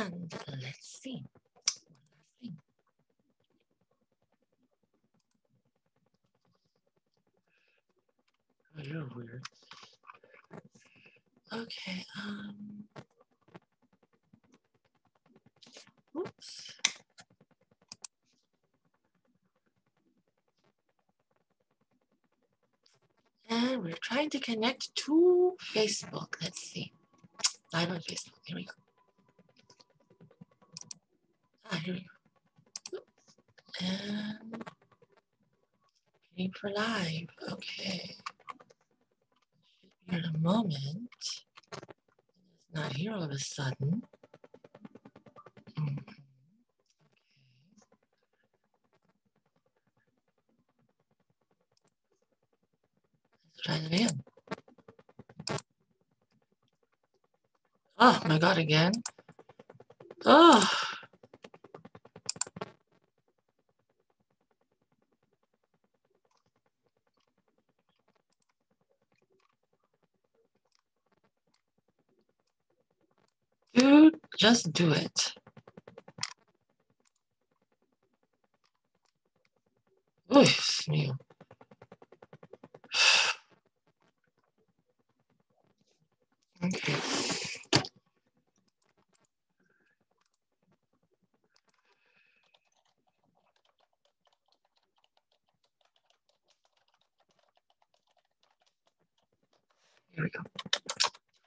And let's see. Oh, you're weird. Okay. Oops. And we're trying to connect to Facebook. Let's see. Live on Facebook. Here we go. Here we go. And waiting for live. Okay. Here in a moment. It's not here all of a sudden. Let's try it again. Oh my God, again. Oh. Dude, just do it. Uy, Dios mío. Okay. Here we go.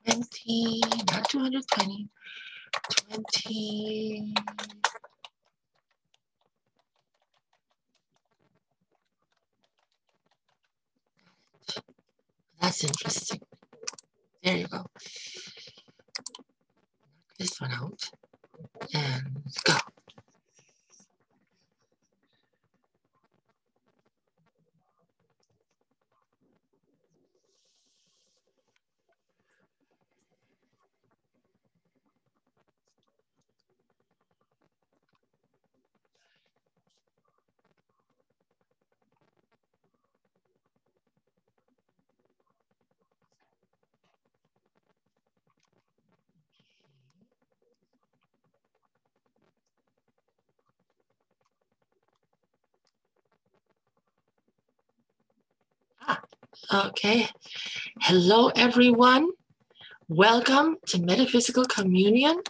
20, not 220, 20. That's interesting. There you go. Knock this one out and go. Okay. Hello, everyone. Welcome to Metaphysical Communion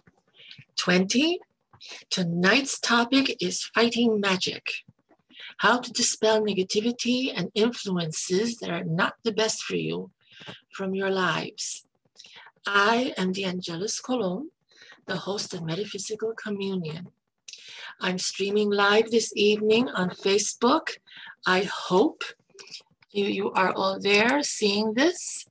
20. Tonight's topic is fighting magic. How to dispel negativity and influences that are not the best for you from your lives. I am the Angelus Colon, the host of Metaphysical Communion. I'm streaming live this evening on Facebook. I hope you are all there seeing this.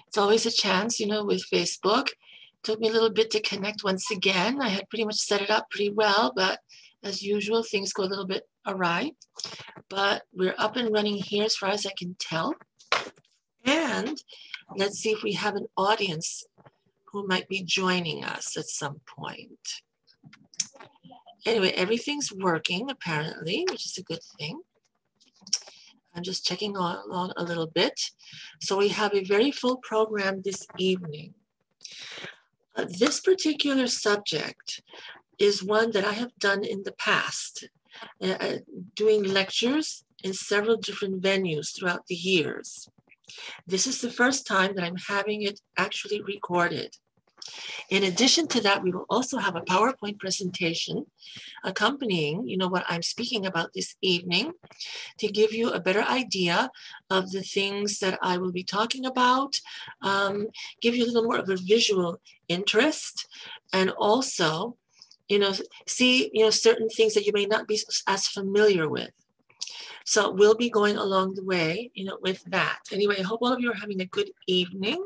It's always a chance, with Facebook. It took me a little bit to connect once again. I had pretty much set it up pretty well, but as usual, things go a little bit awry. But we're up and running here as far as I can tell. And let's see if we have an audience who might be joining us at some point. Anyway, everything's working apparently, which is a good thing. I'm just checking along a little bit. So we have a very full program this evening. This particular subject is one that I have done in the past, doing lectures in several different venues throughout the years. This is the first time that I'm having it actually recorded. In addition to that, we will also have a PowerPoint presentation accompanying, what I'm speaking about this evening, to give you a better idea of the things that I will be talking about, give you a little more of a visual interest, and also, see, certain things that you may not be as familiar with. So we'll be going along the way, with that. Anyway, I hope all of you are having a good evening.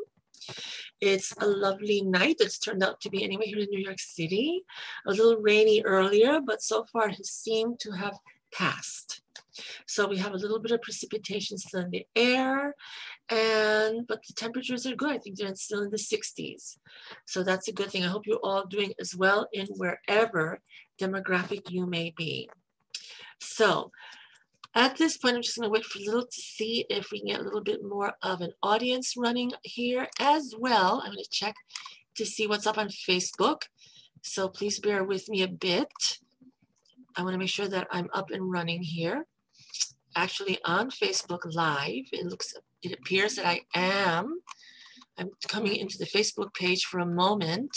It's a lovely night. It's turned out to be anyway here in New York City. A little rainy earlier, but so far it has seemed to have passed. So we have a little bit of precipitation still in the air, but the temperatures are good. I think they're still in the 60s. So that's a good thing. I hope you're all doing as well in wherever demographic you may be. So at this point, I'm just going to wait for a little to see if we can get a little bit more of an audience running here as well. I'm going to check to see what's up on Facebook So please bear with me a bit. I want to make sure that I'm up and running here. Actually on Facebook Live, it appears that I'm coming into the Facebook page for a moment.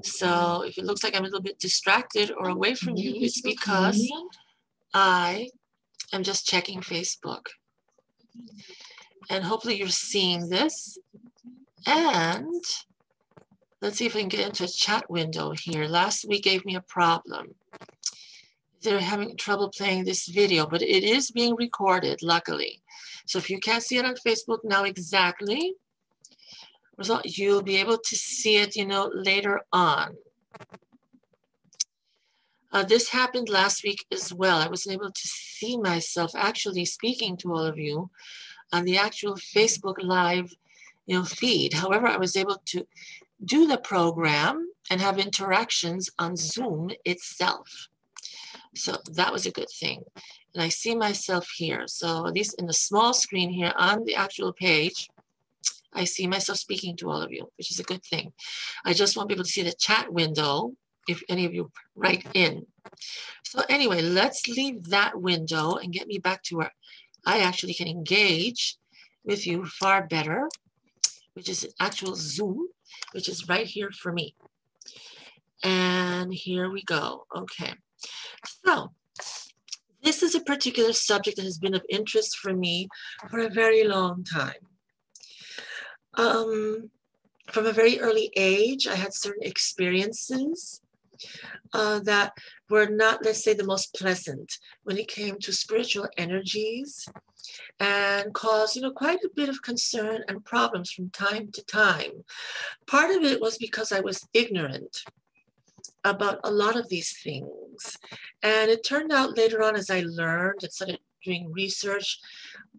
So if it looks like I'm a little bit distracted or away from you, it's because I am just checking Facebook. And hopefully you're seeing this. And let's see if I can get into a chat window here. Last week gave me a problem. They're having trouble playing this video, but it is being recorded, luckily. So if you can't see it on Facebook now exactly, you'll be able to see it, later on. This happened last week as well. I wasn't able to see myself actually speaking to all of you on the actual Facebook Live, feed. However, I was able to do the program and have interactions on Zoom itself. So that was a good thing. And I see myself here. So at least in the small screen here on the actual page, I see myself speaking to all of you, which is a good thing. I just want people to see the chat window if any of you write in. So anyway, let's leave that window and get me back to where I actually can engage with you far better, which is actual Zoom, which is right here for me. And here we go. Okay. So this is a particular subject that has been of interest for me for a very long time. From a very early age, I had certain experiences that were not, let's say, the most pleasant when it came to spiritual energies, and caused, quite a bit of concern and problems from time to time. Part of it was because I was ignorant about a lot of these things. And it turned out later on, as I learned and started doing research,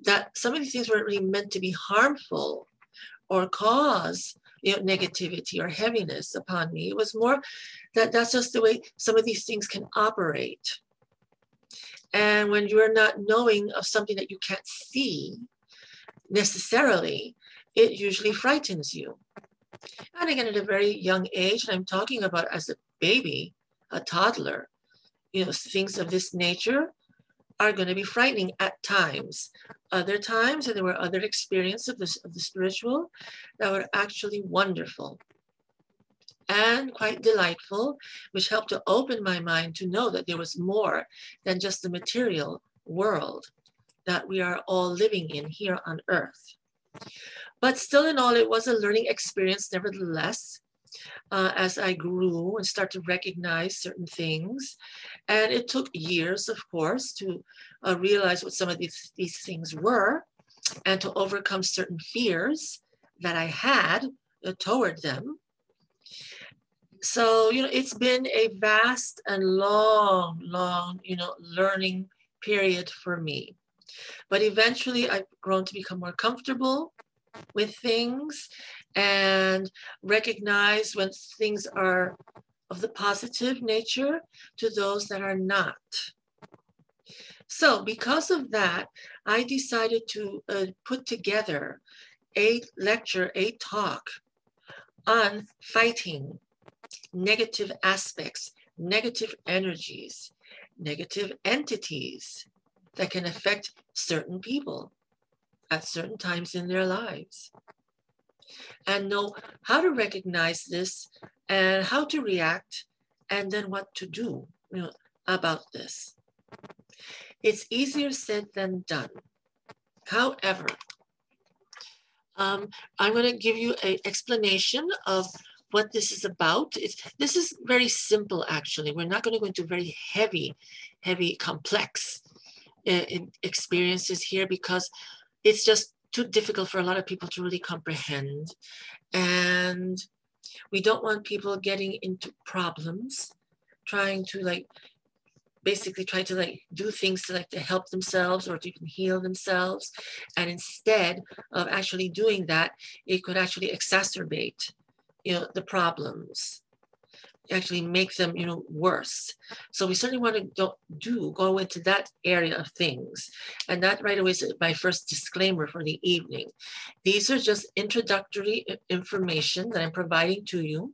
that some of these things weren't really meant to be harmful or cause negativity or heaviness upon me. It was more that that's just the way some of these things can operate. And when you're not knowing of something that you can't see necessarily, it usually frightens you. And again, at a very young age, and I'm talking about as a baby, a toddler, things of this nature are going to be frightening at times. Other times, and there were other experiences of the spiritual that were actually wonderful and quite delightful, which helped to open my mind to know that there was more than just the material world that we are all living in here on earth. But still in all, it was a learning experience nevertheless, as I grew and started to recognize certain things. And it took years, of course, to realize what some of these things were and to overcome certain fears that I had toward them. So, it's been a vast and long, learning period for me. But eventually I've grown to become more comfortable with things and recognize when things are of the positive nature to those that are not. So because of that, I decided to put together a talk on fighting negative aspects, negative energies, negative entities that can affect certain people at certain times in their lives, and know how to recognize this and how to react and then what to do about this. It's easier said than done. However, I'm going to give you an explanation of what this is about. This is very simple, actually. We're not going to go into very heavy, complex experiences here because it's just too difficult for a lot of people to really comprehend. And we don't want people getting into problems, trying to basically try to do things to help themselves or to even heal themselves. And instead of actually doing that, it could actually exacerbate, the problems, actually make them, worse. So we certainly want to go into that area of things. And that right away is my first disclaimer for the evening. These are just introductory information that I'm providing to you.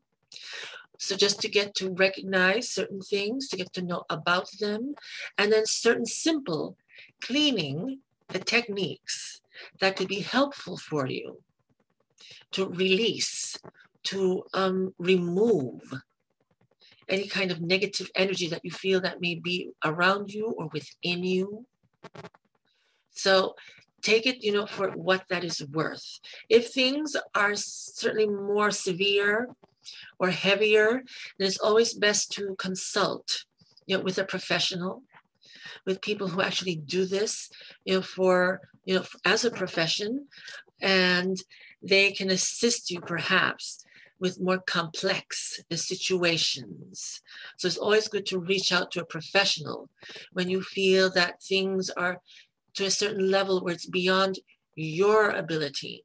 So just to get to recognize certain things, to get to know about them, and then certain simple cleaning techniques that could be helpful for you to release, to remove any kind of negative energy that you feel that may be around you or within you. So take it, for what that is worth. If things are certainly more severe or heavier, then it's always best to consult, with a professional, with people who actually do this, as a profession, and they can assist you perhaps with more complex situations. So it's always good to reach out to a professional when you feel that things are to a certain level where it's beyond your ability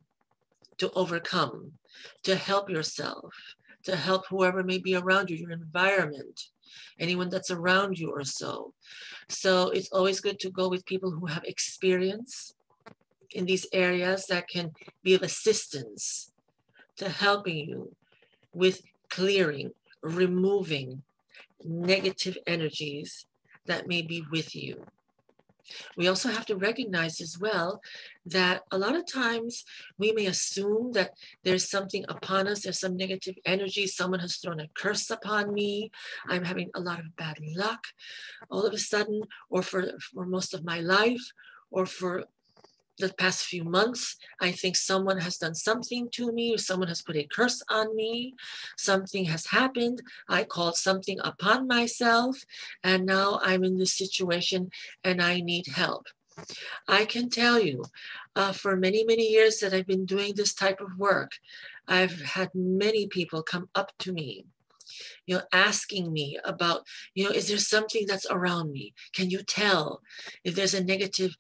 to overcome, to help yourself, to help whoever may be around you, your environment, anyone that's around you or so. So it's always good to go with people who have experience in these areas that can be of assistance to helping you with clearing, removing negative energies that may be with you. We also have to recognize as well that a lot of times we may assume that there's something upon us, there's some negative energy, someone has thrown a curse upon me, I'm having a lot of bad luck all of a sudden, or for most of my life, or for the past few months, I think someone has done something to me, or someone has put a curse on me, something has happened, I called something upon myself, and now I'm in this situation and I need help. I can tell you, for many, many years that I've been doing this type of work, I've had many people come up to me, asking me about, is there something that's around me? Can you tell if there's a negative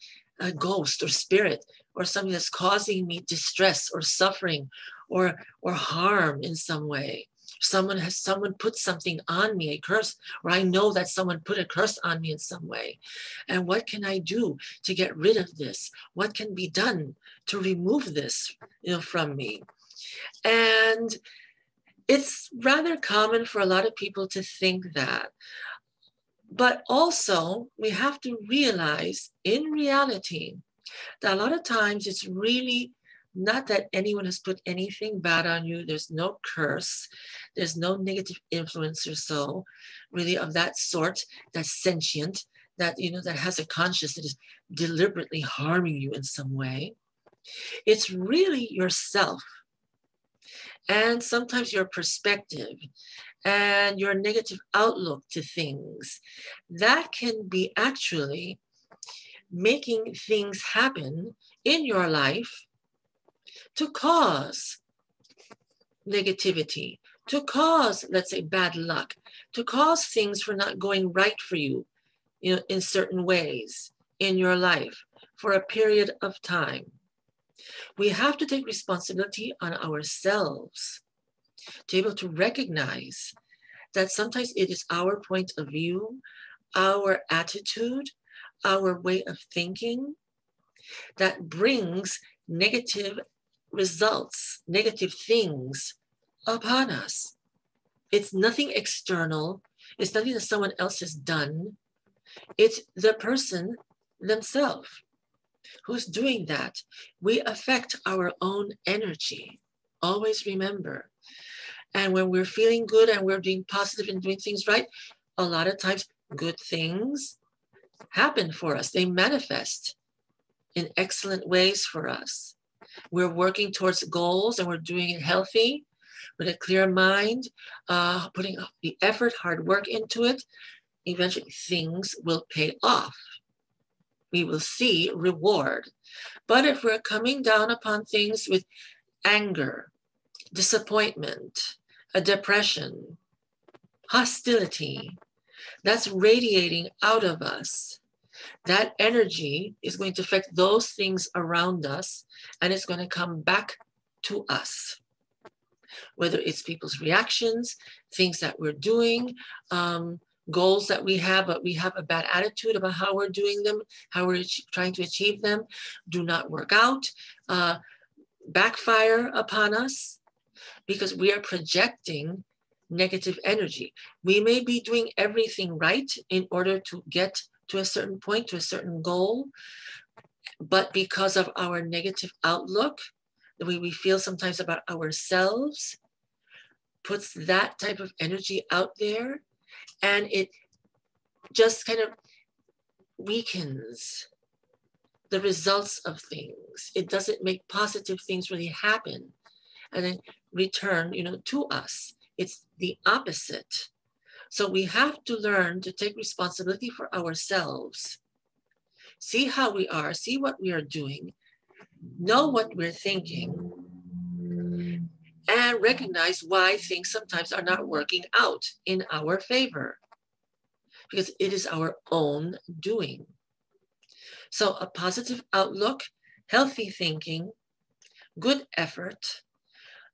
ghost or spirit or something that's causing me distress or suffering or harm in some way? Someone put something on me, a curse, or I know that someone put a curse on me in some way. And what can I do to get rid of this? What can be done to remove this, from me? And it's rather common for a lot of people to think that. But also, we have to realize in reality that a lot of times it's really not that anyone has put anything bad on you. There's no curse. There's no negative influence or so, really, of that sort, that's sentient, that, that has a conscience that is deliberately harming you in some way. It's really yourself. And sometimes your perspective and your negative outlook to things, that can be actually making things happen in your life to cause negativity, to cause, let's say, bad luck, to cause things for not going right for you, in certain ways in your life for a period of time. We have to take responsibility on ourselves to be able to recognize that sometimes it is our point of view, our attitude, our way of thinking that brings negative results, negative things upon us. It's nothing external. It's nothing that someone else has done. It's the person themselves who's doing that. We affect our own energy. Always remember. And when we're feeling good and we're being positive and doing things right, a lot of times good things happen for us. They manifest in excellent ways for us. We're working towards goals and we're doing it healthy, with a clear mind, putting the effort, hard work into it. Eventually things will pay off. We will see reward. But if we're coming down upon things with anger, disappointment, a depression, hostility, that's radiating out of us. That energy is going to affect those things around us, and it's going to come back to us. Whether it's people's reactions, things that we're doing, goals that we have, but we have a bad attitude about how we're doing them, how we're trying to achieve them, do not work out, backfire upon us, because we are projecting negative energy. We may be doing everything right in order to get to a certain point, to a certain goal, but because of our negative outlook, the way we feel sometimes about ourselves, puts that type of energy out there, and it just kind of weakens the results of things. It doesn't make positive things really happen and then return, to us. It's the opposite. So we have to learn to take responsibility for ourselves, see how we are, see what we are doing, know what we're thinking, and recognize why things sometimes are not working out in our favor, because it is our own doing. So a positive outlook, healthy thinking, good effort,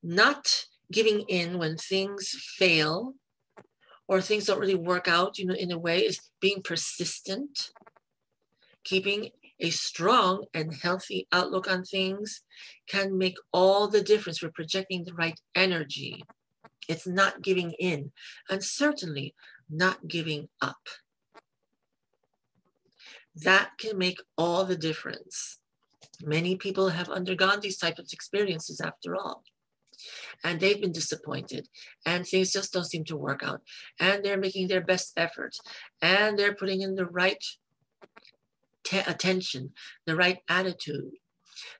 not giving in when things fail or things don't really work out, in a way, is being persistent, keeping a strong and healthy outlook on things can make all the difference. We're projecting the right energy. It's not giving in, and certainly not giving up. That can make all the difference. Many people have undergone these types of experiences after all, and they've been disappointed, and things just don't seem to work out, and they're making their best efforts, and they're putting in the right attention, the right attitude,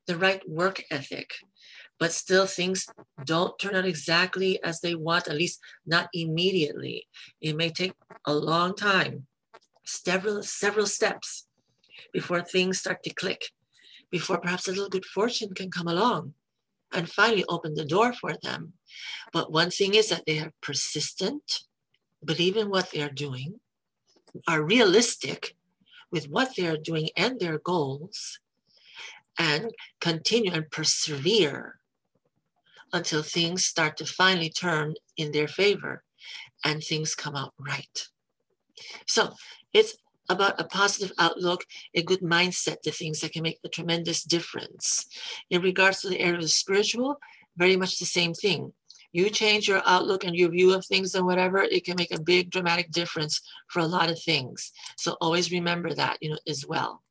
the right work ethic, but still things don't turn out exactly as they want, at least not immediately. It may take a long time, several steps before things start to click, before perhaps a little good fortune can come along and finally open the door for them. But one thing is that they are persistent, believe in what they're doing, are realistic with what they're doing and their goals, and continue and persevere until things start to finally turn in their favor and things come out right. So it's about a positive outlook, a good mindset to things that can make a tremendous difference. In regards to the area of the spiritual, very much the same thing. You change your outlook and your view of things and whatever, it can make a big dramatic difference for a lot of things. So always remember that, as well.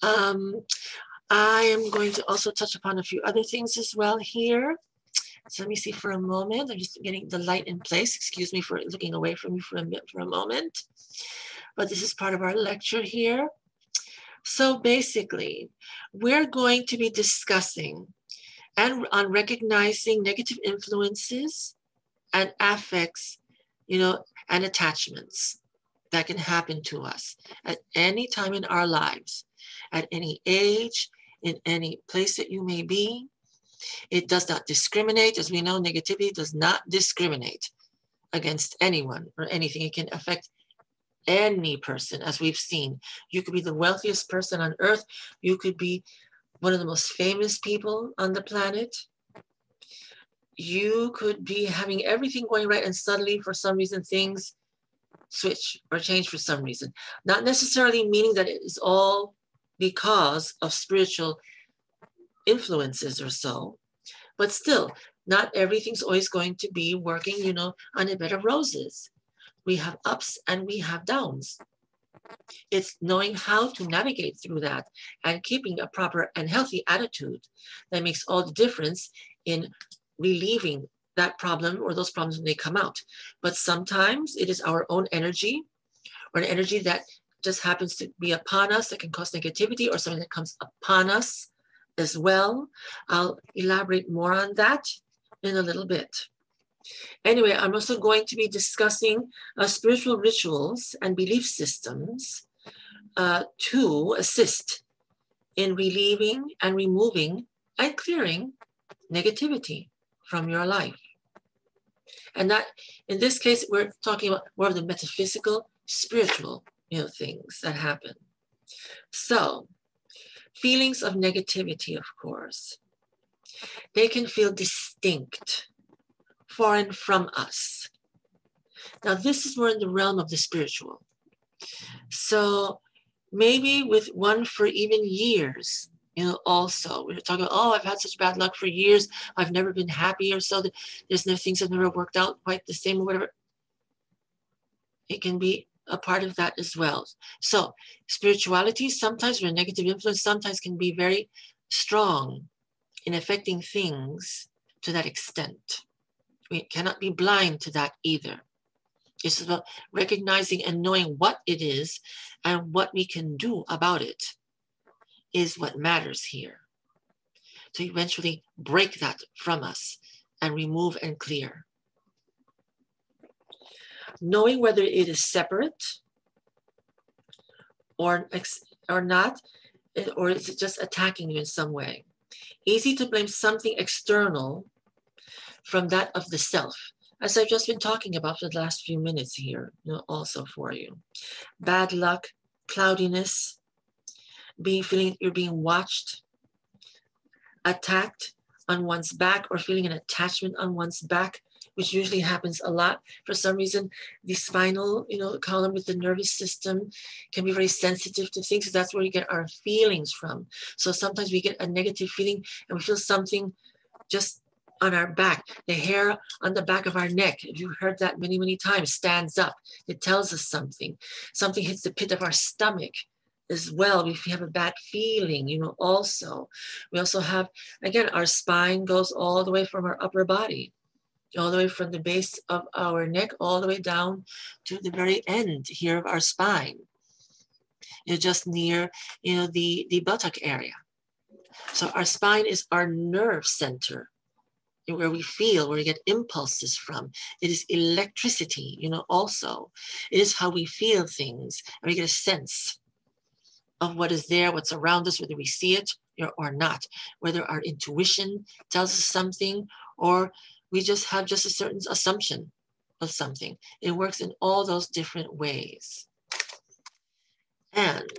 I am going to also touch upon a few other things as well here. So let me see for a moment. I'm just getting the light in place. Excuse me for looking away from you for a moment. But this is part of our lecture here. So basically, we're going to be discussing and on recognizing negative influences and affects, and attachments that can happen to us at any time in our lives, at any age, in any place that you may be. It does not discriminate. As we know, negativity does not discriminate against anyone or anything. It can affect any person, as we've seen. You could be the wealthiest person on earth. You could be one of the most famous people on the planet. You could be having everything going right, and suddenly, for some reason, things switch or change for some reason. Not necessarily meaning that it is all because of spiritual influences or so, but still, not everything's always going to be working, on a bed of roses. We have ups and we have downs. It's knowing how to navigate through that and keeping a proper and healthy attitude that makes all the difference in relieving that problem or those problems when they come out. But sometimes it is our own energy, or an energy that just happens to be upon us that can cause negativity, or something that comes upon us as well. I'll elaborate more on that in a little bit. Anyway, I'm also going to be discussing spiritual rituals and belief systems to assist in relieving and removing and clearing negativity from your life. And that, in this case, we're talking about more of the metaphysical, spiritual, things that happen. So, feelings of negativity, of course, they can feel distinct, foreign from us. Now, this is more in the realm of the spiritual. So maybe with one for even years, Also, we're talking about, oh, I've had such bad luck for years. I've never been happy, or so there's no things have never worked out quite the same, or whatever. It can be a part of that as well. So spirituality, sometimes with a negative influence, sometimes can be very strong in affecting things to that extent. We cannot be blind to that either. It's about recognizing and knowing what it is and what we can do about it is what matters here. To eventually break that from us and remove and clear. Knowing whether it is separate or not, or is it just attacking you in some way? Easy to blame something external from that of the self, as I've just been talking about for the last few minutes here, also for you. Bad luck, cloudiness, feeling you're being watched, attacked on one's back, or feeling an attachment on one's back, which usually happens a lot. For some reason, the spinal, column with the nervous system can be very sensitive to things. So that's where we get our feelings from. So sometimes we get a negative feeling and we feel something just on our back. The hair on the back of our neck, if you've heard that many, many times, stands up. It tells us something. Something hits the pit of our stomach as well. If you have a bad feeling, also. We also have, again, our spine goes all the way from our upper body, all the way from the base of our neck, all the way down to the very end here of our spine. Just near, the buttock area. So our spine is our nerve center, where we feel, where we get impulses from. It is electricity, also. It is how we feel things, and we get a sense of what is there, what's around us, whether we see it or not, whether our intuition tells us something, or we just have just a certain assumption of something. It works in all those different ways. And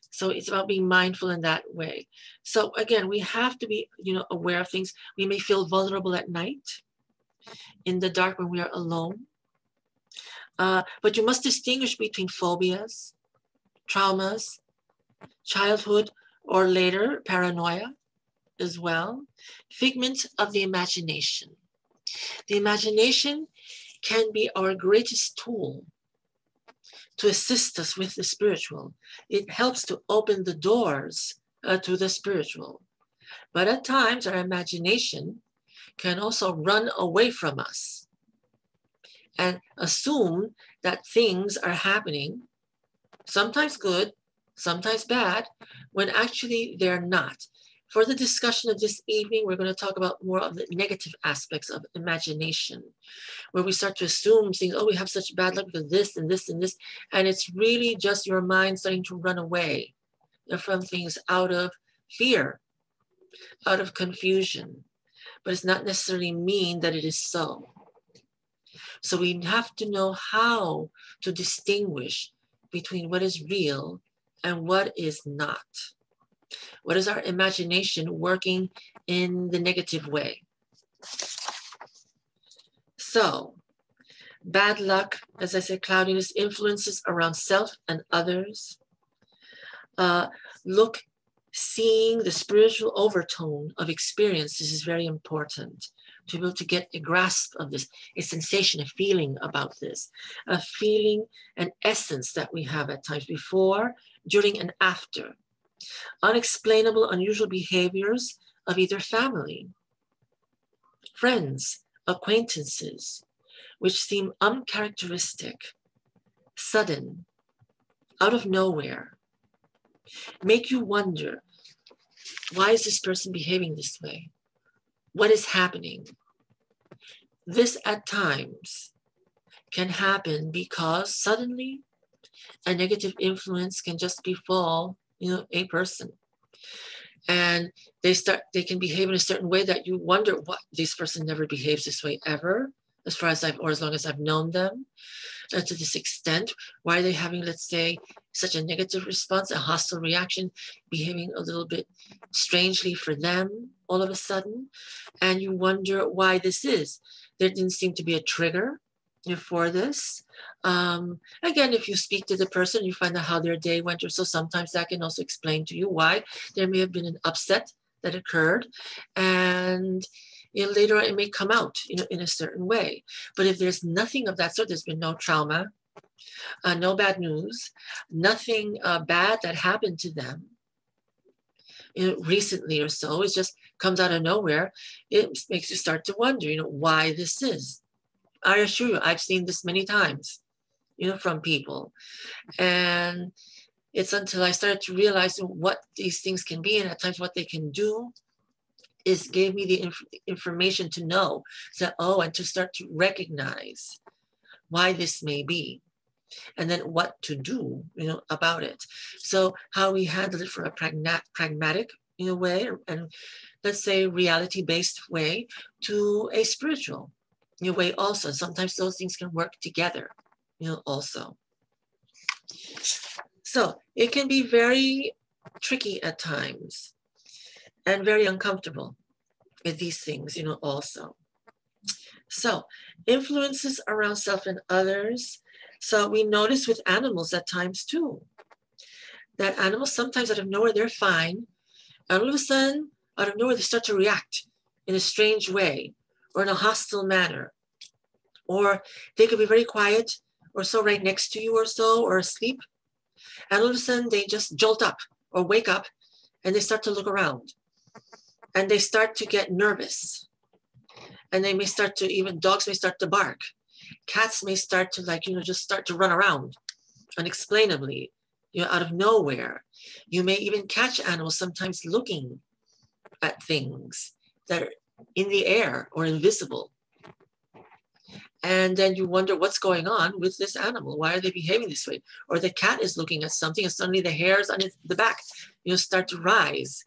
so it's about being mindful in that way. So again, we have to be, aware of things. We may feel vulnerable at night, in the dark when we are alone. But you must distinguish between phobias, traumas, childhood, or later paranoia as well. Figment of the imagination. The imagination can be our greatest tool to assist us with the spiritual. It helps to open the doors to the spiritual. But at times, our imagination can also run away from us and assume that things are happening, sometimes good, sometimes bad, when actually they're not. For the discussion of this evening, we're going to talk about more of the negative aspects of imagination, where we start to assume things, oh, we have such bad luck because this and this and this, and it's really just your mind starting to run away from things out of fear, out of confusion, but it's not necessarily mean that it is so. So we have to know how to distinguish between what is real and what is not. What is our imagination working in the negative way? So, bad luck, as I said, cloudiness, influences around self and others. Seeing the spiritual overtone of experience, this is very important to be able to get a grasp of this, a sensation, a feeling about this, a feeling, an essence that we have at times before, during, and after. Unexplainable, unusual behaviors of either family, friends, acquaintances, which seem uncharacteristic, sudden, out of nowhere, make you wonder, why is this person behaving this way? What is happening? This at times can happen because suddenly a negative influence can just befall, a person. And they can behave in a certain way that you wonder, what, this person never behaves this way ever, as long as I've known them. To this extent, why are they having, let's say, such a negative response, a hostile reaction, behaving a little bit strangely for them all of a sudden? And you wonder why this is. There didn't seem to be a trigger. for this. Again, if you speak to the person, you find out how their day went or so. Sometimes that can also explain to you why there may have been an upset that occurred, and later on it may come out in a certain way. But if there's nothing of that sort, there's been no trauma, no bad news, nothing bad that happened to them recently or so, it just comes out of nowhere. It makes you start to wonder, why this is. I assure you, I've seen this many times, from people. And it's until I started to realize what these things can be and at times what they can do is gave me the information to know that, and to start to recognize why this may be and then what to do, about it. So how we handle it for a pragmatic way, and let's say reality-based way, to a spiritual way also. Sometimes those things can work together, also. So it can be very tricky at times and very uncomfortable with these things, also. So influences around self and others. So we notice with animals at times too, that animals sometimes out of nowhere, they're fine. And all of a sudden, out of nowhere, they start to react in a strange way or in a hostile manner. Or they could be very quiet or so right next to you or so, or asleep. And all of a sudden they just jolt up or wake up and they start to look around and they start to get nervous. And they may start to, even dogs may start to bark. Cats may start to just start to run around unexplainably, out of nowhere. You may even catch animals sometimes looking at things that are in the air or invisible. And then you wonder what's going on with this animal. Why are they behaving this way? Or the cat is looking at something and suddenly the hairs on the back, start to rise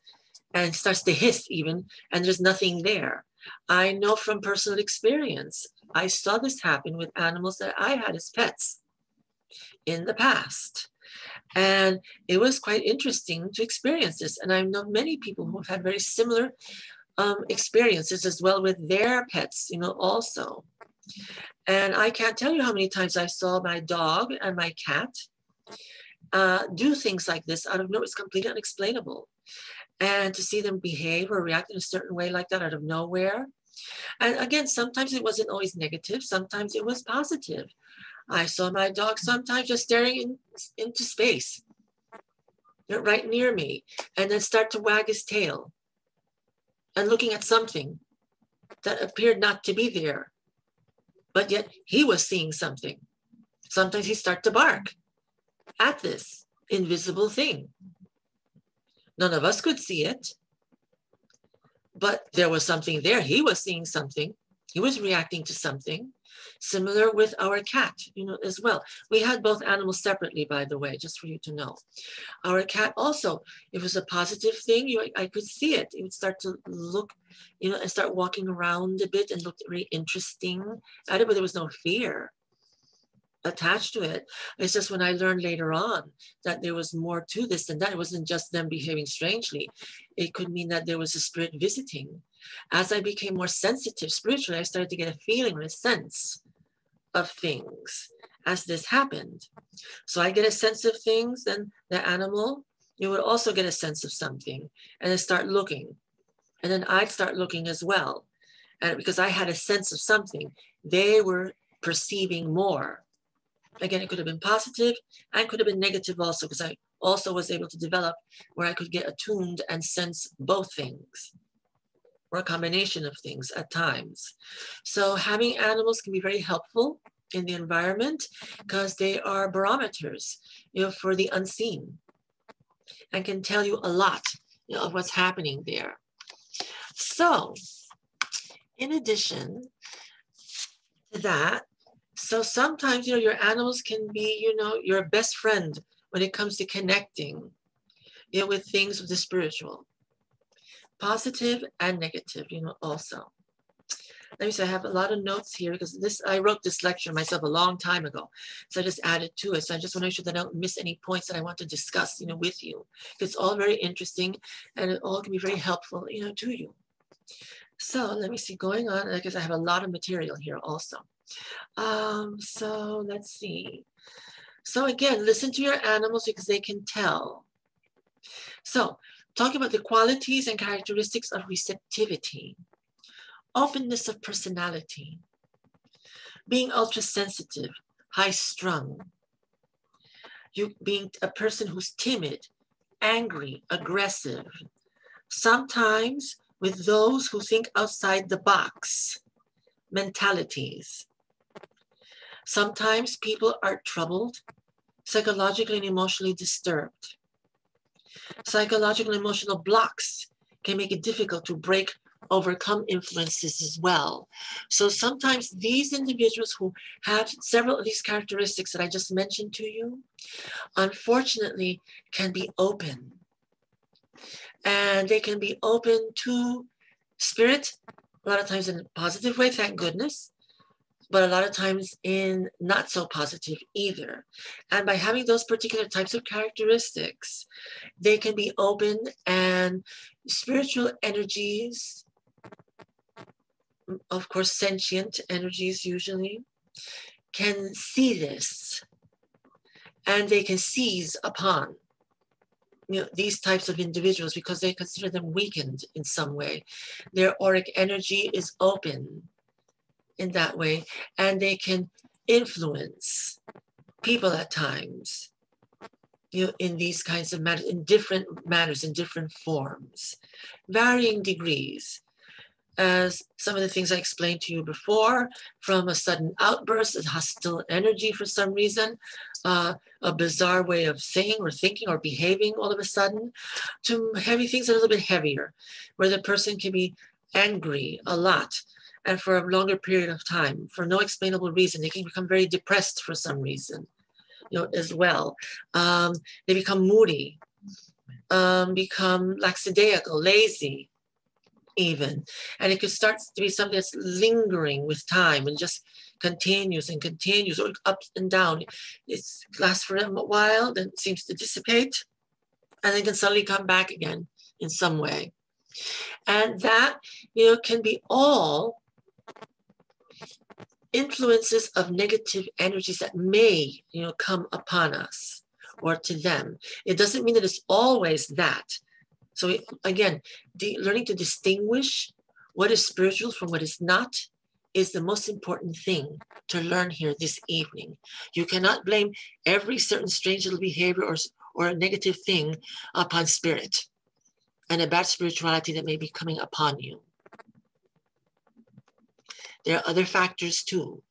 and starts to hiss even, and there's nothing there. I know from personal experience, I saw this happen with animals that I had as pets in the past. And it was quite interesting to experience this. And I know many people who have had very similar experiences as well with their pets, also. And I can't tell you how many times I saw my dog and my cat do things like this out of nowhere. It's completely unexplainable. And to see them behave or react in a certain way like that out of nowhere. And again, sometimes it wasn't always negative. Sometimes it was positive. I saw my dog sometimes just staring into space, right near me, and then start to wag his tail and looking at something that appeared not to be there. But yet he was seeing something. Sometimes he started to bark at this invisible thing. None of us could see it, but there was something there. He was seeing something. He was reacting to something. Similar with our cat, as well. We had both animals separately, by the way, just for you to know. Our cat also, if it was a positive thing, I could see it. It would start to look, and start walking around a bit and look very interesting at it, but there was no fear attached to it. It's just when I learned later on that there was more to this than that. It wasn't just them behaving strangely. It could mean that there was a spirit visiting. As I became more sensitive spiritually, I started to get a feeling and a sense of things as this happened. So I get a sense of things, then the animal, you would also get a sense of something and then start looking. And then I'd start looking as well. And because I had a sense of something, they were perceiving more. Again, it could have been positive and could have been negative also, because I also was able to develop where I could get attuned and sense both things, or a combination of things at times. So having animals can be very helpful in the environment because they are barometers, for the unseen, and can tell you a lot, of what's happening there. So in addition to that, so sometimes, your animals can be, your best friend when it comes to connecting, with things of the spiritual, positive and negative, also. Let me say, I have a lot of notes here because I wrote this lecture myself a long time ago. So I just added to it. So I just want to make sure that I don't miss any points that I want to discuss, with you. It's all very interesting and it all can be very helpful, to you. So let me see, going on, because I have a lot of material here also. So let's see. So again, listen to your animals because they can tell. So talking about the qualities and characteristics of receptivity, openness of personality, being ultra sensitive, high strung, you being a person who's timid, angry, aggressive, sometimes with those who think outside the box mentalities. Sometimes people are troubled, psychologically and emotionally disturbed. Psychological and emotional blocks can make it difficult to overcome influences as well. So sometimes these individuals who have several of these characteristics that I just mentioned to you, unfortunately, can be open. And they can be open to spirit, a lot of times in a positive way, thank goodness, but a lot of times in not so positive either. And by having those particular types of characteristics, they can be open, and spiritual energies, of course, sentient energies usually, can see this, and they can seize upon these types of individuals because they consider them weakened in some way. Their auric energy is open in that way, and they can influence people at times, in these kinds of matters, in different manners, in different forms, varying degrees. As some of the things I explained to you before, from a sudden outburst, a hostile energy for some reason, a bizarre way of saying or thinking or behaving all of a sudden, to heavy things that are a little bit heavier, where the person can be angry a lot and for a longer period of time for no explainable reason. They can become very depressed for some reason, as well. They become moody, become lackadaisical, lazy, even. And it could start to be something that's lingering with time and just continues and continues, or up and down. It lasts for a while, then it seems to dissipate, and then can suddenly come back again in some way. And that, can be all influences of negative energies that may, come upon us or to them. It doesn't mean that it's always that. So again, learning to distinguish what is spiritual from what is not is the most important thing to learn here this evening. You cannot blame every certain strange little behavior or a negative thing upon spirit and a bad spirituality that may be coming upon you. There are other factors too.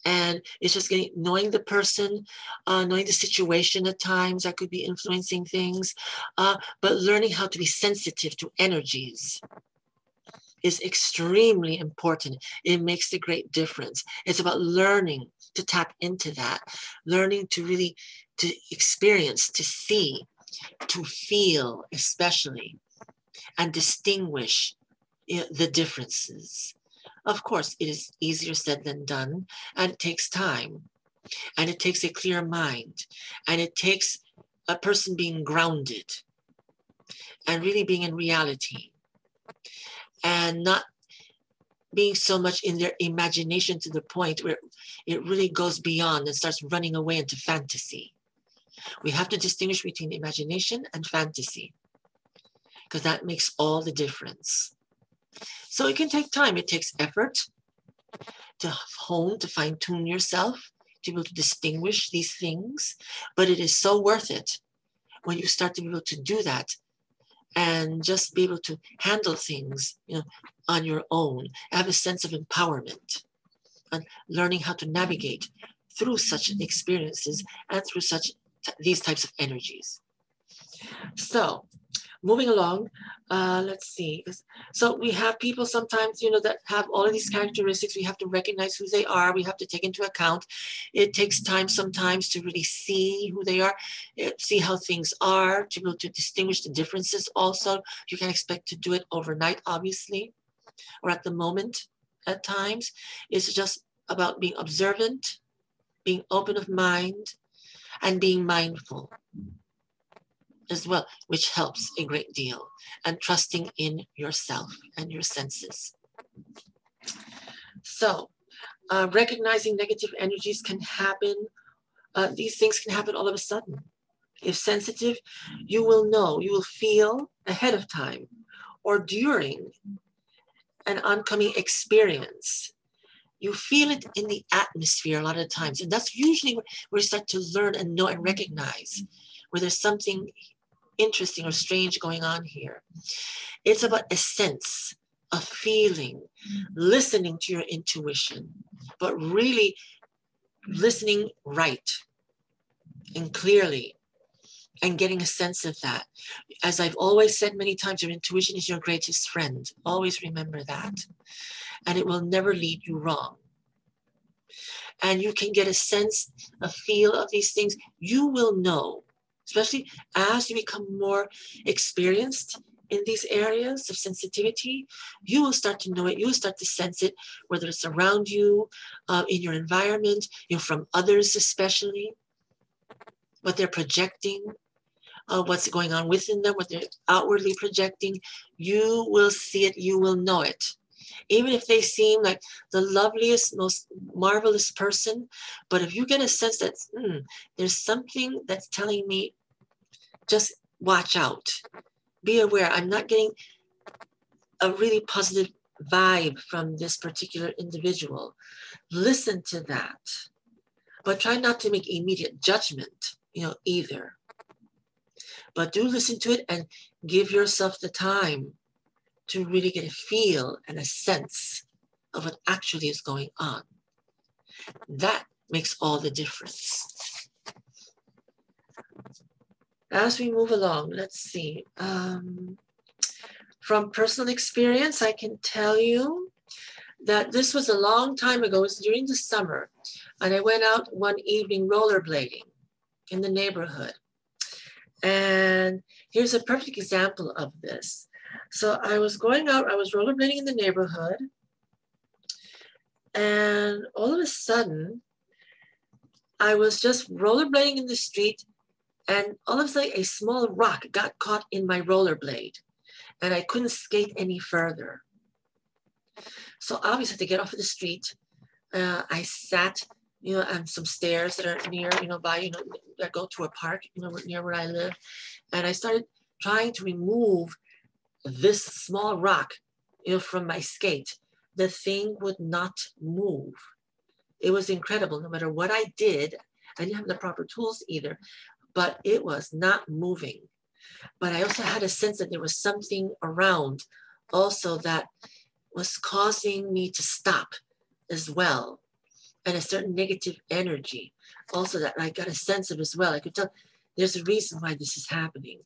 And it's just knowing the person, knowing the situation at times that could be influencing things, but learning how to be sensitive to energies is extremely important. It makes a great difference. It's about learning to tap into that, learning to really, to experience, to see, to feel especially, and distinguish the differences. Of course, it is easier said than done, and it takes time, and it takes a clear mind, and it takes a person being grounded and really being in reality and not being so much in their imagination to the point where it really goes beyond and starts running away into fantasy. We have to distinguish between imagination and fantasy because that makes all the difference. So it can take time. It takes effort to hone, to fine tune yourself, to be able to distinguish these things. But it is so worth it when you start to be able to do that and just be able to handle things, on your own, have a sense of empowerment and learning how to navigate through such experiences and through these types of energies. So moving along, let's see. So we have people sometimes, that have all of these characteristics. We have to recognize who they are. We have to take into account. It takes time sometimes to really see who they are, see how things are, to be able to distinguish the differences also. You can't expect to do it overnight, obviously, or at the moment at times. It's just about being observant, being open of mind, and being mindful as well, which helps a great deal, and trusting in yourself and your senses. So recognizing negative energies can happen. These things can happen all of a sudden. If sensitive, you will know, you will feel ahead of time or during an oncoming experience. You feel it in the atmosphere a lot of times. And that's usually where you start to learn and know and recognize where there's something interesting or strange going on here. It's about a sense, a feeling, listening to your intuition, but really listening right and clearly and getting a sense of that. As I've always said many times, your intuition is your greatest friend. Always remember that. And it will never lead you wrong. And you can get a sense, a feel of these things. You will know, especially as you become more experienced in these areas of sensitivity, you will start to know it. You will start to sense it, whether it's around you, in your environment, from others especially, what they're projecting, what's going on within them, what they're outwardly projecting. You will see it. You will know it. Even if they seem like the loveliest, most marvelous person, but if you get a sense that there's something that's telling me, just watch out. Be aware. I'm not getting a really positive vibe from this particular individual. Listen to that. But try not to make immediate judgment, either. But do listen to it and give yourself the time to really get a feel and a sense of what actually is going on. That makes all the difference. As we move along, let's see. From personal experience, I can tell you that this was a long time ago. It was during the summer. And I went out one evening rollerblading in the neighborhood. And here's a perfect example of this. So I was going out, I was rollerblading in the neighborhood. And all of a sudden, I was just rollerblading in the street. And all of a sudden, a small rock got caught in my rollerblade. And I couldn't skate any further. So obviously, to get off of the street, I sat, on some stairs that are near, that go to a park, near where I live. And I started trying to remove this small rock, from my skate. The thing would not move. It was incredible. No matter what I did, I didn't have the proper tools either, but it was not moving. But I also had a sense that there was something around also that was causing me to stop as well. And a certain negative energy also that I got a sense of as well. I could tell there's a reason why this is happening.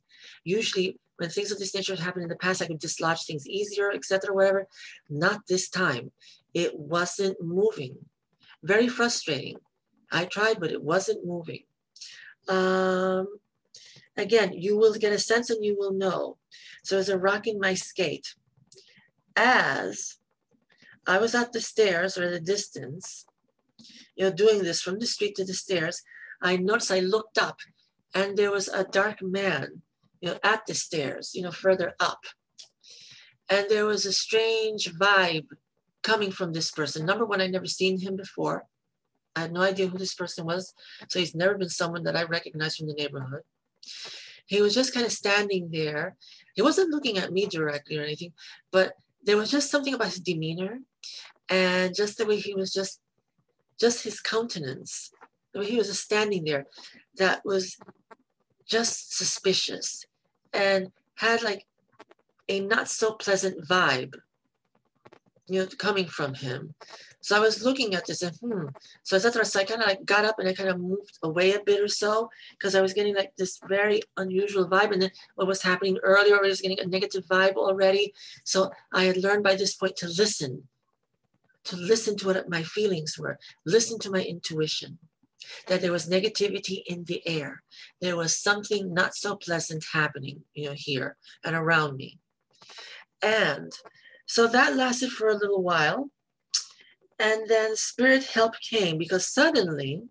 Usually when things of this nature had happened in the past, I could dislodge things easier, etc., whatever. Not this time. It wasn't moving. Very frustrating. I tried, but it wasn't moving. Again, you will get a sense and you will know. So there's a rock in my skate. As I was at the stairs or the distance, doing this from the street to the stairs, I noticed I looked up and there was a dark man, at the stairs, further up. And there was a strange vibe coming from this person. Number one, I'd never seen him before. I had no idea who this person was. So he's never been someone that I recognized from the neighborhood. He was just kind of standing there. He wasn't looking at me directly or anything, but there was just something about his demeanor and just the way he was just his countenance, the way he was just standing there, that was just suspicious and had like a not so pleasant vibe, coming from him. So I was looking at this and So I kind of like got up and I kind of moved away a bit or so because I was getting like this very unusual vibe. And then what was happening earlier, I was getting a negative vibe already. So I had learned by this point to listen to what my feelings were, listen to my intuition, that there was negativity in the air. There was something not so pleasant happening, here and around me. And so that lasted for a little while. And then spirit help came because suddenly,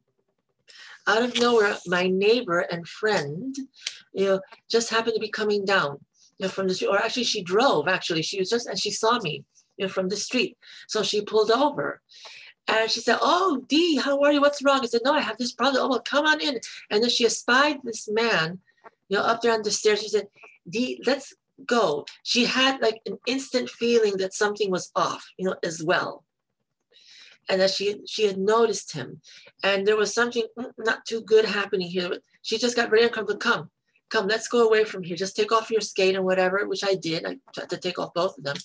out of nowhere, my neighbor and friend, just happened to be coming down, from the street. Or actually, she drove. Actually, she was just, and she saw me, from the street. So she pulled over. And she said, "Oh, Dee, how are you? What's wrong?" I said, "No, I have this problem." "Oh, well, come on in." And then she espied this man, up there on the stairs. She said, "Dee, let's go." She had like an instant feeling that something was off, as well. And that she had noticed him. And there was something not too good happening here. She just got very uncomfortable. Come, let's go away from here. Just take off your skate and whatever, which I did. I tried to take off both of them.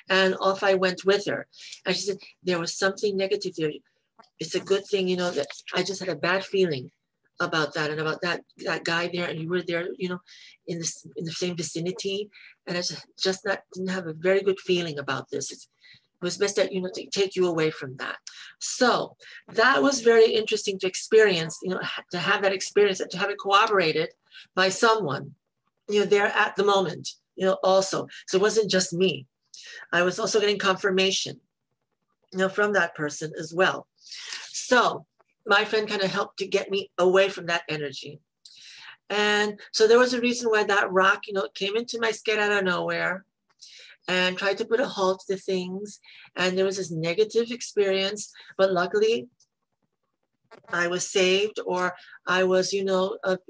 And off I went with her. And she said, there was something negative there. It's a good thing, that I just had a bad feeling about that and about that guy there. And you were there, in the same vicinity. And I just didn't have a very good feeling about this. It was best that, to take you away from that. So that was very interesting to experience, to have that experience and to have it corroborated by someone, there at the moment, also. So it wasn't just me. I was also getting confirmation, from that person as well. So my friend kind of helped to get me away from that energy. And so there was a reason why that rock, came into my skate out of nowhere and tried to put a halt to things. And there was this negative experience, but luckily I was saved, or I was,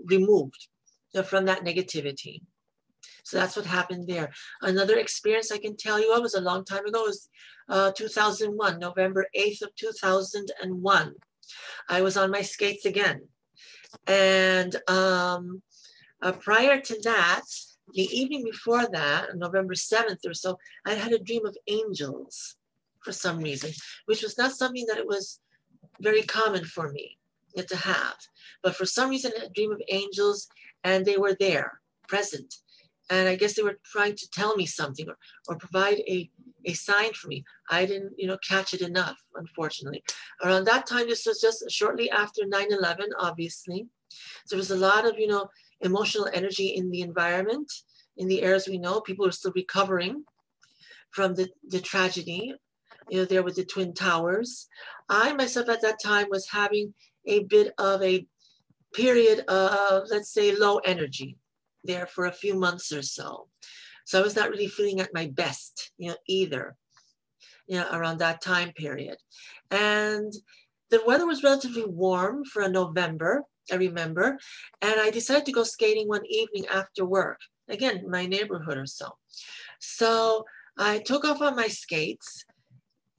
removed from that negativity. So that's what happened there. Another experience I can tell you of was a long time ago. It was 2001, November 8th of 2001. I was on my skates again. And prior to that, the evening before that, November 7th or so, I had a dream of angels for some reason, which was not something that it was very common for me to have. But for some reason, I had a dream of angels, and they were there, present. And I guess they were trying to tell me something, or provide a sign for me. I didn't, catch it enough, unfortunately. Around that time, this was just shortly after 9/11, obviously. So there was a lot of, emotional energy in the environment, in the air, as we know. People are still recovering from the tragedy, there with the Twin Towers. I myself at that time was having a bit of a period of, let's say, low energy there for a few months or so. So I was not really feeling at my best, either, around that time period. And the weather was relatively warm for a November, I remember. And I decided to go skating one evening after work, again, in my neighborhood or so. So I took off on my skates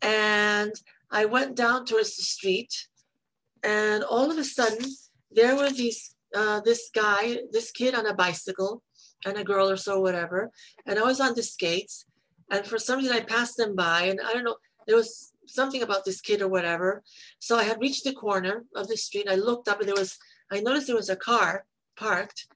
and I went down towards the street. And all of a sudden, there were this kid on a bicycle, and a girl or so, whatever. And I was on the skates. And for some reason, I passed them by. And I don't know, there was something about this kid or whatever. So I had reached the corner of the street. And I looked up, and I noticed there was a car parked,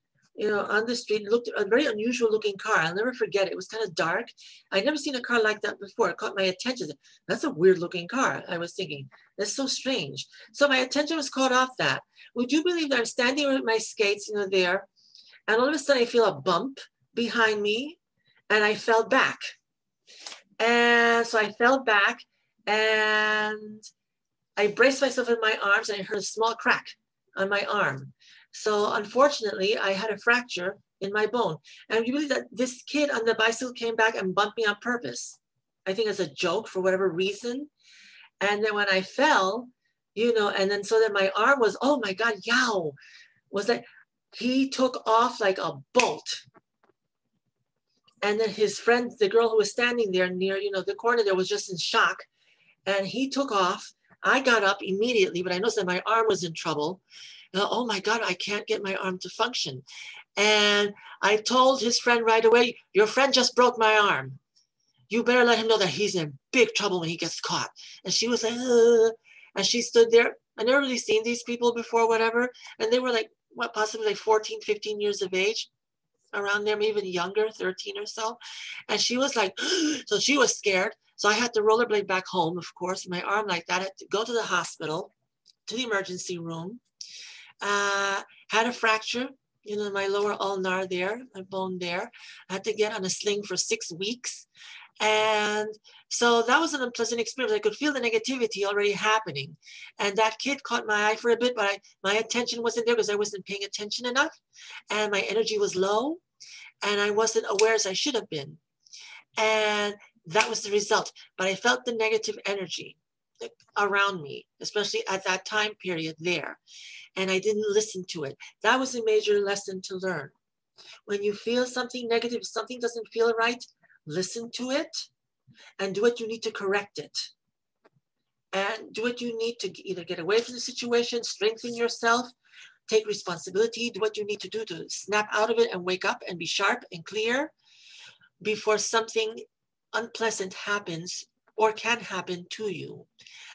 on the street. It looked a very unusual looking car. I'll never forget it. It was kind of dark. I'd never seen a car like that before. It caught my attention. That's a weird looking car, I was thinking. That's so strange. So my attention was caught off that. Would you believe that I'm standing with my skates, there, and all of a sudden I feel a bump behind me, and I fell back. And so I fell back, and I braced myself in my arms, and I heard a small crack on my arm. So unfortunately, I had a fracture in my bone. And you believe that this kid on the bicycle came back and bumped me on purpose, I think as a joke for whatever reason. And then when I fell, and then so that my arm was, oh my God, yow, was that he took off like a bolt. And then his friend, the girl who was standing there near, the corner there, was just in shock. And he took off. I got up immediately, but I noticed that my arm was in trouble. Oh my God, I can't get my arm to function. And I told his friend right away, your friend just broke my arm. You better let him know that he's in big trouble when he gets caught. And she was like, ugh. And she stood there. I never really seen these people before, whatever. And they were like, possibly like 14, 15 years of age, around there, maybe even younger, 13 or so. And she was like, so she was scared. So I had to rollerblade back home, of course, my arm like that. I had to go to the hospital, to the emergency room. Had a fracture, my lower ulnar there, my bone there. I had to get on a sling for 6 weeks. And so that was an unpleasant experience. I could feel the negativity already happening. And that kid caught my eye for a bit, but my attention wasn't there because I wasn't paying attention enough. And my energy was low. And I wasn't aware as I should have been. And That was the result. But I felt the negative energy around me, especially at that time period there. And I didn't listen to it. That was a major lesson to learn. When you feel something negative, something doesn't feel right, listen to it and do what you need to correct it. And do what you need to either get away from the situation, strengthen yourself, take responsibility, do what you need to do to snap out of it and wake up and be sharp and clear before something unpleasant happens or can happen to you.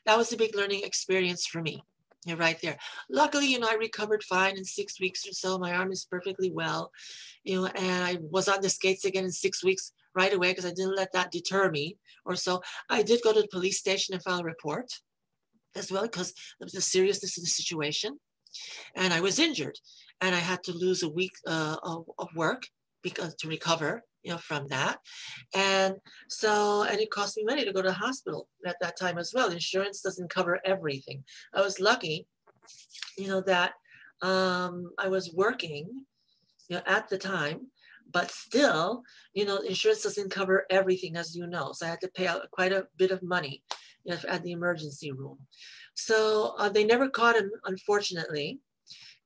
That was a big learning experience for me. You're right there. Luckily, I recovered fine in 6 weeks or so. My arm is perfectly well, and I was on the skates again in 6 weeks right away because I didn't let that deter me or so. I did go to the police station and file a report as well because of the seriousness of the situation. And I was injured and I had to lose a week of work because to recover, from that. And it cost me money to go to the hospital at that time as well. Insurance doesn't cover everything. I was lucky, that I was working, at the time, but still, insurance doesn't cover everything, as you know. So I had to pay out quite a bit of money at the emergency room. So they never caught him, unfortunately.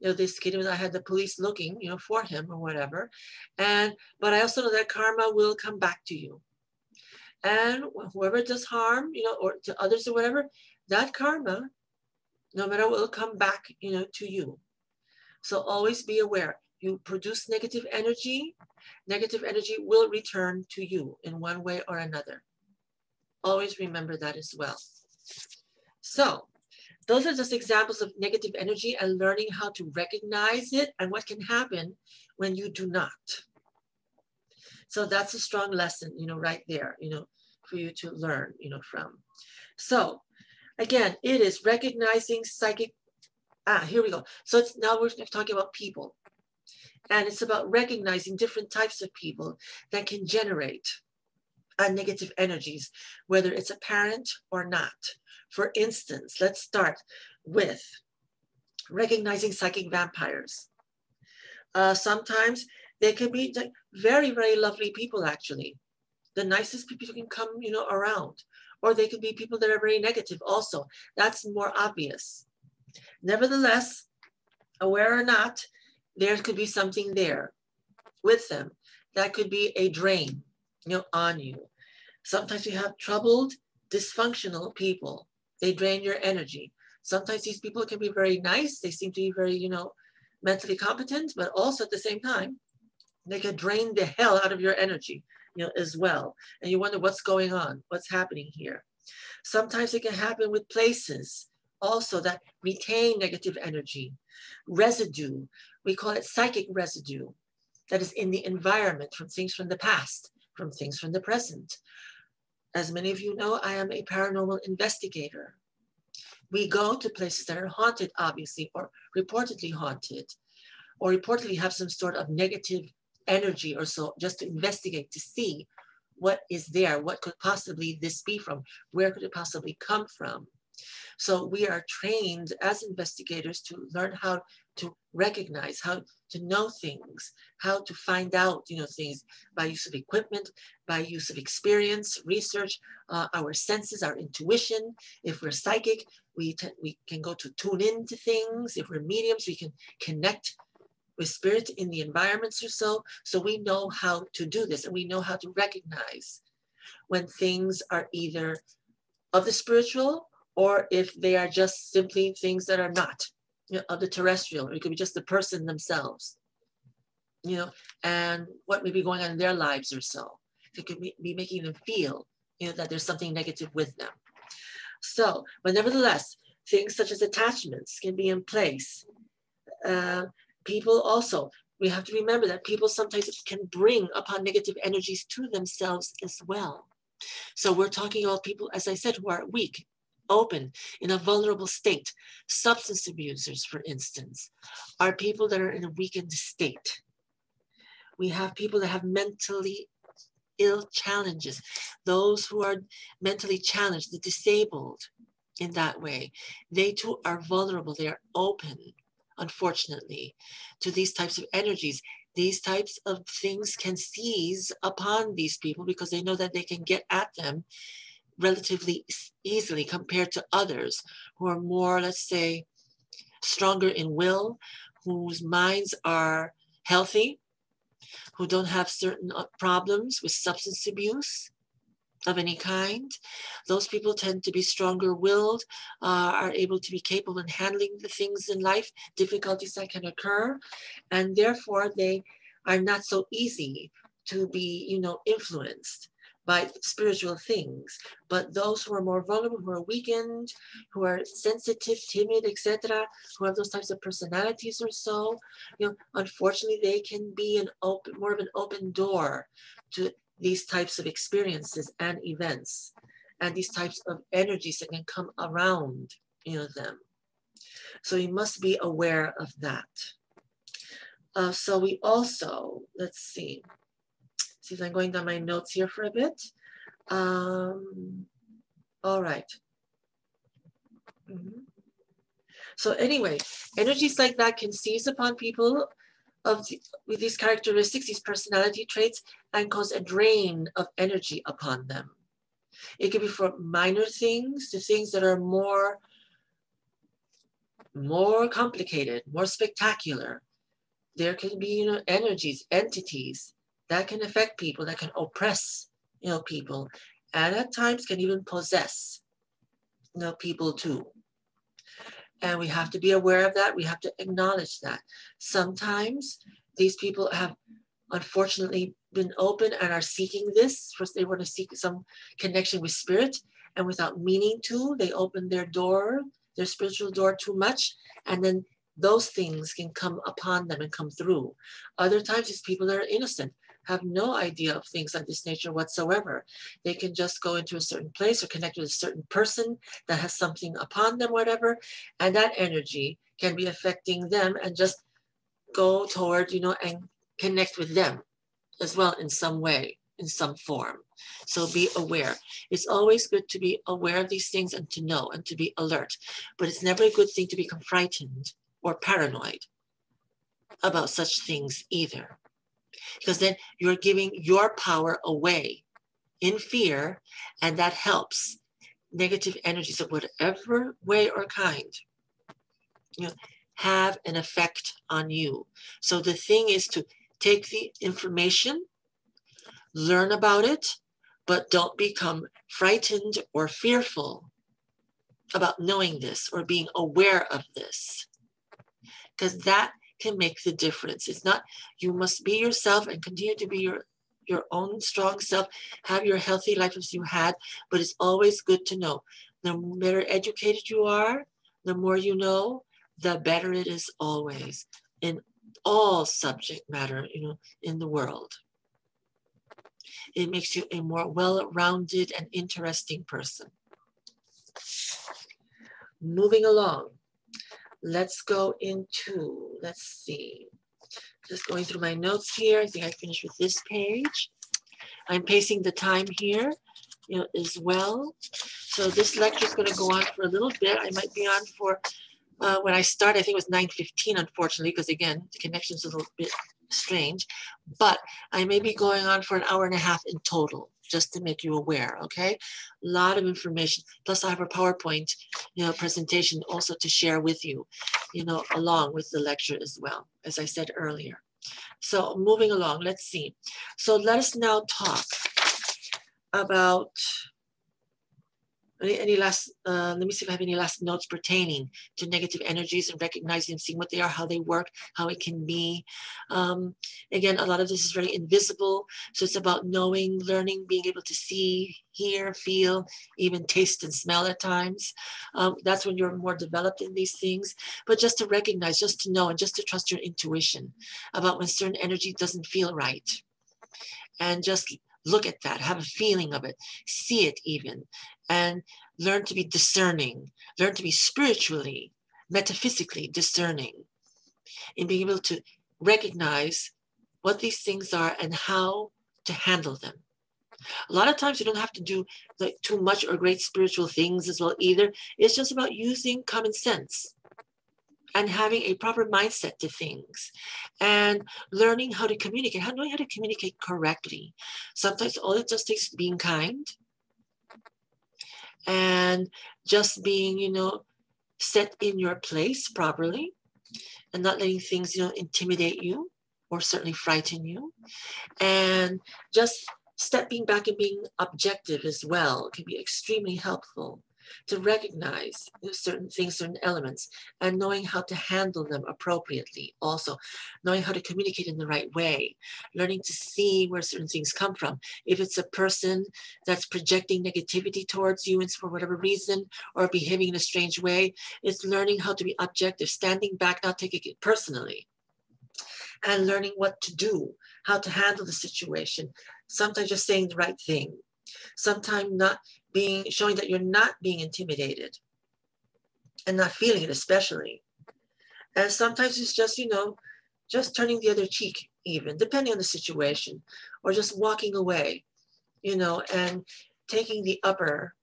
This kid, I had the police looking, for him or whatever. But I also know that karma will come back to you. And whoever does harm, or to others or whatever, that karma, no matter what, will come back, to you. So always be aware. You produce negative energy will return to you in one way or another. Always remember that as well. So those are just examples of negative energy and learning how to recognize it and what can happen when you do not. So that's a strong lesson, right there, for you to learn, from. So again, it is recognizing psychic. Here we go. So now we're talking about people. And it's about recognizing different types of people that can generate negative energies, whether it's apparent or not. For instance, let's start with recognizing psychic vampires. Sometimes they can be like very, very lovely people, actually. The nicest people who can come, around. Or they could be people that are very negative also. That's more obvious. Nevertheless, aware or not, there could be something there with them. That could be a drain, on you. Sometimes you have troubled, dysfunctional people. They drain your energy. Sometimes these people can be very nice. They seem to be very, mentally competent, but also at the same time, they can drain the hell out of your energy, as well. And you wonder what's going on, what's happening here. Sometimes it can happen with places also that retain negative energy. Residue, we call it psychic residue, that is in the environment from things from the past, from things from the present. As many of you know, I am a paranormal investigator. We go to places that are haunted, obviously, or reportedly haunted, or reportedly have some sort of negative energy or so, just to investigate, to see what is there, what could possibly this be from, where could it possibly come from. So we are trained as investigators to learn how to recognize, how to know things, how to find out, things by use of equipment, by use of experience, research, our senses, our intuition. If we're psychic, we can go to tune into things. If we're mediums, we can connect with spirit in the environments or so. So we know how to do this, and we know how to recognize when things are either of the spiritual or if they are just simply things that are not, of the terrestrial, or it could be just the person themselves, and what may be going on in their lives or so. It could be making them feel, that there's something negative with them. So, but nevertheless, things such as attachments can be in place. People also, we have to remember that people sometimes can bring upon negative energies to themselves as well. So we're talking about people, as I said, who are weak, open, in a vulnerable state. Substance abusers, for instance, are people that are in a weakened state. We have people that have mentally ill challenges, those who are mentally challenged, the disabled in that way. They too are vulnerable. They are open, unfortunately, to these types of energies. these types of things can seize upon these people because they know that they can get at them relatively easily compared to others who are more, let's say, stronger in will, whose minds are healthy, who don't have certain problems with substance abuse of any kind. Those people tend to be stronger willed, are able to be capable in handling the things in life, difficulties that can occur, and therefore they are not so easy to be, influenced by spiritual things. But those who are more vulnerable, who are weakened, who are sensitive, timid, etc., who have those types of personalities or so, unfortunately they can be more of an open door to these types of experiences and events and these types of energies that can come around them. So we must be aware of that. So we also, let's see if I'm going down my notes here for a bit. All right. So anyway, energies like that can seize upon people with these characteristics, these personality traits, and cause a drain of energy upon them. It could be for minor things to things that are more complicated, more spectacular. There can be, energies, entities that can affect people, that can oppress, people, and at times can even possess, people too. And we have to be aware of that. We have to acknowledge that. Sometimes these people have unfortunately been open and are seeking this. First, they want to seek some connection with spirit, and without meaning to, they open their door, their spiritual door too much, and then those things can come upon them and come through. Other times, these people that are innocent have no idea of things of this nature whatsoever. They can just go into a certain place or connect with a certain person that has something upon them, whatever, and that energy can be affecting them and just go toward, and connect with them as well in some way, in some form. So be aware. It's always good to be aware of these things and to know and to be alert, but it's never a good thing to become frightened or paranoid about such things either, because then you're giving your power away in fear, and that helps negative energies of whatever way or kind, have an effect on you. So the thing is to take the information, learn about it, but don't become frightened or fearful about knowing this or being aware of this, because that can make the difference. It's not, you must be yourself and continue to be your own strong self, have your healthy life as you had, but it's always good to know. The better educated you are, the more you know, the better it is always in all subject matter, in the world. It makes you a more well-rounded and interesting person. Moving along, let's go into, let's see, just going through my notes here. I think I finished with this page. I'm pacing the time here, as well. So this lecture is going to go on for a little bit. I might be on for, when I start, I think it was 9:15, unfortunately, because again, the connection's a little bit strange, but I may be going on for an hour and a half in total, just to make you aware, okay? A lot of information. Plus I have a PowerPoint, presentation also to share with you, along with the lecture as well, as I said earlier. So moving along, let's see. So let us now talk about any last, let me see if I have any last notes pertaining to negative energies and recognizing and seeing what they are, how they work, how it can be. Again, a lot of this is very invisible. So it's about knowing, learning, being able to see, hear, feel, even taste and smell at times. That's when you're more developed in these things. But just to recognize, just to know, and just to trust your intuition about when certain energy doesn't feel right. And just look at that, have a feeling of it, see it even, and learn to be discerning, learn to be spiritually, metaphysically discerning, in being able to recognize what these things are and how to handle them. A lot of times you don't have to do like too much or great spiritual things as well either. It's just about using common sense. and having a proper mindset to things, and learning how to communicate, knowing how to communicate correctly. Sometimes all it just takes is being kind and just being, set in your place properly and not letting things, intimidate you or certainly frighten you. And just stepping back and being objective as well can be extremely helpful to recognize certain things, certain elements, and knowing how to handle them appropriately. Also, knowing how to communicate in the right way, learning to see where certain things come from. If it's a person that's projecting negativity towards you and for whatever reason, or behaving in a strange way, it's learning how to be objective, standing back, not taking it personally, and learning what to do, how to handle the situation. Sometimes just saying the right thing. Sometimes showing that you're not being intimidated and not feeling it especially. And sometimes it's just, just turning the other cheek even, depending on the situation, or just walking away, and taking the upper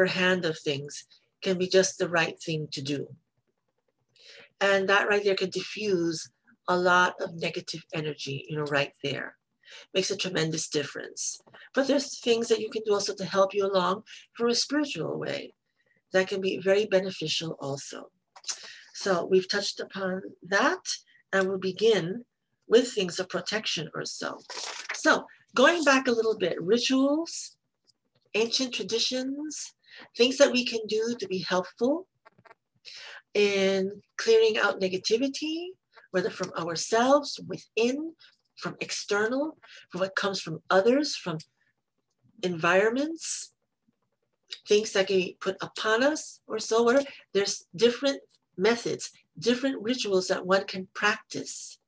hand of things can be just the right thing to do. And that right there can diffuse a lot of negative energy, right there. Makes a tremendous difference. But there's things that you can do also to help you along from a spiritual way that can be very beneficial also. So we've touched upon that, and we'll begin with things of protection or so. So going back a little bit, rituals, ancient traditions, things that we can do to be helpful in clearing out negativity, whether from ourselves, within, from external, from what comes from others, from environments, things that can be put upon us or so on. There's different methods, different rituals that one can practice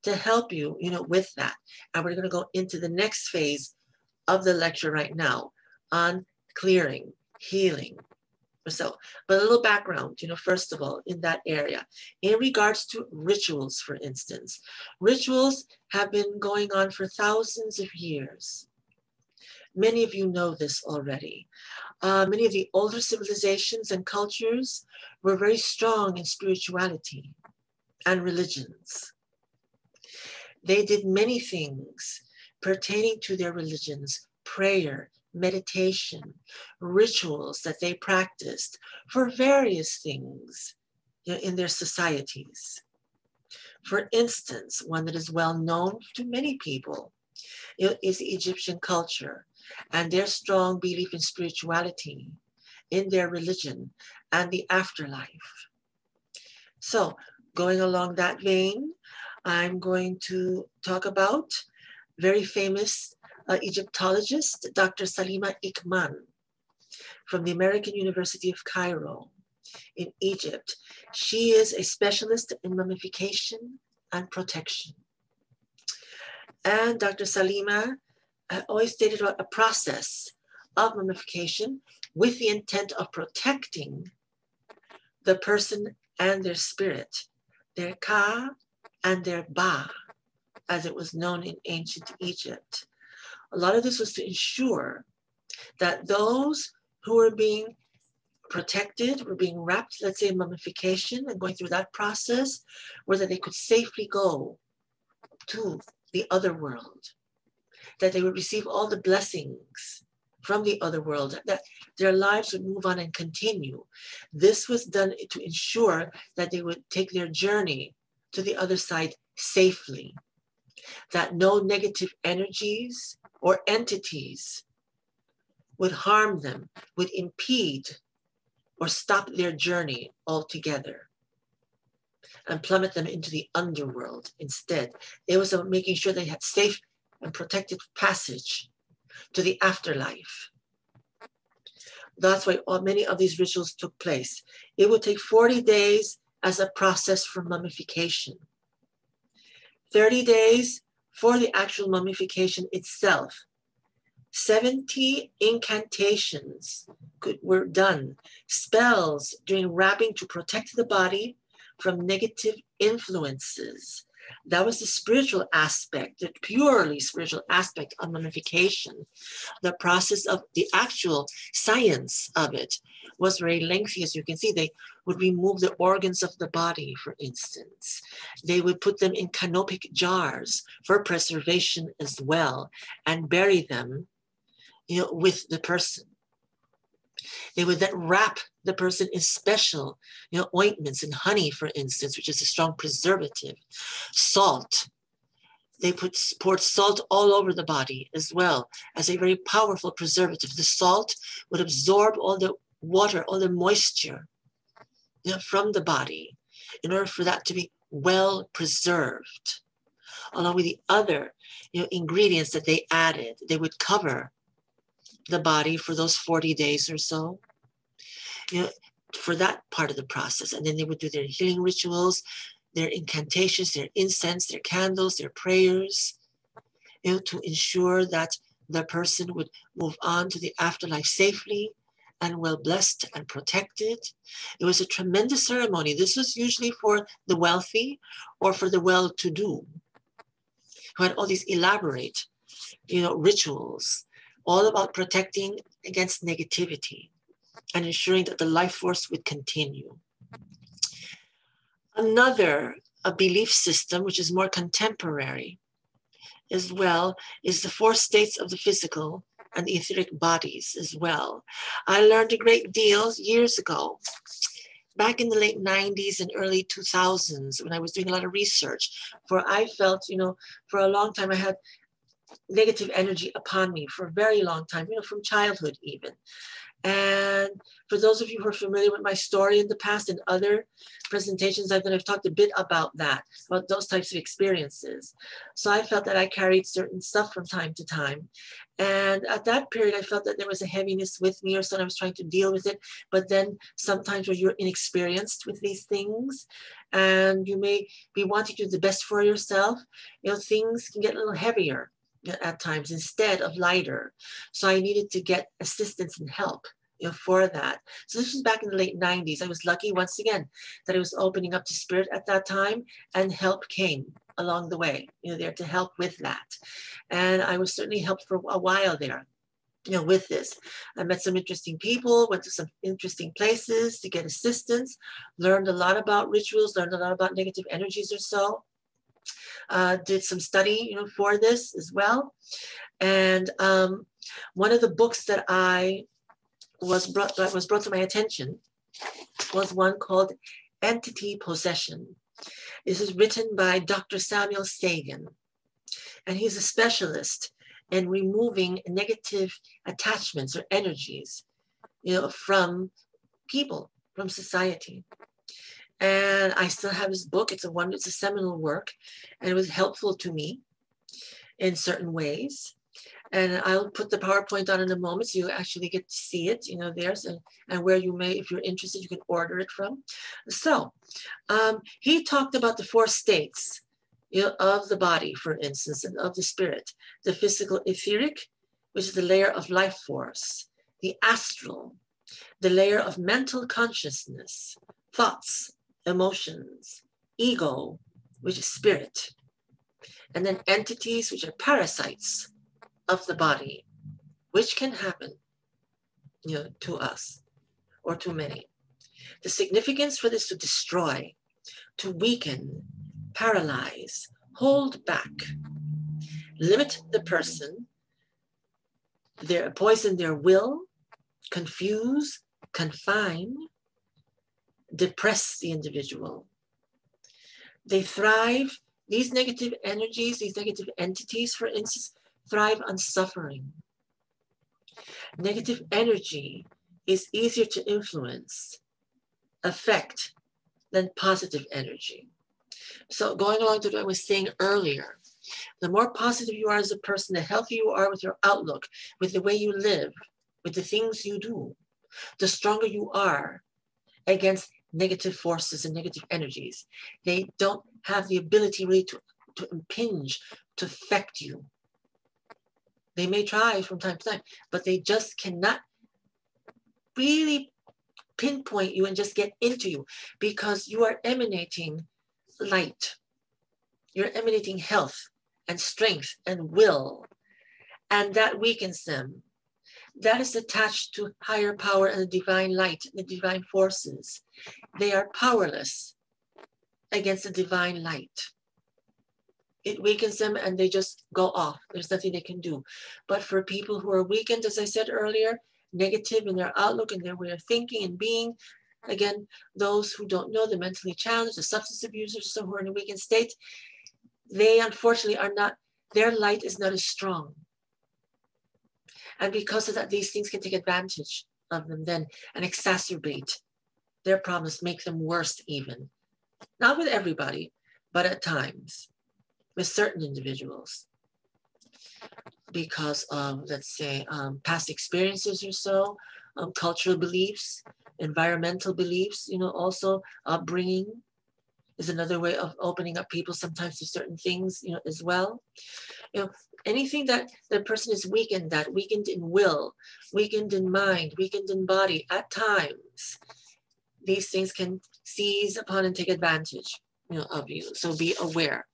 to help you, with that. And we're going to go into the next phase of the lecture right now on clearing, healing. So, but a little background, first of all, in that area. In regards to rituals, for instance, rituals have been going on for thousands of years. Many of you know this already. Many of the older civilizations and cultures were very strong in spirituality and religions. They did many things pertaining to their religions, prayer, meditation, rituals that they practiced for various things in their societies. For instance, one that is well known to many people is the Egyptian culture and their strong belief in spirituality, in their religion, and the afterlife. So, going along that vein, I'm going to talk about very famous Egyptologist, Dr. Salima Ikman, from the American University of Cairo in Egypt. She is a specialist in mummification and protection. And Dr. Salima always stated about a process of mummification with the intent of protecting the person and their spirit, their Ka and their Ba, as it was known in ancient Egypt. A lot of this was to ensure that those who were being protected, were being wrapped, let's say mummification, and going through that process, where that they could safely go to the other world, that they would receive all the blessings from the other world, that their lives would move on and continue. This was done to ensure that they would take their journey to the other side safely, that no negative energies or entities would harm them, would impede or stop their journey altogether and plummet them into the underworld instead. It was about making sure they had safe and protected passage to the afterlife. That's why many of these rituals took place. It would take 40 days as a process for mummification. 30 days for the actual mummification itself. 70 incantations were done, spells during wrapping to protect the body from negative influences That was the spiritual aspect, the purely spiritual aspect of mummification. The process of the actual science of it was very lengthy. As you can see, they would remove the organs of the body, for instance. They would put them in canopic jars for preservation as well and bury them, with the person. They would then wrap the person in special, ointments and honey, for instance, which is a strong preservative. Salt. They poured salt all over the body as well as a very powerful preservative. The salt would absorb all the water, all the moisture, from the body in order for that to be well preserved. Along with the other, ingredients that they added, they would cover the body for those 40 days or so, for that part of the process. And then they would do their healing rituals, their incantations, their incense, their candles, their prayers, to ensure that the person would move on to the afterlife safely and well blessed and protected. It was a tremendous ceremony. This was usually for the wealthy or for the well-to-do, who had all these elaborate, rituals, all about protecting against negativity and ensuring that the life force would continue. Another belief system, which is more contemporary as well, is the 4 states of the physical and the etheric bodies as well. I learned a great deal years ago, back in the late 90s and early 2000s, when I was doing a lot of research, for I felt, for a long time I had negative energy upon me for a very long time, from childhood even. And for those of you who are familiar with my story in the past and other presentations I've done, I've talked a bit about that, about those types of experiences. So I felt that I carried certain stuff from time to time. And at that period, I felt that there was a heaviness with me, or something. I was trying to deal with it. But then sometimes when you're inexperienced with these things and you may be wanting to do the best for yourself, things can get a little heavier at times instead of lighter. So I needed to get assistance and help, for that. So this was back in the late 90s. I was lucky once again that I was opening up to spirit at that time, and help came along the way, there to help with that. And I was certainly helped for a while there, with this. I met some interesting people, went to some interesting places to get assistance, learned a lot about rituals, learned a lot about negative energies or so. Did some study, for this as well. And one of the books that was brought to my attention was one called Entity Possession. This is written by Dr. Samuel Sagan, and he's a specialist in removing negative attachments or energies, from people, from society. And I still have his book. It's a seminal work, and it was helpful to me in certain ways. And I'll put the PowerPoint on in a moment so you actually get to see it, there. So, and where you may, if you're interested, you can order it from. So he talked about the 4 states, of the body, for instance, and of the spirit. The physical etheric, which is the layer of life force. The astral, the layer of mental consciousness, thoughts, emotions, ego, which is spirit, and then entities, which are parasites of the body, which can happen, to us or to many. The significance for this: to destroy, to weaken, paralyze, hold back, limit the person, poison their will, confuse, confine, depress the individual. They thrive, these negative energies, these negative entities, for instance, thrive on suffering. Negative energy is easier to influence, affect, than positive energy. So going along to what I was saying earlier, the more positive you are as a person, the healthier you are with your outlook, with the way you live, with the things you do, the stronger you are against negative forces and negative energies. They don't have the ability really to impinge, to affect you. They may try from time to time, but they just cannot really pinpoint you and just get into you, because you are emanating light. You're emanating health and strength and will, and that weakens them. That is attached to higher power and the divine light, the divine forces. They are powerless against the divine light. It weakens them and they just go off. There's nothing they can do. But for people who are weakened, as I said earlier, negative in their outlook and their way of thinking and being, again, those who don't know, the mentally challenged, the substance abusers, so who are in a weakened state, they unfortunately are not, their light is not as strong. And because of that, these things can take advantage of them then and exacerbate their problems, make them worse even. Not with everybody, but at times with certain individuals because of, let's say, past experiences or so, cultural beliefs, environmental beliefs, also upbringing is another way of opening up people sometimes to certain things, as well. Anything that the person is weakened in will, weakened in mind, weakened in body, at times, these things can seize upon and take advantage, of you. So be aware.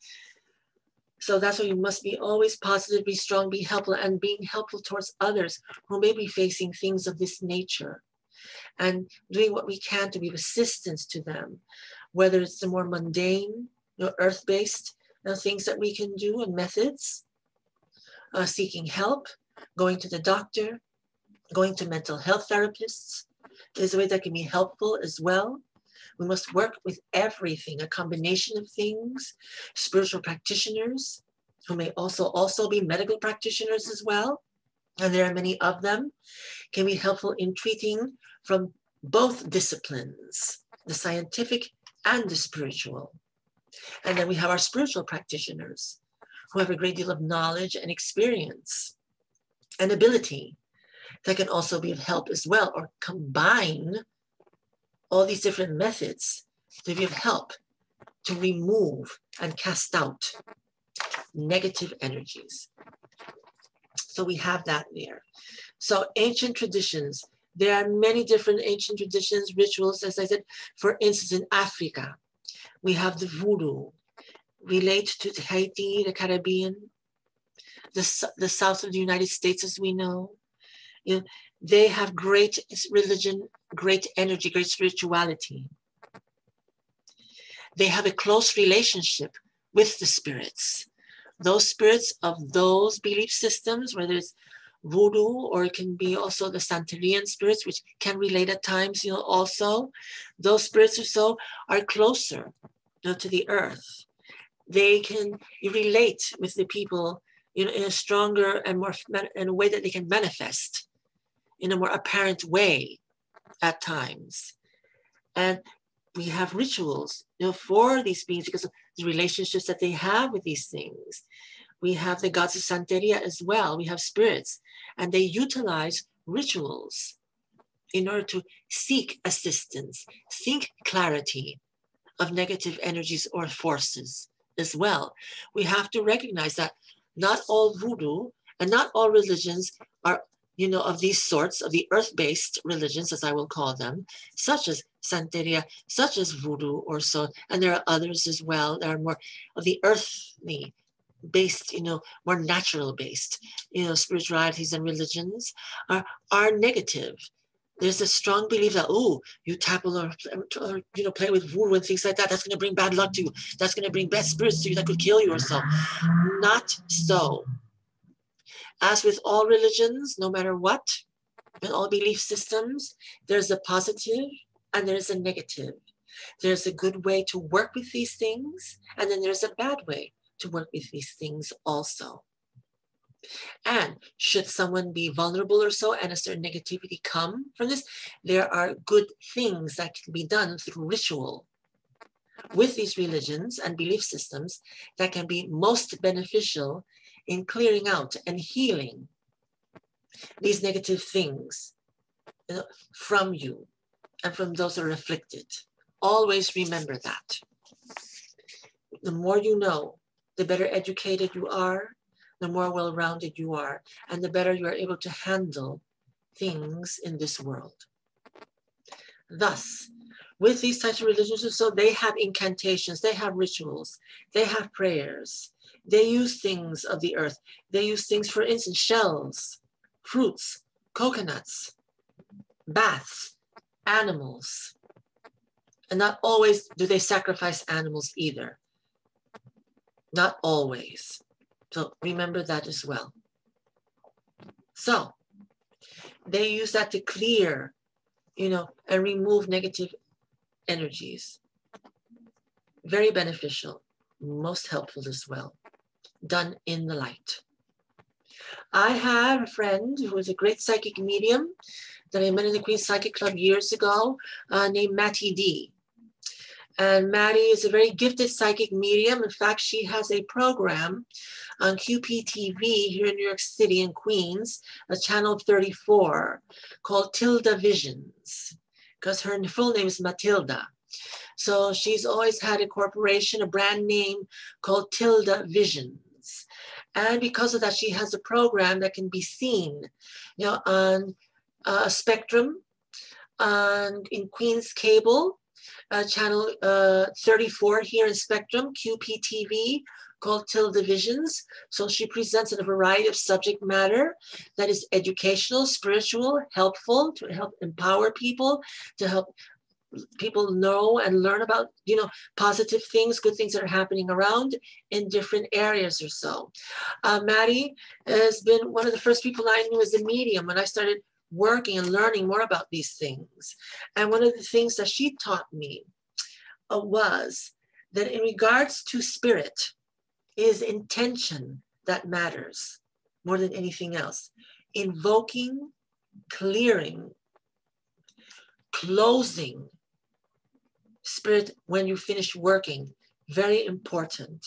So that's why you must be always positive, be strong, be helpful, and being helpful towards others who may be facing things of this nature, and doing what we can to be of assistance to them, whether it's the more mundane, earth-based things that we can do and methods, seeking help, going to the doctor, going to mental health therapists is a way that can be helpful as well. We must work with everything, a combination of things, spiritual practitioners who may also be medical practitioners as well, and there are many of them, can be helpful in treating from both disciplines, the scientific and the spiritual. And then we have our spiritual practitioners who have a great deal of knowledge and experience and ability that can also be of help as well, or combine all these different methods to be of help to remove and cast out negative energies. So we have that there. So ancient traditions, there are many different ancient traditions, rituals, as I said. For instance, in Africa, we have the voodoo, relate to Haiti, the Caribbean, the south of the United States, as we know. They have great religion, great energy, great spirituality. They have a close relationship with the spirits. Those spirits of those belief systems, whether it's voodoo or it can be also the Santerian spirits, which can relate at times, also. Those spirits or so are closer to the earth. They can relate with the people in a stronger and more, in a way that they can manifest in a more apparent way at times. And we have rituals, for these beings because of the relationships that they have with these things. We have the gods of Santeria as well. We have spirits, and they utilize rituals in order to seek assistance, seek clarity of negative energies or forces as well. We have to recognize that not all voodoo and not all religions are of these sorts, of the earth-based religions, as I will call them, such as Santeria, such as voodoo or so, and there are others as well that are more of the earthly based, more natural based, spiritualities and religions are negative. There's a strong belief that, you tap or play with voodoo and things like that, that's going to bring bad luck to you. That's going to bring bad spirits to you that could kill you or so. Not so. As with all religions, no matter what, in all belief systems, there's a positive and there's a negative. There's a good way to work with these things, and then there's a bad way to work with these things also. And should someone be vulnerable or so, and a certain negativity come from this, there are good things that can be done through ritual with these religions and belief systems that can be most beneficial in clearing out and healing these negative things from you and from those that are afflicted. Always remember that. The more you know, the better educated you are, the more well-rounded you are, and the better you are able to handle things in this world. Thus, with these types of religions, so they have incantations, they have rituals, they have prayers, they use things of the earth. They use things, for instance, shells, fruits, coconuts, baths, animals. And not always do they sacrifice animals either. Not always. So remember that as well. So they use that to clear, and remove negative energies. Very beneficial, most helpful as well, done in the light. I have a friend who is a great psychic medium that I met in the Queen's Psychic Club years ago, named Mattie D. And Mattie is a very gifted psychic medium. In fact, she has a program on QPTV here in New York City in Queens, channel 34, called Tilda Visions, because her full name is Matilda. So she's always had a corporation, a brand name called Tilda Visions. And because of that, she has a program that can be seen, on Spectrum, in Queens Cable, channel 34 here in Spectrum, QPTV, called Tilda Visions. So she presents in a variety of subject matter that is educational, spiritual, helpful, to help empower people, to help people know and learn about, positive things, good things that are happening around in different areas or so. Mattie has been one of the first people I knew as a medium when I started working and learning more about these things. And one of the things that she taught me was that in regards to spirit, it is intention that matters more than anything else. Invoking, clearing, closing spirit when you finish working, very important.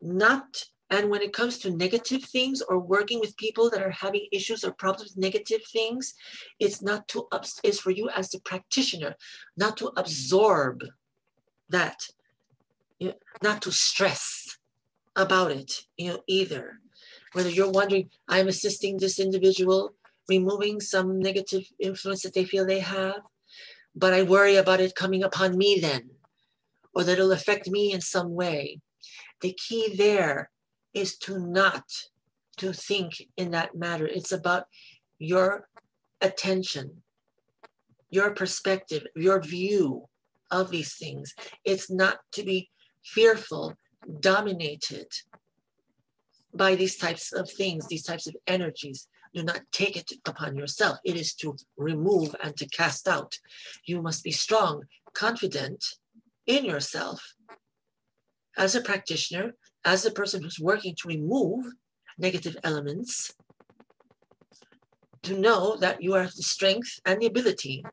And when it comes to negative things or working with people that are having issues or problems with negative things, it's for you as the practitioner not to absorb that, not to stress about it, either. Whether you're wondering, I'm assisting this individual, removing some negative influence that they feel they have, but I worry about it coming upon me then, or that it'll affect me in some way. The key there is not to think in that matter. It's about your attention, your perspective, your view of these things. It's not to be fearful, dominated by these types of things, these types of energies. Do not take it upon yourself. It is to remove and to cast out. You must be strong, confident in yourself as a practitioner, as a person who's working to remove negative elements, to know that you have the strength and the ability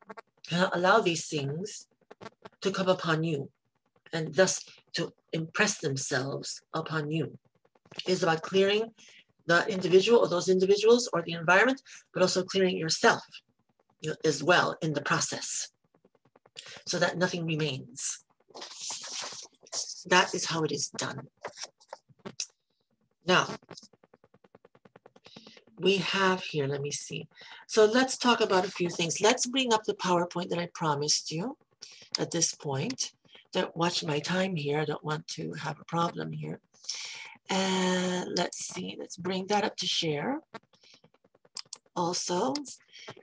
to allow these things to come upon you and thus to impress themselves upon you. It is about clearing the individual or those individuals or the environment, but also clearing yourself as well in the process so that nothing remains. That is how it is done. Now, we have here, let me see. So let's talk about a few things. Let's bring up the PowerPoint that I promised you at this point. Don't watch my time here. I don't want to have a problem here. And let's see, let's bring that up to share also.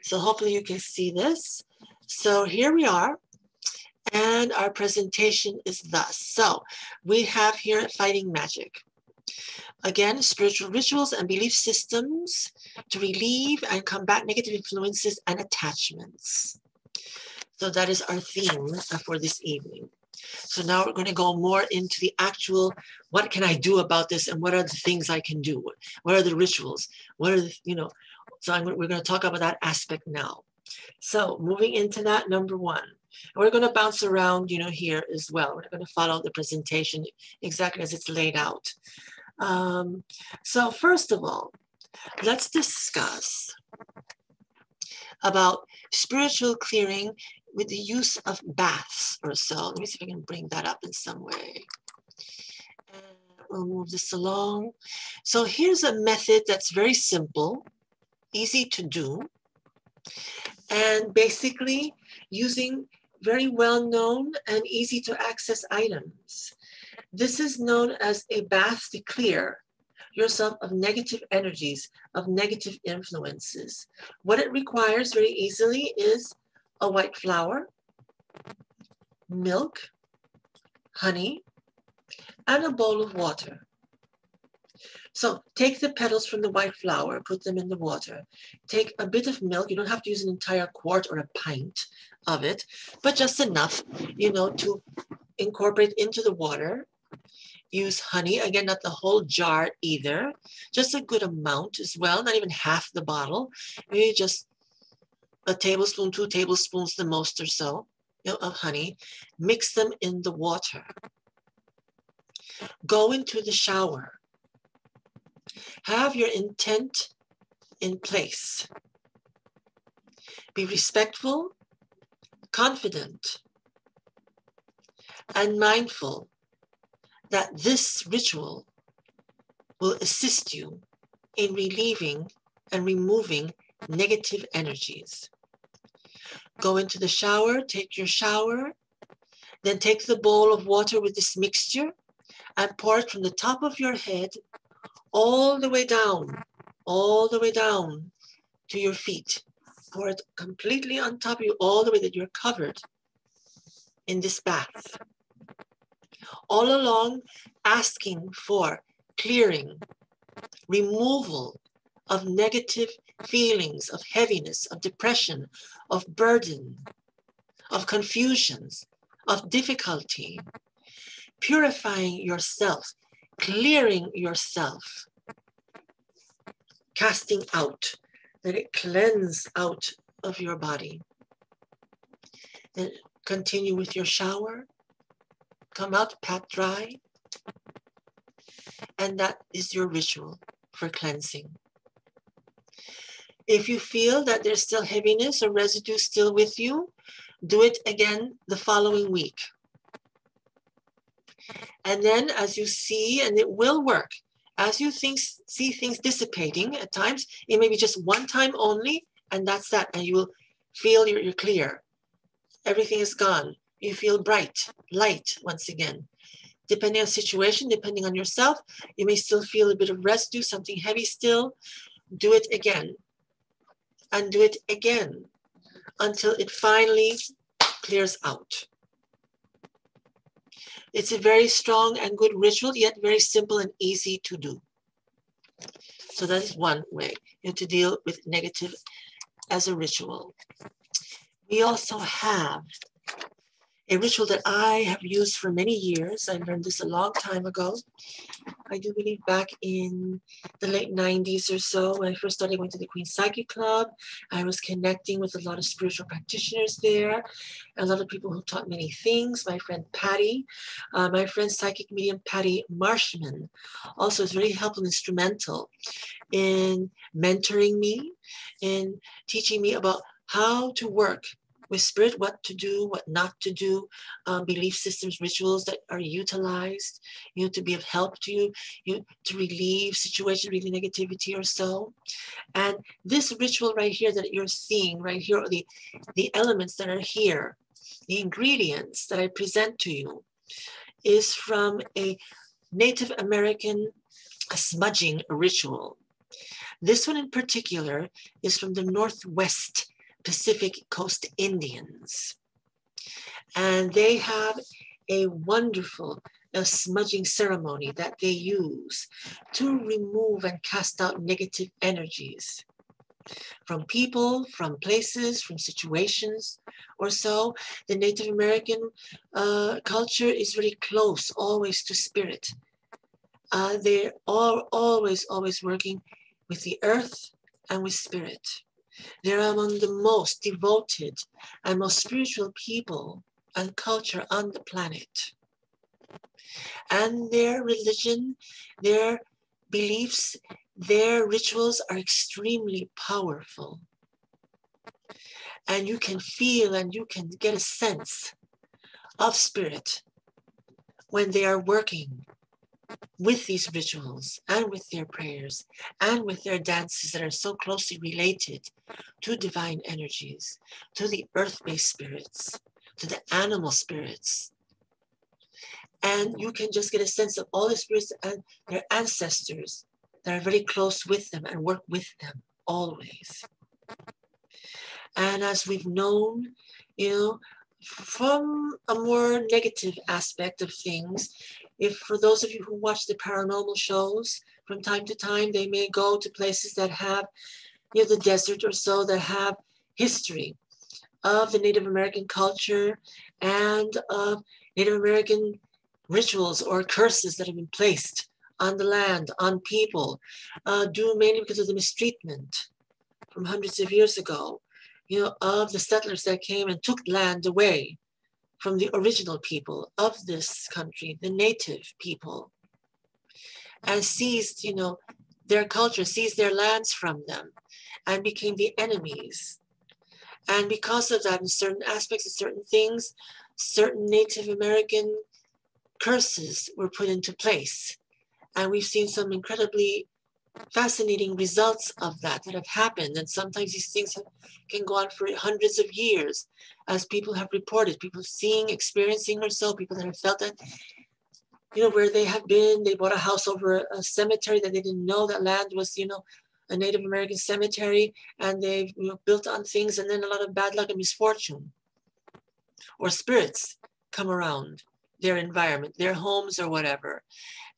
So hopefully you can see this. So here we are. And our presentation is thus. So we have here Fighting Magic. Again, spiritual rituals and belief systems to relieve and combat negative influences and attachments. So that is our theme for this evening. So now we're going to go more into the actual, what can I do about this and what are the things I can do? What are the rituals? What are the, so we're going to talk about that aspect now. So moving into that, number one. And we're going to bounce around, here as well. We're going to follow the presentation exactly as it's laid out. So first of all, let's discuss about spiritual clearing with the use of baths or so. Let me see if I can bring that up in some way. And we'll move this along. So here's a method that's very simple, easy to do. and basically using very well-known and easy to access items. This is known as a bath to clear yourself of negative energies, of negative influences. What it requires very easily is a white flower, milk, honey, and a bowl of water. So take the petals from the white flower, put them in the water. Take a bit of milk. You don't have to use an entire quart or a pint of it, but just enough, to incorporate into the water. Use honey, again, not the whole jar either, just a good amount as well, not even half the bottle, maybe just a tablespoon, 2 tablespoons the most or so, of honey. Mix them in the water. Go into the shower. Have your intent in place. Be respectful, confident, and mindful that this ritual will assist you in relieving and removing negative energies. Go into the shower, take your shower, then take the bowl of water with this mixture and pour it from the top of your head all the way down to your feet. Pour it completely on top of you, all the way that you're covered in this bath. All along, asking for clearing, removal of negative feelings, of heaviness, of depression, of burden, of confusions, of difficulty, purifying yourself, clearing yourself, casting out, let it cleanse out of your body. Then continue with your shower, come out, pat dry, and that is your ritual for cleansing. If you feel that there's still heaviness or residue still with you, do it again the following week. And then as you see, and it will work, as you see things dissipating at times, it may be just one time only, and that's that, and you will feel you're clear. Everything is gone. You feel bright, light once again. Depending on the situation, depending on yourself, you may still feel a bit of residue, something heavy still. Do it again, and do it again until it finally clears out. It's a very strong and good ritual, yet very simple and easy to do. So that is one way to deal with negative as a ritual. We also have a ritual that I have used for many years. I learned this a long time ago. I do believe back in the late 90s or so, when I first started going to the Queen Psychic Club. I was connecting with a lot of spiritual practitioners there, a lot of people who taught many things. My friend Patty, my friend psychic medium Patty Marshman, also is very helpful and instrumental in mentoring me, in teaching me about how to work with spirit, what to do, what not to do, belief systems, rituals that are utilized, to be of help to you, to relieve situations, relieve negativity or so. And this ritual right here that you're seeing right here, or the elements that are here, the ingredients that I present to you, is from a Native American smudging ritual. This one in particular is from the Northwest Pacific Coast Indians. And they have a wonderful smudging ceremony that they use to remove and cast out negative energies from people, from places, from situations or so. The Native American culture is very close always to spirit. They're always working with the earth and with spirit. They're among the most devoted and most spiritual people and culture on the planet. And their religion, their beliefs, their rituals are extremely powerful. And you can feel and you can get a sense of spirit when they are working with these rituals and with their prayers and with their dances that are so closely related to divine energies, to the earth-based spirits, to the animal spirits. And you can just get a sense of all the spirits and their ancestors that are very close with them and work with them always. And as we've known, from a more negative aspect of things, if for those of you who watch the paranormal shows, from time to time, they may go to places that have, the desert or so, that have history of the Native American culture and of Native American rituals or curses that have been placed on the land, on people, due mainly because of the mistreatment from hundreds of years ago, of the settlers that came and took land away from the original people of this country, the native people, and seized, their culture, seized their lands from them, and became the enemies. And because of that, in certain aspects of certain things, certain Native American curses were put into place. And we've seen some incredibly fascinating results of that have happened. And sometimes these things can go on for hundreds of years, as people have reported, people seeing, experiencing or so, people that have felt that, where they have been, they bought a house over a cemetery that they didn't know that land was, a Native American cemetery, and they've built on things, and then a lot of bad luck and misfortune or spirits come around their environment, their homes or whatever.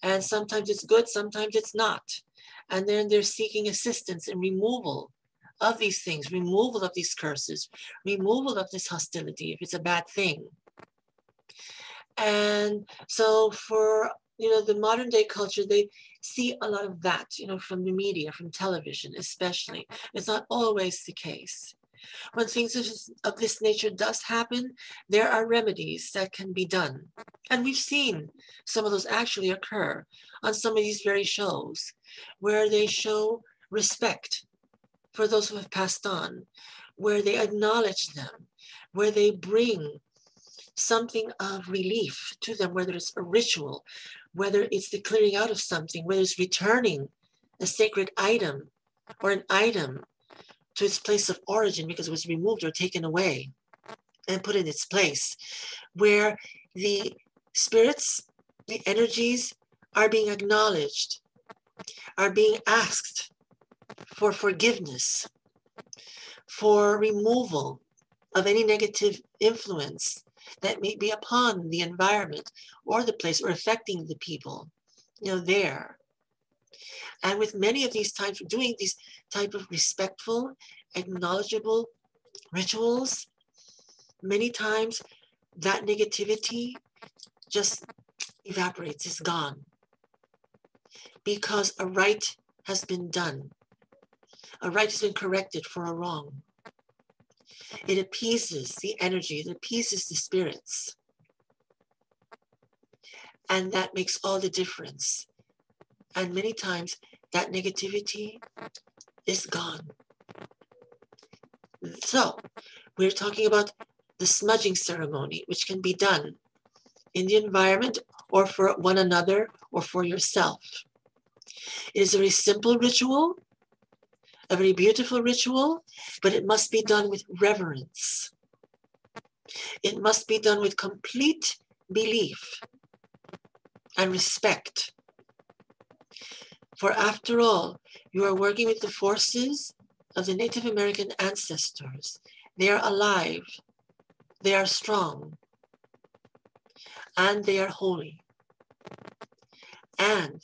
And sometimes it's good, sometimes it's not. And then they're seeking assistance in removal of these things, removal of these curses, removal of this hostility, if it's a bad thing. And so for, the modern day culture, they see a lot of that, from the media, from television especially. It's not always the case. When things of this nature does happen, there are remedies that can be done. And we've seen some of those actually occur on some of these very shows, where they show respect for those who have passed on, where they acknowledge them, where they bring something of relief to them, whether it's a ritual, whether it's the clearing out of something, whether it's returning a sacred item or an item to its place of origin because it was removed or taken away and put in its place, where the spirits, the energies are being acknowledged, are being asked for forgiveness, for removal of any negative influence that may be upon the environment or the place or affecting the people, there. And with many of these times, doing these type of respectful, acknowledgeable rituals, many times that negativity just evaporates, is gone. Because a right has been done. A right has been corrected for a wrong. It appeases the energy, it appeases the spirits. And that makes all the difference. And many times that negativity is gone. So we're talking about the smudging ceremony, which can be done in the environment or for one another or for yourself. It is a very simple ritual, a very beautiful ritual, but it must be done with reverence. It must be done with complete belief and respect. For after all, you are working with the forces of the Native American ancestors. They are alive, they are strong, and they are holy. And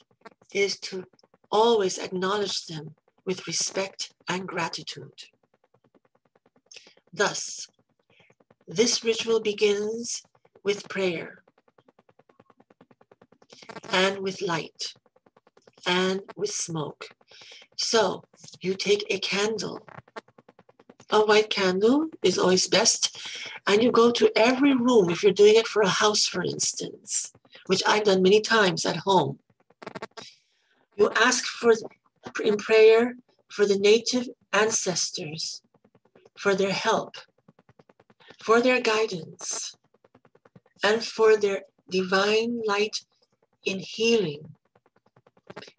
it is to always acknowledge them with respect and gratitude. Thus, this ritual begins with prayer and with light and with smoke. So you take a candle. A white candle is always best. And you go to every room, if you're doing it for a house, for instance, which I've done many times at home. You ask in prayer for the native ancestors, for their help, for their guidance, and for their divine light in healing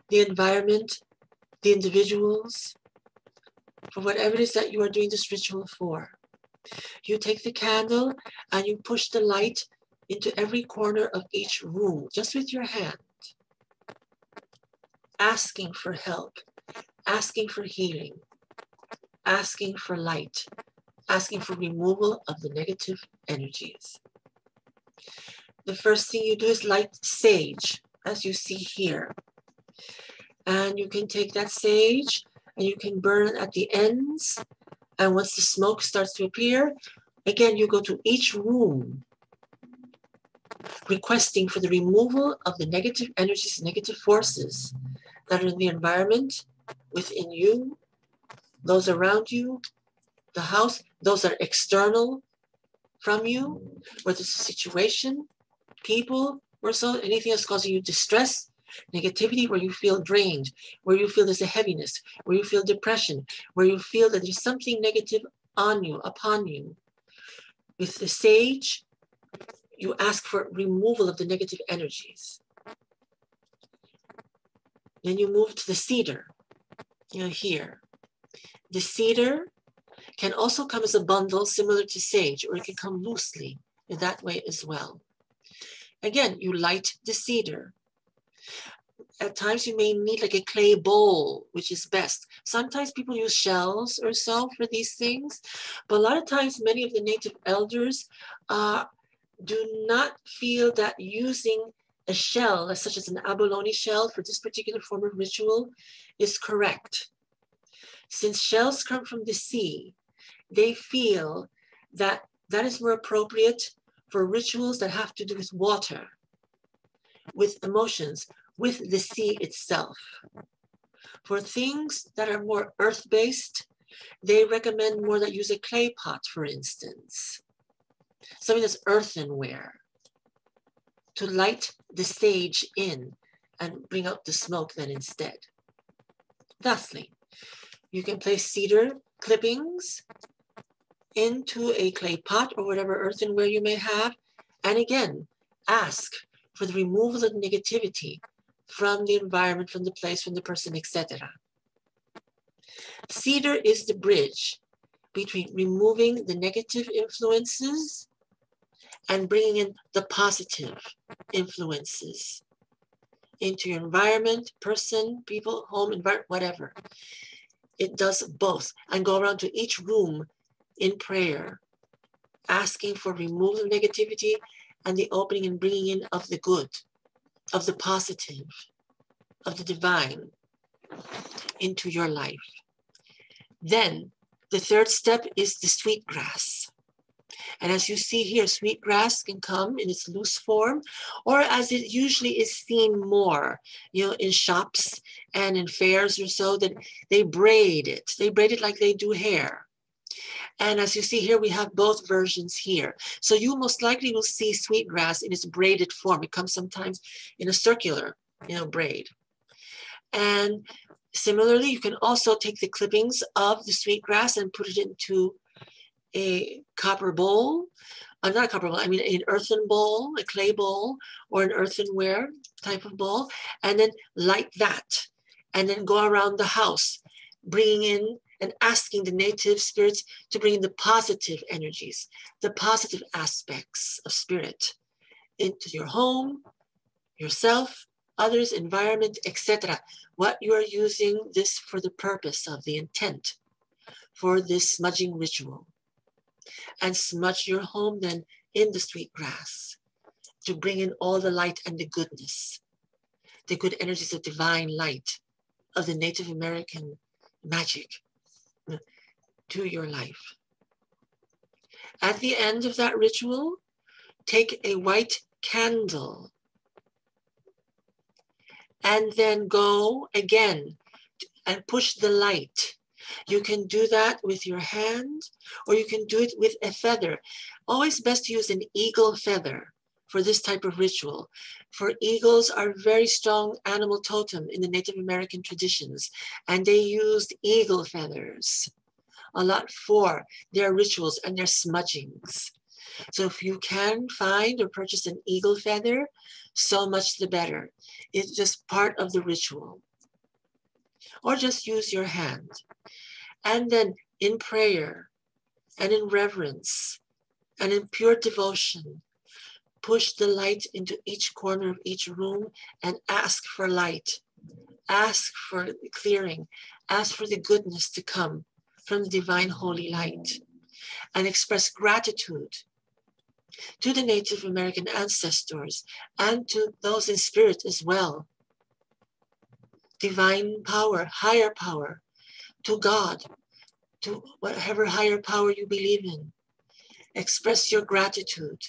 the environment, the individuals, for whatever it is that you are doing this ritual for. You take the candle and you push the light into every corner of each room, just with your hand, asking for help, asking for healing, asking for light, asking for removal of the negative energies. The first thing you do is light sage, as you see here. And you can take that sage and you can burn it at the ends. And once the smoke starts to appear, again, you go to each room, requesting for the removal of the negative energies, negative forces that are in the environment, within you, those around you, the house, those that are external from you, whether it's a situation, people, or so, anything that's causing you distress, negativity, where you feel drained, where you feel there's a heaviness, where you feel depression, where you feel that there's something negative on you, upon you. With the sage, you ask for removal of the negative energies. Then you move to the cedar, here. The cedar can also come as a bundle similar to sage, or it can come loosely in that way as well. Again, you light the cedar. At times you may need like a clay bowl, which is best. Sometimes people use shells or so for these things, but a lot of times many of the native elders do not feel that using a shell, such as an abalone shell for this particular form of ritual, is correct. Since shells come from the sea, they feel that that is more appropriate for rituals that have to do with water, with emotions, with the sea itself. For things that are more earth-based, they recommend more that use a clay pot, for instance, something that's earthenware, to light the sage in and bring out the smoke then instead. Thusly, you can place cedar clippings into a clay pot or whatever earthenware you may have, and again, ask for the removal of negativity from the environment, from the place, from the person, etc. Cedar is the bridge between removing the negative influences and bringing in the positive influences into your environment, person, people, home, environment, whatever. It does both. And go around to each room in prayer, asking for removal of negativity and the opening and bringing in of the good, of the positive, of the divine into your life. Then the third step is the sweetgrass. And as you see here, sweetgrass can come in its loose form, or as it usually is seen more, in shops and in fairs or so, that they braid it. They braid it like they do hair. And as you see here, we have both versions here. So you most likely will see sweetgrass in its braided form. It comes sometimes in a circular, braid. And similarly, you can also take the clippings of the sweetgrass and put it into a copper bowl, not a copper bowl, I mean an earthen bowl, a clay bowl, or an earthenware type of bowl, and then light that, and then go around the house, bringing in and asking the native spirits to bring in the positive energies, the positive aspects of spirit into your home, yourself, others, environment, etc. What you are using this for the purpose of, the intent for this smudging ritual. And smudge your home then in the sweetgrass to bring in all the light and the goodness, the good energies of divine light, of the Native American magic to your life. At the end of that ritual, take a white candle and then go again and push the light. You can do that with your hand, or you can do it with a feather. Always best to use an eagle feather for this type of ritual. For eagles are a very strong animal totem in the Native American traditions, and they used eagle feathers a lot for their rituals and their smudgings. So if you can find or purchase an eagle feather, so much the better. It's just part of the ritual. Or just use your hand. And then in prayer and in reverence and in pure devotion, push the light into each corner of each room and ask for light. Ask for clearing. Ask for the goodness to come from the divine holy light. And express gratitude to the Native American ancestors and to those in spirit as well. Divine power, higher power, to God, to whatever higher power you believe in. Express your gratitude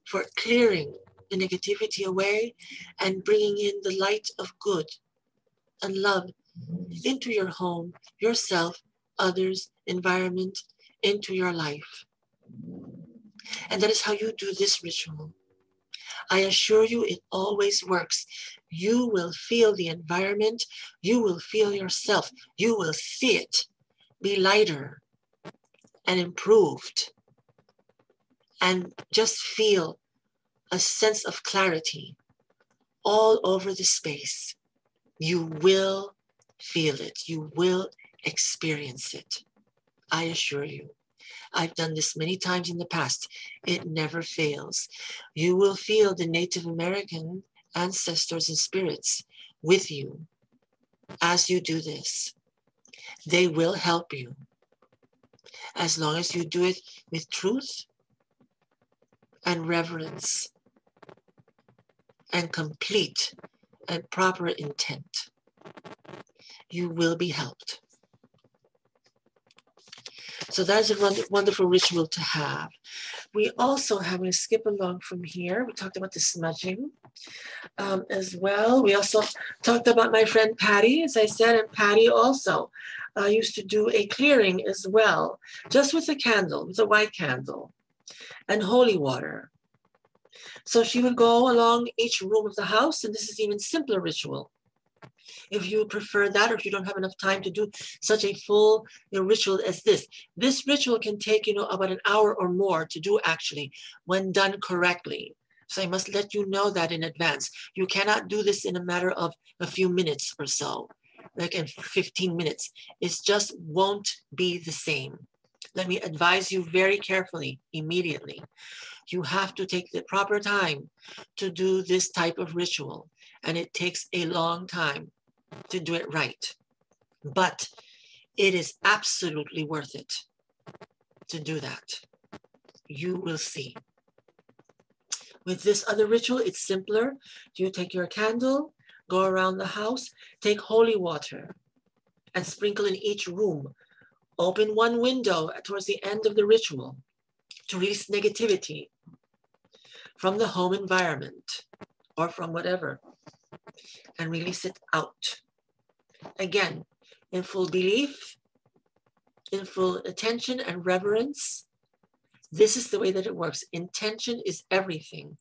for clearing the negativity away and bringing in the light of good and love into your home, yourself, others, environment, into your life. And that is how you do this ritual. I assure you it always works. You will feel the environment. You will feel yourself. You will see it be lighter and improved. And just feel a sense of clarity all over the space. You will feel it. You will experience it. I assure you. I've done this many times in the past. It never fails. You will feel the Native American ancestors and spirits with you as you do this. They will help you as long as you do it with truth and reverence and complete and proper intent. You will be helped. So that's a wonderful ritual to have. We also have, we skip along from here. We talked about the smudging as well. We also talked about my friend Patty, as I said, and Patty also used to do a clearing as well, just with a candle, with a white candle and holy water. So she would go along each room of the house, and this is even simpler ritual. If you prefer that, or if you don't have enough time to do such a full ritual as this. This ritual can take, about an hour or more to do actually, when done correctly. So I must let you know that in advance. You cannot do this in a matter of a few minutes or so, like in 15 minutes. It just won't be the same. Let me advise you very carefully, immediately. You have to take the proper time to do this type of ritual, and it takes a long time to do it right. But it is absolutely worth it to do that. You will see. With this other ritual, it's simpler. You take your candle, go around the house, take holy water, and sprinkle in each room. Open one window towards the end of the ritual to release negativity from the home environment or from whatever, and release it out. Again, in full belief, in full attention and reverence. This is the way that it works. Intention is everything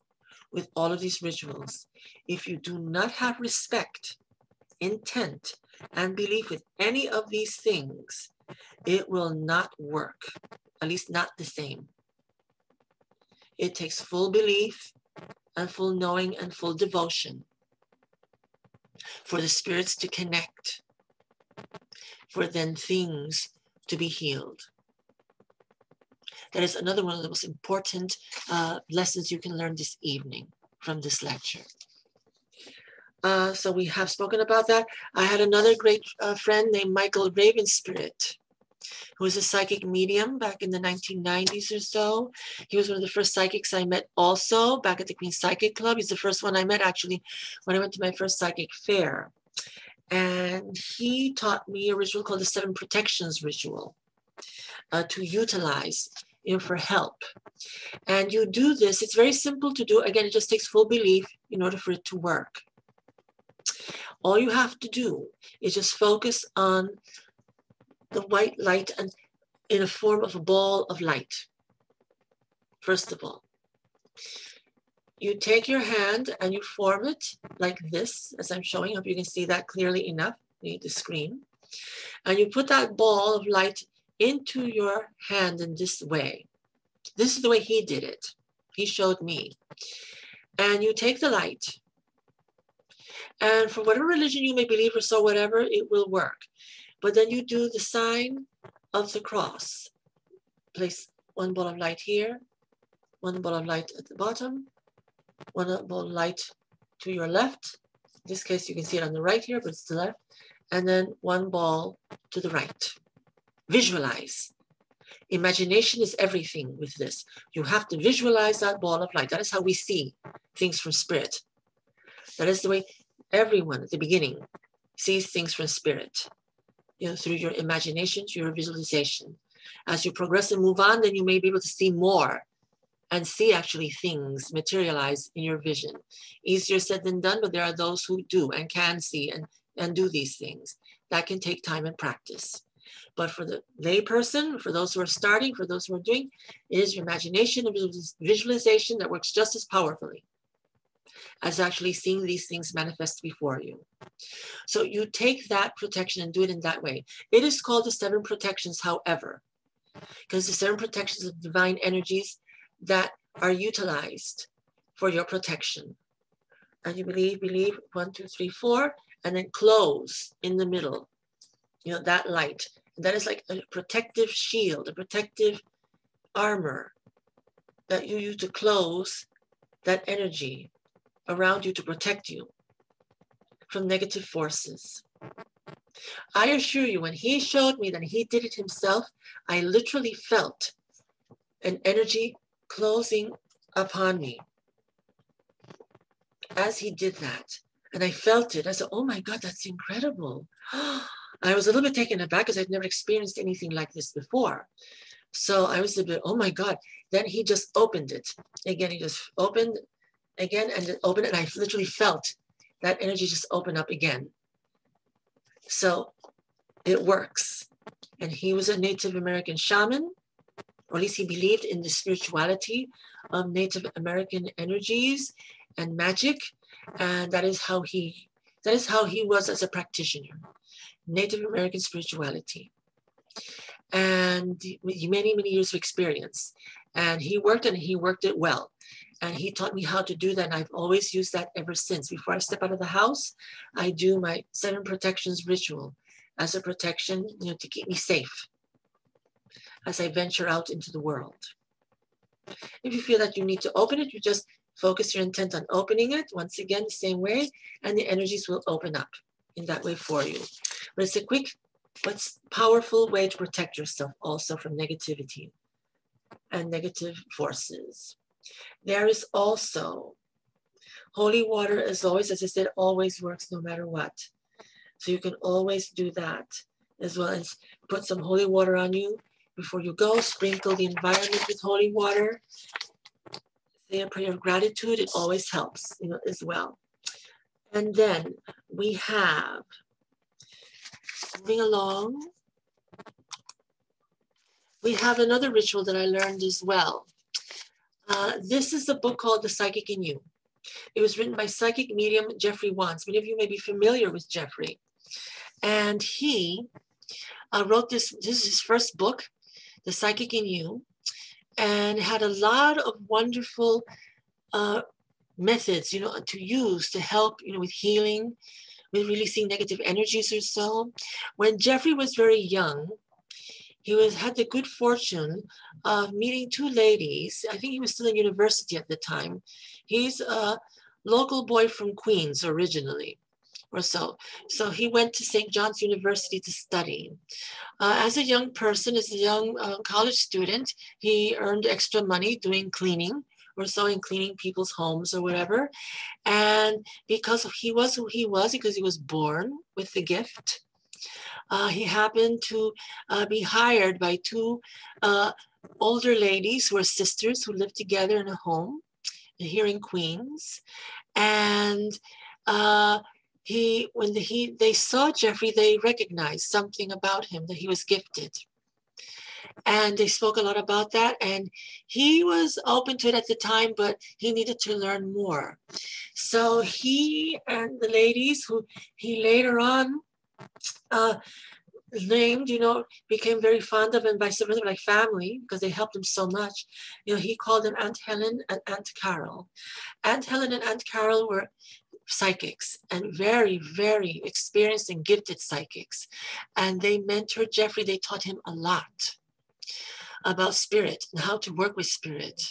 with all of these rituals. If you do not have respect, intent, and belief with any of these things, it will not work, at least not the same. It takes full belief and full knowing and full devotion for the spirits to connect, for then things to be healed. That is another one of the most important lessons you can learn this evening from this lecture. So we have spoken about that. I had another great friend named Michael Ravenspirit, who was a psychic medium back in the 1990s or so. He was one of the first psychics I met also back at the Queen Psychic Club. He's the first one I met actually when I went to my first psychic fair. And he taught me a ritual called the 7 Protections Ritual to utilize for help. And you do this, it's very simple to do. Again, it just takes full belief in order for it to work. All you have to do is just focus on the white light and in a form of a ball of light. First of all, you take your hand and you form it like this, as I'm showing. I hope you can see that clearly enough. You need the screen. And you put that ball of light into your hand in this way. This is the way he did it. He showed me. And you take the light, and for whatever religion you may believe or so, whatever, it will work. But then you do the sign of the cross. Place one ball of light here, one ball of light at the bottom, one ball of light to your left. In this case, you can see it on the right here, but it's the left. And then one ball to the right. Visualize. Imagination is everything with this. You have to visualize that ball of light. That is how we see things from spirit. That is the way everyone at the beginning sees things from spirit. You know, through your imagination, through your visualization. As you progress and move on, then you may be able to see more and see actually things materialize in your vision. Easier said than done, but there are those who do and can see and do these things. That can take time and practice. But for the lay person, for those who are starting, for those who are doing, it is your imagination and visualization that works just as powerfully as actually seeing these things manifest before you. So you take that protection and do it in that way. It is called the 7 protections, however, because the 7 protections of divine energies that are utilized for your protection. And you believe 1, 2, 3, 4, and then close in the middle, you know, that light. And that is like a protective shield, a protective armor that you use to close that energy around you to protect you from negative forces. I assure you, when he showed me that he did it himself, I literally felt an energy closing upon me as he did that. And I felt it. I said, oh my God, that's incredible. I was a little bit taken aback because I'd never experienced anything like this before. So I was a bit, oh my God. Then he just opened it. Again, he just opened again and it opened, and I literally felt that energy just open up again. So it works. And he was a Native American shaman, or at least he believed in the spirituality of Native American energies and magic. And that is how he was as a practitioner, Native American spirituality. And with many, many years of experience. And he worked it well. And he taught me how to do that. And I've always used that ever since. Before I step out of the house, I do my 7 protections ritual as a protection, you know, to keep me safe as I venture out into the world. If you feel that you need to open it, you just focus your intent on opening it. Once again, the same way, and the energies will open up in that way for you. But it's a quick but powerful way to protect yourself also from negativity and negative forces. There is also holy water, as always, as I said, always works no matter what. So you can always do that, as well as put some holy water on you before you go. Sprinkle the environment with holy water. Say a prayer of gratitude. It always helps, you know, as well. And then we have, moving along, we have another ritual that I learned as well. This is a book called The Psychic in You. It was written by psychic medium Jeffrey Wands. Many of you may be familiar with Jeffrey. And he wrote this is his first book, The Psychic in You, and had a lot of wonderful methods, you know, to use to help, you know, with healing, with releasing negative energies or so. When Jeffrey was very young, he had the good fortune of meeting 2 ladies. I think he was still in university at the time. He's a local boy from Queens originally, or so. So he went to St. John's University to study. As a young person, as a young college student, he earned extra money doing cleaning or so, in cleaning people's homes or whatever. And because he was who he was, because he was born with the gift, he happened to be hired by 2 older ladies who were sisters who lived together in a home here in Queens. And when they saw Jeffrey, they recognized something about him, that he was gifted. And they spoke a lot about that. And he was open to it at the time, but he needed to learn more. So he and the ladies who he later on named, became very fond of, and vice versa, like family, because they helped him so much. He called them Aunt Helen and Aunt Carol. Aunt Helen and Aunt Carol were psychics and very, very experienced and gifted psychics. And they mentored Jeffrey. They taught him a lot about spirit and how to work with spirit.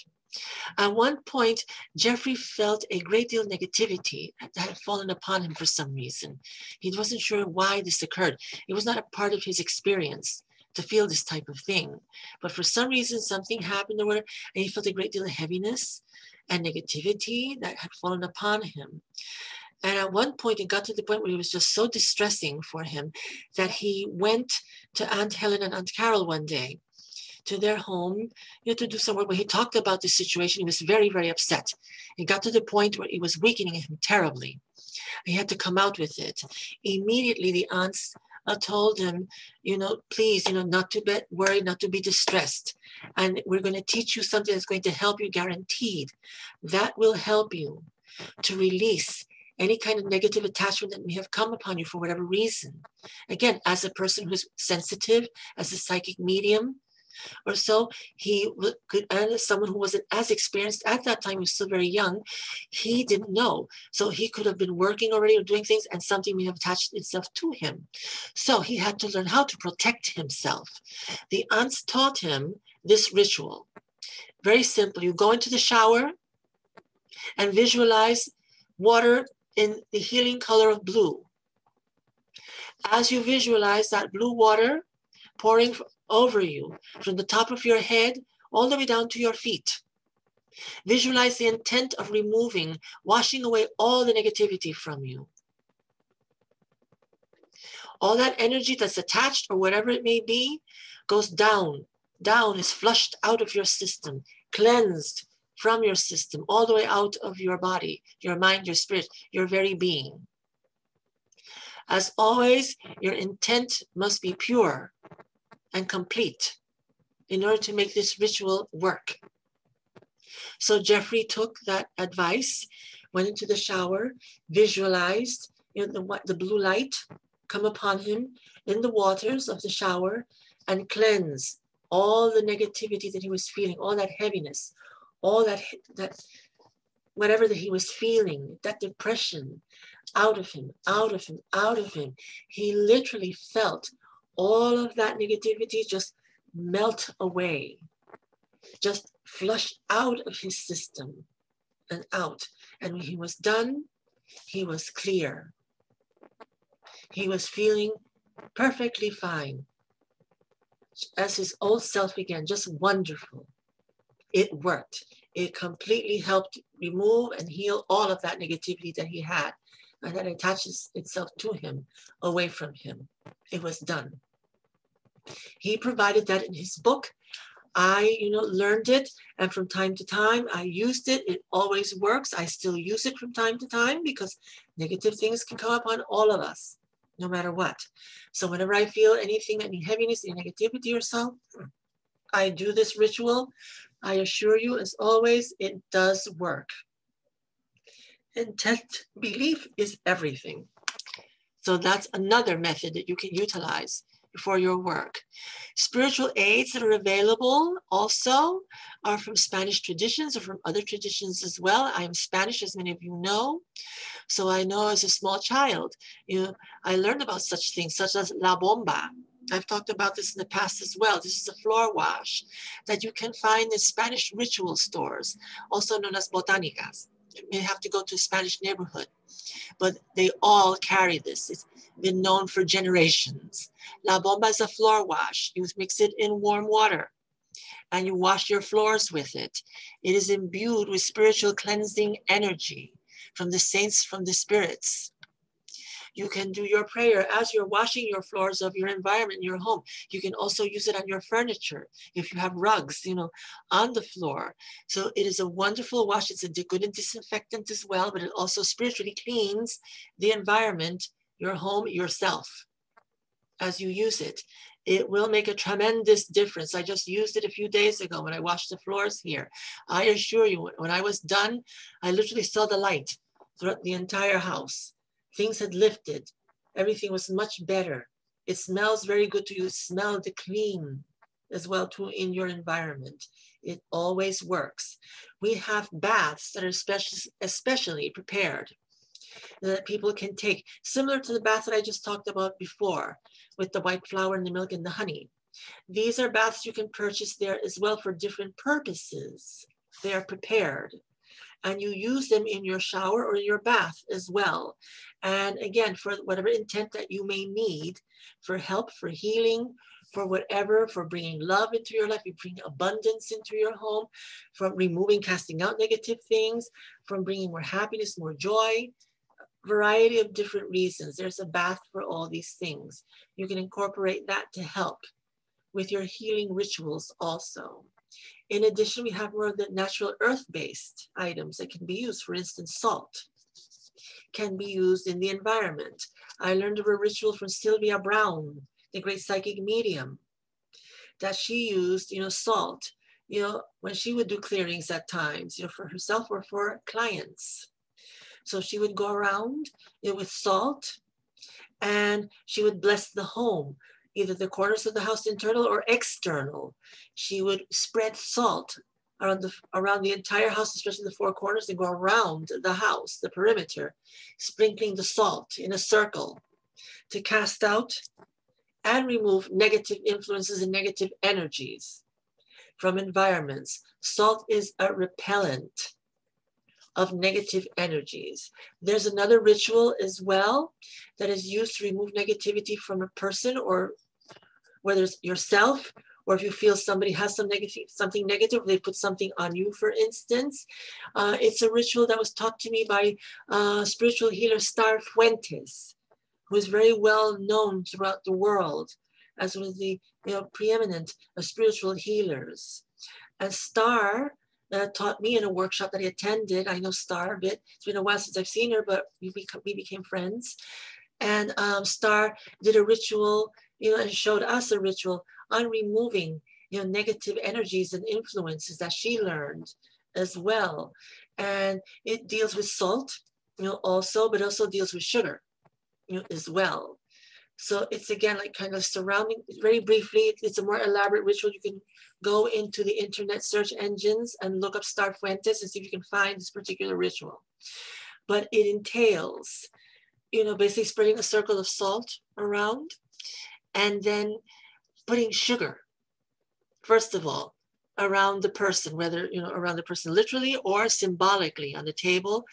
At one point, Jeffrey felt a great deal of negativity that had fallen upon him for some reason. He wasn't sure why this occurred. It was not a part of his experience to feel this type of thing. But for some reason, something happened to and he felt a great deal of heaviness and negativity that had fallen upon him. And at one point, it got to the point where it was just so distressing for him that he went to Aunt Helen and Aunt Carol one day, to their home, to do some work. When he talked about this situation, he was very, very upset. It got to the point where it was weakening him terribly. He had to come out with it. Immediately, the aunts told him, please, not to be worried, not to be distressed. And we're going to teach you something that's going to help you, guaranteed. That will help you to release any kind of negative attachment that may have come upon you for whatever reason. Again, as a person who's sensitive, as a psychic medium, or so, he could, and as someone who wasn't as experienced at that time, he was still very young, he didn't know. So he could have been working already or doing things and something may have attached itself to him. So he had to learn how to protect himself. The aunts taught him this ritual. Very simple. You go into the shower and visualize water in the healing color of blue. As you visualize that blue water pouring over you from the top of your head all the way down to your feet, visualize the intent of removing, washing away all the negativity from you. All that energy that's attached or whatever it may be goes down. Down is flushed out of your system, cleansed from your system, all the way out of your body, your mind, your spirit, your very being. As always, your intent must be pure and complete in order to make this ritual work. So Jeffrey took that advice, went into the shower, visualized the blue light come upon him in the waters of the shower and cleanse all the negativity that he was feeling, all that heaviness, all that whatever that he was feeling, that depression, out of him, out of him, out of him. He literally felt all of that negativity just melt away, just flush out of his system and out. And when he was done, he was clear. He was feeling perfectly fine, as his old self again, just wonderful. It worked. It completely helped remove and heal all of that negativity that he had and that attaches itself to him, away from him. It was done. He provided that in his book. I, learned it, and from time to time, I used it. It always works. I still use it from time to time because negative things can come upon all of us, no matter what. So whenever I feel anything, any heaviness, any negativity or so, I do this ritual. I assure you, as always, it does work. Intent, belief is everything. So that's another method that you can utilize for your work. Spiritual aids that are available also are from Spanish traditions or from other traditions as well. I am Spanish, as many of you know. So I know as a small child, I learned about such things, such as la bomba. I've talked about this in the past as well. This is a floor wash that you can find in Spanish ritual stores, also known as botanicas. You have to go to a Spanish neighborhood, but they all carry this. It's been known for generations. La bomba is a floor wash. You mix it in warm water and you wash your floors with it. It is imbued with spiritual cleansing energy from the saints, from the spirits. You can do your prayer as you're washing your floors of your environment, your home. You can also use it on your furniture. If you have rugs, on the floor. So it is a wonderful wash. It's a good disinfectant as well, but it also spiritually cleans the environment, your home, yourself. As you use it, it will make a tremendous difference. I just used it a few days ago when I washed the floors here. I assure you, when I was done, I literally saw the light throughout the entire house. Things had lifted. Everything was much better. It smells very good to you. Smell the clean as well too in your environment. It always works. We have baths that are especially prepared that people can take, similar to the bath that I just talked about before with the white flour and the milk and the honey. These are baths you can purchase there as well for different purposes. They are prepared and you use them in your shower or in your bath as well. And again, for whatever intent that you may need, for help, for healing, for whatever, for bringing love into your life, you bring abundance into your home, from removing, casting out negative things, from bringing more happiness, more joy, variety of different reasons. There's a bath for all these things. You can incorporate that to help with your healing rituals also. In addition, we have more of the natural earth-based items that can be used. For instance, salt can be used in the environment. I learned of a ritual from Sylvia Brown, the great psychic medium, that she used, salt, when she would do clearings at times, for herself or for clients. So she would go around with salt and she would bless the home, either the corners of the house, internal or external. She would spread salt around the entire house, especially the four corners, and go around the house, the perimeter, sprinkling the salt in a circle to cast out and remove negative influences and negative energies from environments. Salt is a repellent of negative energies. There's another ritual as well that is used to remove negativity from a person, or whether it's yourself, or if you feel somebody has something negative, they put something on you, for instance. It's a ritual that was taught to me by spiritual healer Star Fuentes, who is very well known throughout the world as one of the preeminent spiritual healers. And Star taught me in a workshop that I attended. I know Star a bit. It's been a while since I've seen her, but we became friends. And Star did a ritual, and showed us a ritual on removing, negative energies and influences that she learned as well. And it deals with salt, also, but also deals with sugar, as well. So it's again like kind of surrounding, very briefly, it's a more elaborate ritual. You can go into the internet search engines and look up Star Fuentes and see if you can find this particular ritual. But it entails, basically spreading a circle of salt around and then putting sugar, first of all, around the person, whether, around the person literally or symbolically on the table.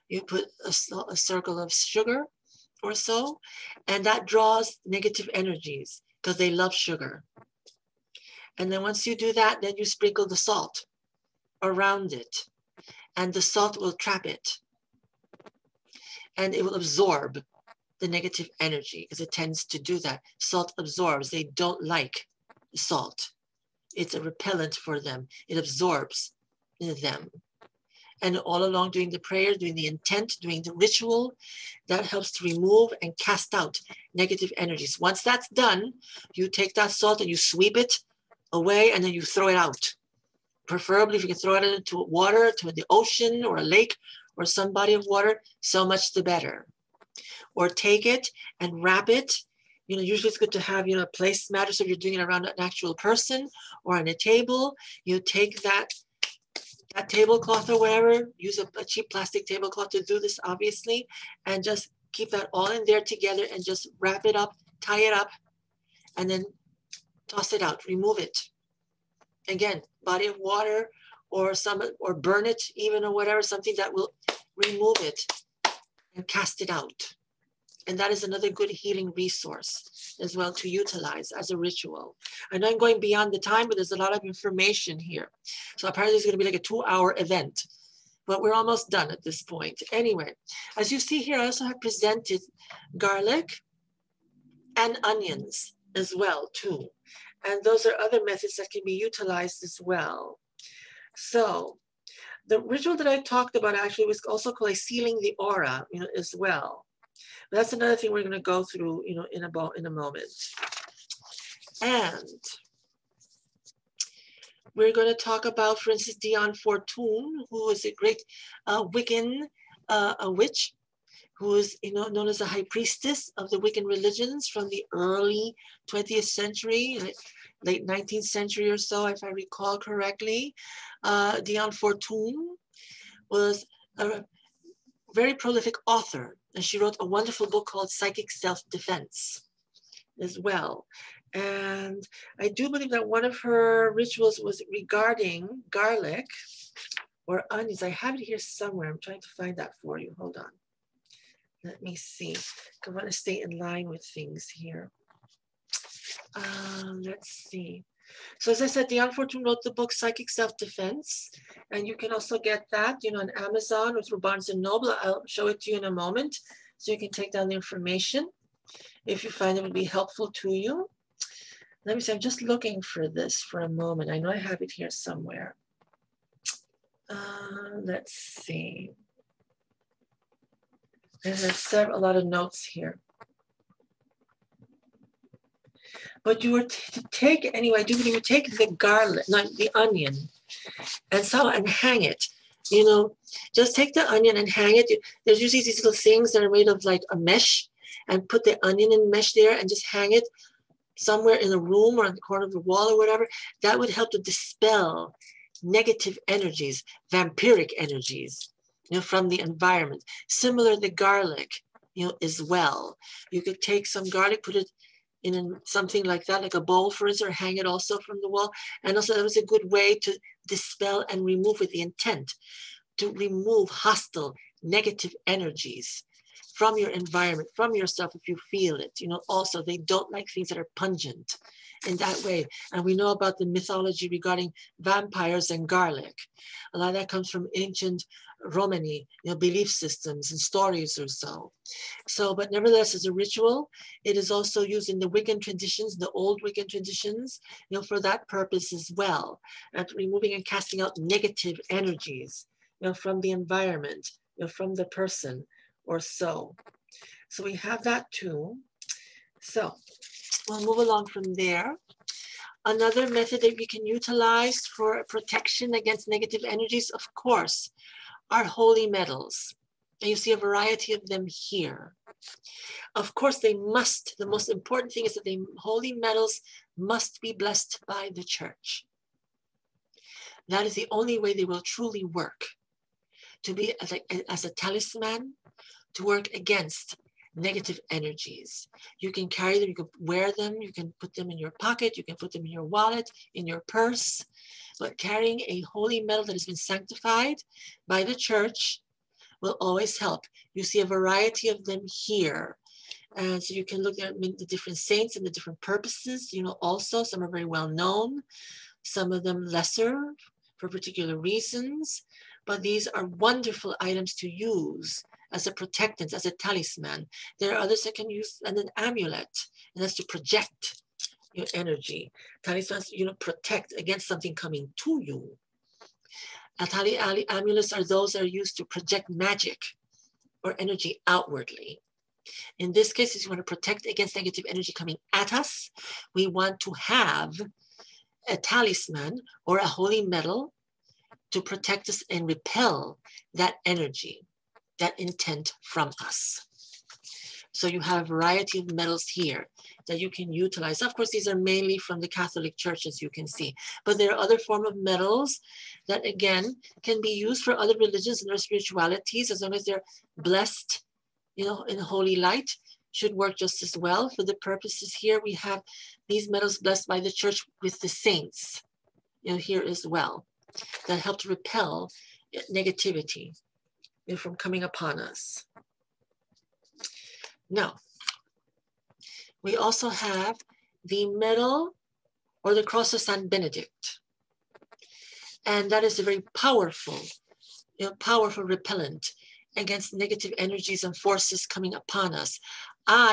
You put a circle of sugar or so, and that draws negative energies because they love sugar. And then once you do that, then you sprinkle the salt around it, and the salt will trap it, and it will absorb the negative energy because it tends to do that. Salt absorbs. They don't like salt. It's a repellent for them. It absorbs them. And all along doing the prayer, doing the intent, doing the ritual, that helps to remove and cast out negative energies. Once that's done, you take that salt and you sweep it away and then you throw it out. Preferably if you can throw it into water, to the ocean or a lake or some body of water, so much the better. Or take it and wrap it. Usually it's good to have, a placemat, so if you're doing it around an actual person or on a table, you take that tablecloth or whatever, use a cheap plastic tablecloth to do this, obviously, and just keep that all in there together and just wrap it up, tie it up, and then toss it out, remove it. Again, body of water or burn it even or whatever, something that will remove it and cast it out. And that is another good healing resource as well to utilize as a ritual. I know I'm going beyond the time, but there's a lot of information here. So apparently it's going to be like a 2-hour event, but we're almost done at this point. Anyway, as you see here, I also have presented garlic and onions as well too. And those are other methods that can be utilized as well. So the ritual that I talked about actually was also called a sealing the aura, as well. That's another thing we're going to go through, in a moment. And we're going to talk about, for instance, Dion Fortune, who is a great Wiccan, a witch, who is, you know, known as a high priestess of the Wiccan religions from the early 20th century, late 19th century or so, if I recall correctly. Diane Fortune was a very prolific author, and she wrote a wonderful book called Psychic Self-Defense as well. And I do believe that one of her rituals was regarding garlic or onions. I have it here somewhere. I'm trying to find that for you. Hold on. Let me see. I want to stay in line with things here. Let's see. So as I said, Diane Fortune wrote the book Psychic Self-Defense, and you can also get that, you know, on Amazon or through Barnes & Noble. I'll show it to you in a moment, so you can take down the information if you find it would be helpful to you. Let me see, I'm just looking for this for a moment. I know I have it here somewhere. Let's see. There's a lot of notes here. But you were to take, anyway, I do believe you take the garlic, not the onion, and hang it. You know, just take the onion and hang it. There's usually these little things that are made of like a mesh, and put the onion in mesh there and just hang it somewhere in the room or in the corner of the wall or whatever. That would help to dispel negative energies, vampiric energies, you know, from the environment. Similar to garlic, you know, as well. You could take some garlic, put it in something like that, like a bowl, for instance, or hang it also from the wall. And also that was a good way to dispel and remove with the intent to remove hostile, negative energies from your environment, from yourself, if you feel it. You know, also they don't like things that are pungent in that way. And we know about the mythology regarding vampires and garlic. A lot of that comes from ancient Romani, you know, belief systems and stories or so. So, but nevertheless, as a ritual, it is also used in the Wiccan traditions, the old Wiccan traditions, you know, for that purpose as well, at removing and casting out negative energies, you know, from the environment, you know, from the person or so. So we have that too. So we'll move along from there. Another method that we can utilize for protection against negative energies, of course, are holy metals. And you see a variety of them here. Of course, they must, the most important thing is that the holy metals must be blessed by the church. That is the only way they will truly work, to be as a talisman, to work against negative energies. You can carry them, you can wear them, you can put them in your pocket, you can put them in your wallet, in your purse, but carrying a holy metal that has been sanctified by the church will always help. You see a variety of them here. And so you can look at the different saints and the different purposes, you know, also some are very well known, some of them lesser for particular reasons, but these are wonderful items to use as a protectant, as a talisman. There are others that can use an amulet, and that's to project your energy. Talismans, you know, protect against something coming to you. Amulets are those that are used to project magic or energy outwardly. In this case, if you want to protect against negative energy coming at us, we want to have a talisman or a holy metal to protect us and repel that energy, that intent from us. So you have a variety of metals here that you can utilize. Of course, these are mainly from the Catholic Church, as you can see, but there are other forms of metals that, again, can be used for other religions and their spiritualities, as long as they're blessed, you know, in holy light, should work just as well. For the purposes here, we have these metals blessed by the church with the saints, you know, here as well, that help to repel negativity, you know, from coming upon us. Now, we also have the medal or the cross of San Benedict. And that is a very powerful, you know, powerful repellent against negative energies and forces coming upon us.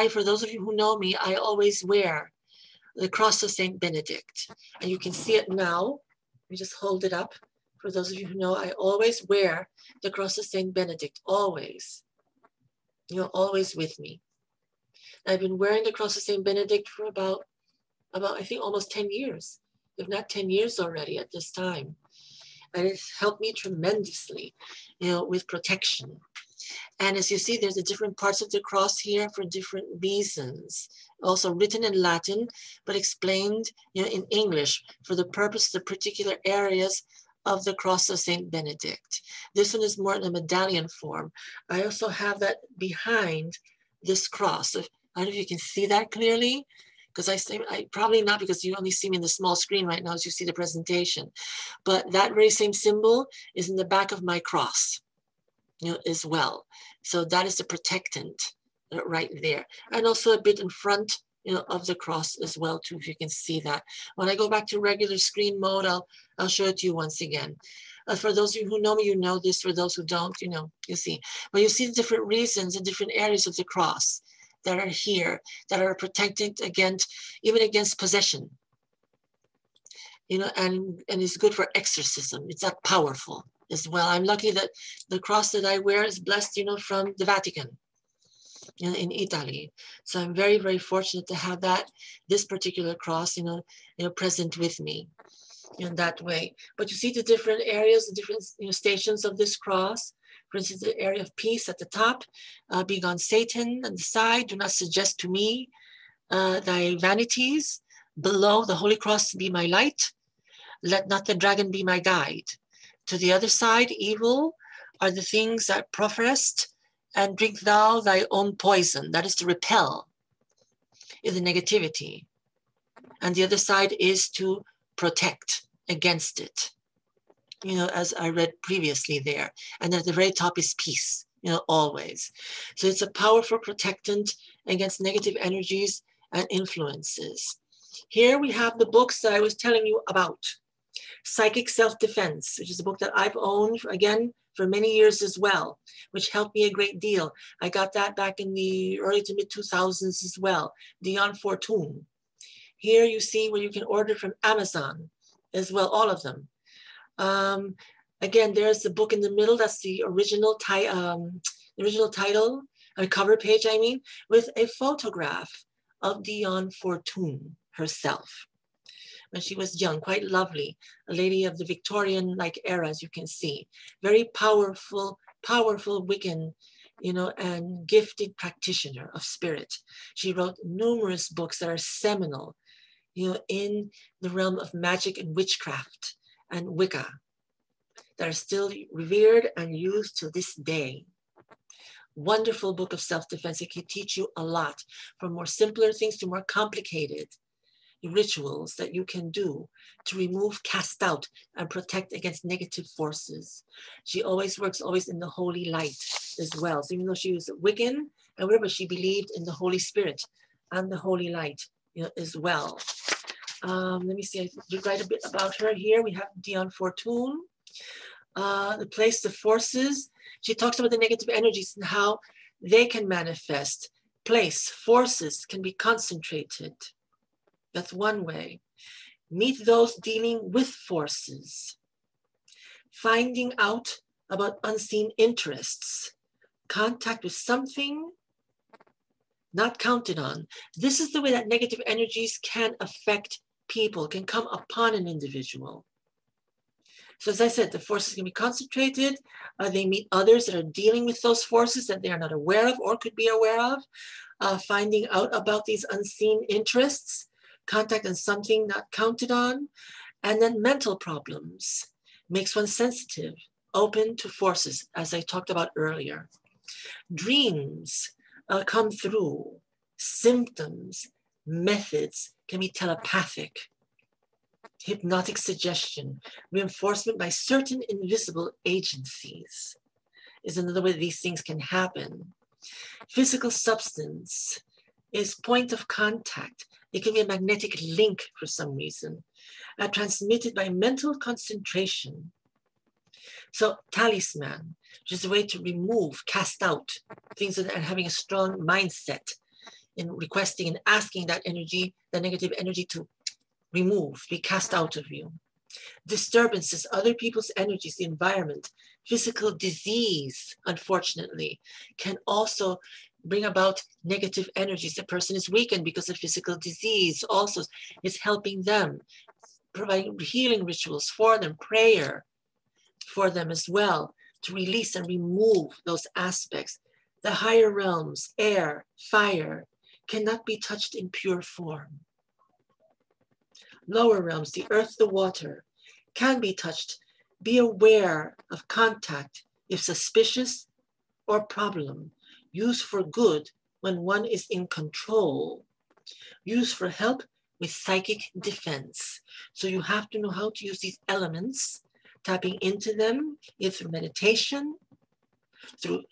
For those of you who know me, I always wear the cross of Saint Benedict. And you can see it now. Let me just hold it up. For those of you who know, I always wear the cross of Saint Benedict, always. You know, always with me. I've been wearing the cross of Saint Benedict for about I think almost 10 years, if not 10 years already at this time. And it's helped me tremendously, you know, with protection. And as you see, there's the different parts of the cross here for different reasons. Also written in Latin, but explained, you know, in English for the purpose of the particular areas of the cross of Saint Benedict. This one is more in a medallion form. I also have that behind this cross. I don't know if you can see that clearly, because I probably not, because you only see me in the small screen right now as you see the presentation. But that very same symbol is in the back of my cross, you know, as well. So that is the protectant right there. And also a bit in front, you know, of the cross as well too, if you can see that. When I go back to regular screen mode, I'll show it to you once again. For those of you who know me, you know this. For those who don't, you know, you see. But you see the different reasons and different areas of the cross that are here, that are protected against, even against possession. You know, and it's good for exorcism. It's that powerful as well. I'm lucky that the cross that I wear is blessed, you know, from the Vatican, you know, in Italy. So I'm very, very fortunate to have this particular cross, you know, present with me in that way. But you see the different areas, the different, you know, stations of this cross. For instance, the area of peace at the top, be gone Satan on the side, do not suggest to me thy vanities. Below, the Holy Cross be my light. Let not the dragon be my guide. To the other side, evil are the things that professed, and drink thou thy own poison. That is to repel, is the negativity. And the other side is to protect against it, you know, as I read previously there. And at the very top is peace, you know, always. So it's a powerful protectant against negative energies and influences. Here we have the books that I was telling you about. Psychic Self-Defense, which is a book that I've owned, again, for many years as well, which helped me a great deal. I got that back in the early to mid-2000s as well, Dion Fortune. Here you see where you can order from Amazon as well, all of them. Again, there's the book in the middle, that's the original title, a cover page, I mean, with a photograph of Dion Fortune herself. When she was young, quite lovely, a lady of the Victorian-like era, as you can see. Very powerful, powerful Wiccan, you know, and gifted practitioner of spirit. She wrote numerous books that are seminal, you know, in the realm of magic and witchcraft and Wicca, that are still revered and used to this day. Wonderful book of self-defense. It can teach you a lot, from more simpler things to more complicated rituals that you can do to remove, cast out, and protect against negative forces. She always works in the holy light as well. So even though she was Wiccan and whatever, she believed in the Holy Spirit and the holy light, you know, as well. Let me see, I did write a bit about her here. We have Dion Fortune. The place, the forces. She talks about the negative energies and how they can manifest. Place, forces can be concentrated. That's one way. Meet those dealing with forces. Finding out about unseen interests. Contact with something not counted on. This is the way that negative energies can affect people, can come upon an individual. So as I said, the forces can be concentrated. They meet others that are dealing with those forces that they are not aware of or could be aware of. Finding out about these unseen interests. Contact on something not counted on. And then mental problems. Makes one sensitive, open to forces, as I talked about earlier. Dreams come through. Symptoms, methods can be telepathic. Hypnotic suggestion, reinforcement by certain invisible agencies is another way these things can happen. Physical substance is point of contact. It can be a magnetic link for some reason, transmitted by mental concentration. So talisman, which is a way to remove, cast out things and having a strong mindset in requesting and asking that energy, the negative energy, to remove, be cast out of you. Disturbances, other people's energies, the environment, physical disease, unfortunately, can also bring about negative energies. The person is weakened because of physical disease, also is helping them, providing healing rituals for them, prayer for them as well, to release and remove those aspects. The higher realms, air, fire, cannot be touched in pure form. Lower realms, the earth, the water, can be touched. Be aware of contact if suspicious or problem. Use for good when one is in control. Use for help with psychic defense. So you have to know how to use these elements, tapping into them either through meditation, through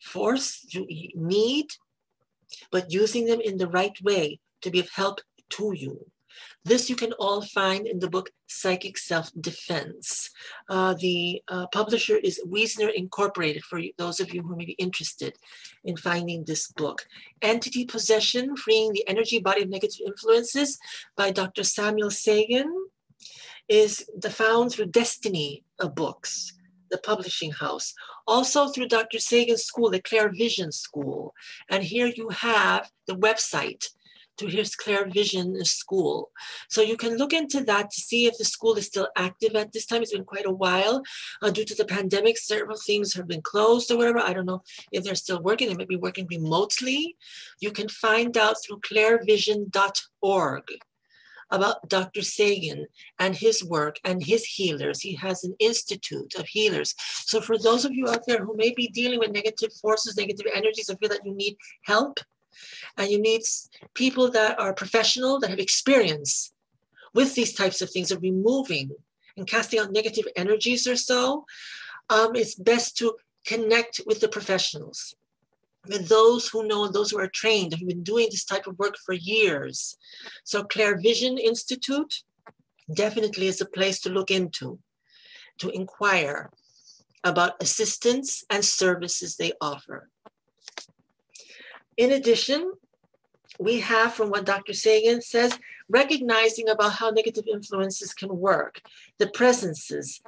force, through need, but using them in the right way to be of help to you. This you can all find in the book Psychic Self-Defense. The publisher is Wiesner Incorporated, for those of you who may be interested in finding this book. Entity Possession, Freeing the Energy Body of Negative Influences by Dr. Samuel Sagan is found through Destiny of Books, the publishing house. Also through Dr. Sagan's school, the Clair Vision School. And here you have the website to his Clair Vision School. So you can look into that to see if the school is still active at this time. It's been quite a while. Due to the pandemic, several things have been closed or whatever. I don't know if they're still working. They might be working remotely. You can find out through clairvision.org about Dr. Sagan and his work and his healers. He has an institute of healers. So for those of you out there who may be dealing with negative forces, negative energies, or feel that you need help, and you need people that are professional, that have experience with these types of things, of removing and casting out negative energies or so, it's best to connect with the professionals, with those who know, those who are trained, who've been doing this type of work for years. So Clair Vision Institute definitely is a place to look into, to inquire about assistance and services they offer. In addition, we have, from what Dr. Sagan says, recognizing about how negative influences can work, the presences.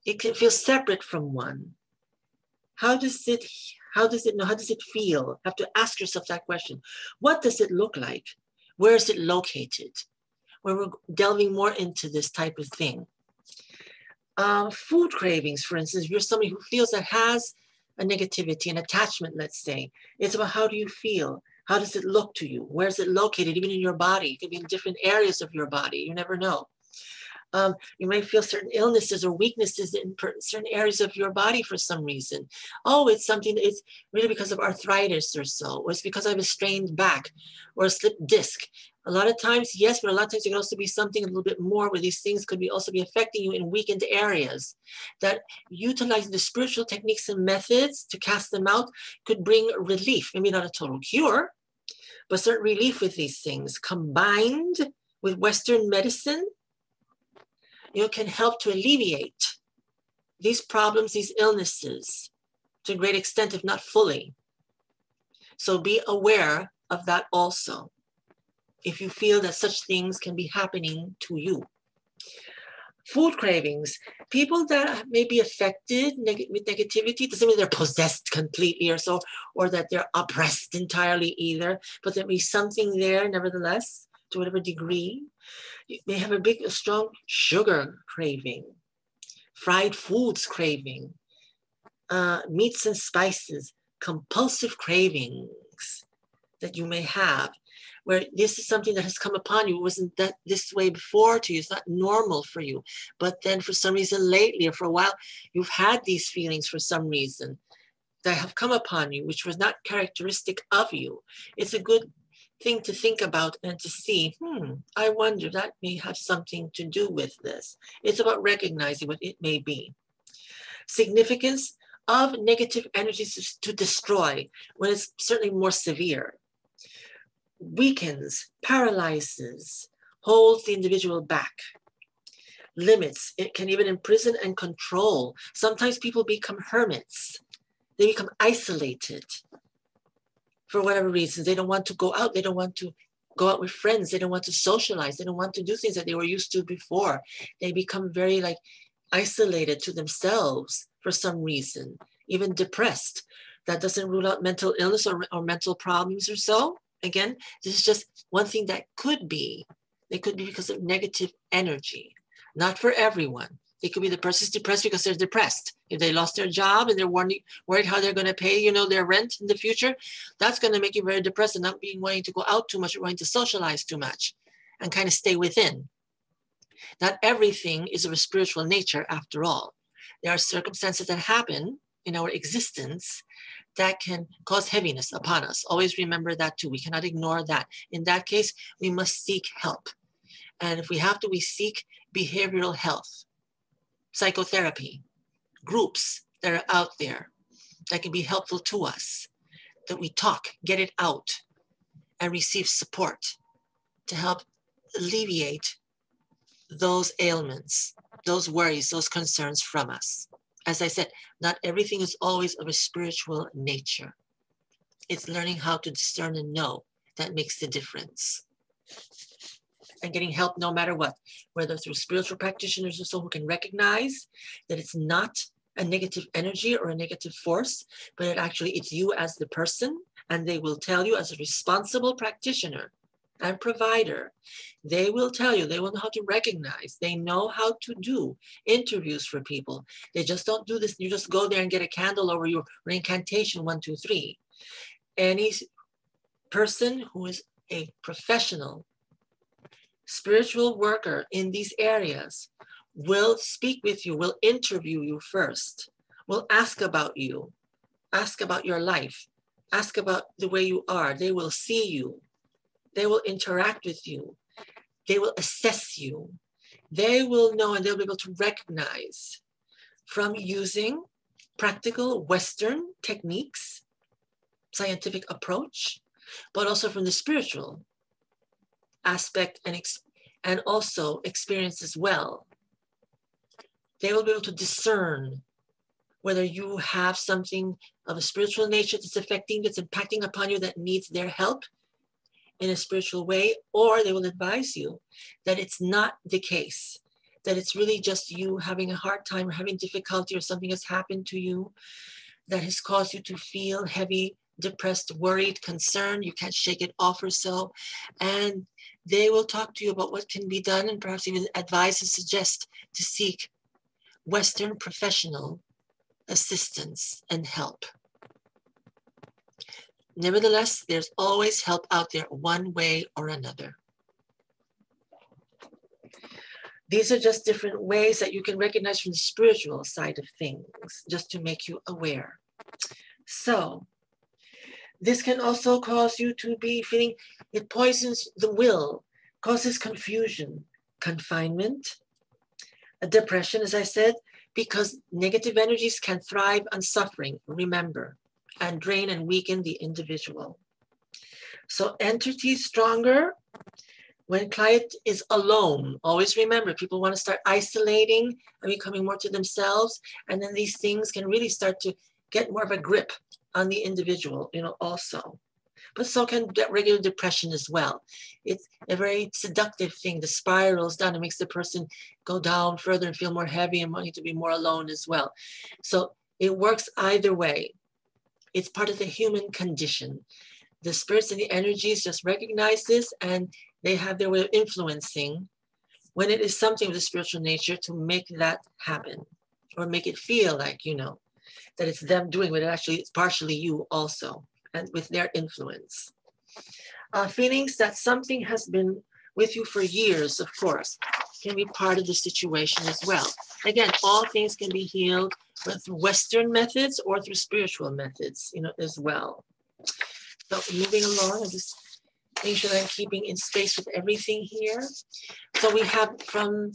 It can feel separate from one. How does it know? How does it feel? Have to ask yourself that question. What does it look like? Where is it located? Where we're delving more into this type of thing. Food cravings, for instance, if you're somebody who feels that has a negativity, an attachment, let's say, it's about how do you feel? How does it look to you? Where is it located? Even in your body, it could be in different areas of your body. You never know. You may feel certain illnesses or weaknesses in certain areas of your body for some reason. Oh, it's something, it's really because of arthritis or so, or it's because I have a strained back or a slipped disc. A lot of times, yes, but a lot of times it can also be something a little bit more where these things could also be affecting you in weakened areas, that utilizing the spiritual techniques and methods to cast them out could bring relief. Maybe not a total cure, but certain relief with these things combined with Western medicine, can help to alleviate these problems, these illnesses to a great extent, if not fully. So be aware of that also, if you feel that such things can be happening to you. Food cravings, people that may be affected with negativity, doesn't mean they're possessed completely or so, or that they're oppressed entirely either, but there may be something there nevertheless, to whatever degree. You may have a strong sugar craving, fried foods craving, meats and spices, compulsive cravings that you may have, where this is something that has come upon you. It wasn't that this way before to you. It's not normal for you. But then for some reason lately or for a while, you've had these feelings for some reason that have come upon you, which was not characteristic of you. It's a good thing to think about and to see, I wonder, that may have something to do with this. It's about recognizing what it may be. Significance of negative energies to destroy when it's certainly more severe. Weakens, paralyzes, holds the individual back. Limits, it can even imprison and control. Sometimes people become hermits. They become isolated. For whatever reasons, they don't want to go out. They don't want to go out with friends. They don't want to socialize. They don't want to do things that they were used to before. They become very isolated to themselves for some reason, even depressed. That doesn't rule out mental illness or mental problems or so. Again, this is just one thing that could be. It could be because of negative energy. Not for everyone, It could be the person's depressed because they're depressed. If they lost their job and they're worried how they're going to pay, you know, their rent in the future, that's going to make you very depressed and not being wanting to go out too much or wanting to socialize too much and kind of stay within. Not everything is of a spiritual nature after all. There are circumstances that happen in our existence that can cause heaviness upon us. Always remember that too. We cannot ignore that. In that case, we must seek help. And if we have to, we seek behavioral health, psychotherapy, groups that are out there that can be helpful to us, that we talk, get it out, and receive support to help alleviate those ailments, those worries, those concerns from us. As I said, not everything is always of a spiritual nature. It's learning how to discern and know that makes the difference. And getting help no matter what, whether through spiritual practitioners or so who can recognize that it's not a negative energy or a negative force, but it's you as the person, and they will tell you as a responsible practitioner and provider, they will tell you, they will know how to recognize, they know how to do interviews for people. They just don't do this, you just go there and get a candle over your incantation 1, 2, 3. Any person who is a professional spiritual worker in these areas will speak with you, will interview you first, will ask about you, ask about your life, ask about the way you are. They will see you. They will interact with you. They will assess you. They will know and they'll be able to recognize from using practical Western techniques, scientific approach, but also from the spiritual aspect and also experience as well. They will be able to discern whether you have something of a spiritual nature that's impacting upon you that needs their help in a spiritual way, or they will advise you that it's not the case, that it's really just you having a hard time or having difficulty or something has happened to you that has caused you to feel heavy, depressed, worried, concerned. You can't shake it off or so. And they will talk to you about what can be done and perhaps even advise and suggest to seek Western professional assistance and help. Nevertheless, there's always help out there one way or another. These are just different ways that you can recognize from the spiritual side of things, just to make you aware. So, this can also cause you to be feeling, it poisons the will, causes confusion, confinement, a depression, as I said, because negative energies can thrive on suffering, remember, and drain and weaken the individual. So entities stronger when client is alone. Always remember, people want to start isolating and becoming more to themselves, and then these things can really start to get more of a grip on the individual, also. But so can regular depression as well. It's a very seductive thing. The spirals down, it makes the person go down further and feel more heavy and wanting to be more alone as well. So it works either way. It's part of the human condition. The spirits and the energies just recognize this, and they have their way of influencing when it is something of the spiritual nature to make that happen, or make it feel like, that it's them doing it. Actually, it's partially you also, and with their influence. Feelings that something has been with you for years, of course, can be part of the situation as well. Again, all things can be healed through Western methods or through spiritual methods, as well. So moving along, I'm just making sure that I'm keeping in space with everything here. So we have from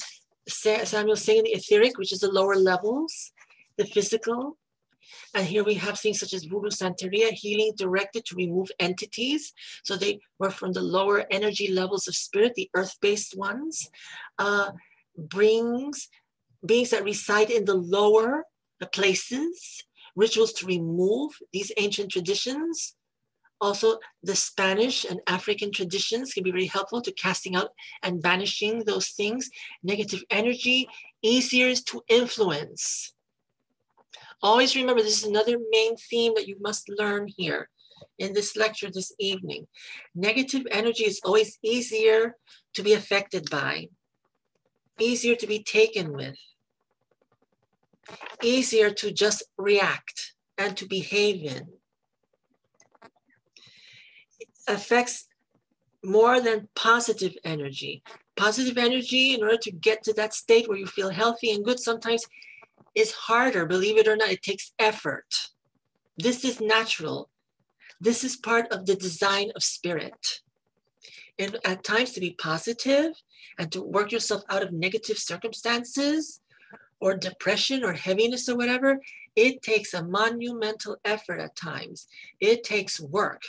Samuel saying the etheric, which is the lower levels, the physical. And here we have things such as Voodoo Santeria, healing directed to remove entities. So they were from the lower energy levels of spirit, the earth-based ones. Brings beings that reside in the lower places, rituals to remove these ancient traditions. Also, the Spanish and African traditions can be very helpful to casting out and banishing those things. Negative energy, easier to influence. Always remember, this is another main theme that you must learn here in this lecture this evening. Negative energy is always easier to be affected by, easier to be taken with. easier to just react and to behave in. It affects more than positive energy. Positive energy, in order to get to that state where you feel healthy and good, sometimes is harder. Believe it or not, it takes effort. This is natural. This is part of the design of spirit. And at times to be positive and to work yourself out of negative circumstances or depression or heaviness or whatever, it takes a monumental effort at times. It takes work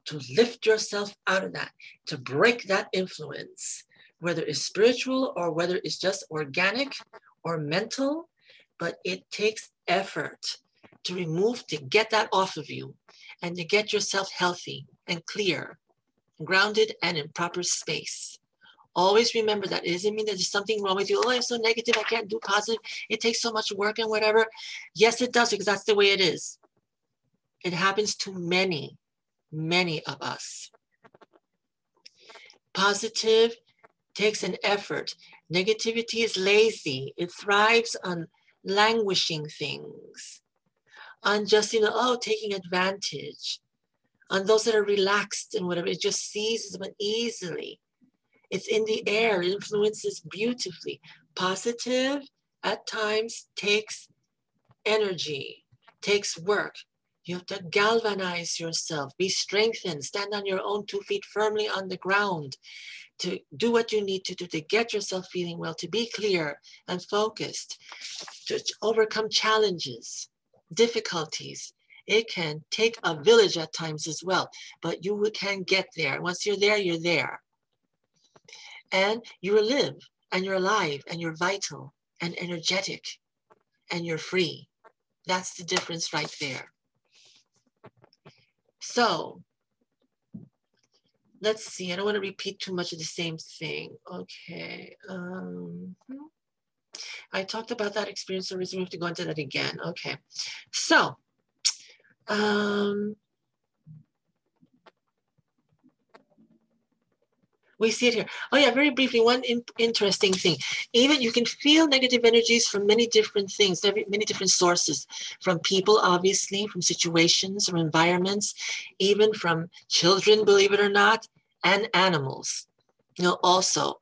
to lift yourself out of that, to break that influence, whether it's spiritual or whether it's just organic or mental, but it takes effort to remove, to get that off of you and to get yourself healthy and clear, grounded and in proper space. Always remember that. It doesn't mean that there's something wrong with you. Oh, I'm so negative, I can't do positive. It takes so much work and whatever. Yes, it does, because that's the way it is. It happens to many, many of us. Positive takes an effort. Negativity is lazy. It thrives on languishing things, on just, taking advantage, on those that are relaxed and whatever. It just seizes them easily. It's in the air. It influences beautifully. Positive at times takes energy, takes work. You have to galvanize yourself, be strengthened, stand on your own 2 feet firmly on the ground, to do what you need to do to get yourself feeling well, to be clear and focused, to overcome challenges, difficulties. It can take a village at times as well, but you can get there. Once you're there, you're there. And you live, and you're alive, and you're vital, and energetic, and you're free. That's the difference right there. So, let's see. I don't want to repeat too much of the same thing. Okay. I talked about that experience, so we have to go into that again. Okay. So, we see it here. Oh yeah, very briefly, one interesting thing. Even you can feel negative energies from many different things, many different sources, from people, obviously, from situations or environments, even from children, believe it or not, and animals. Also,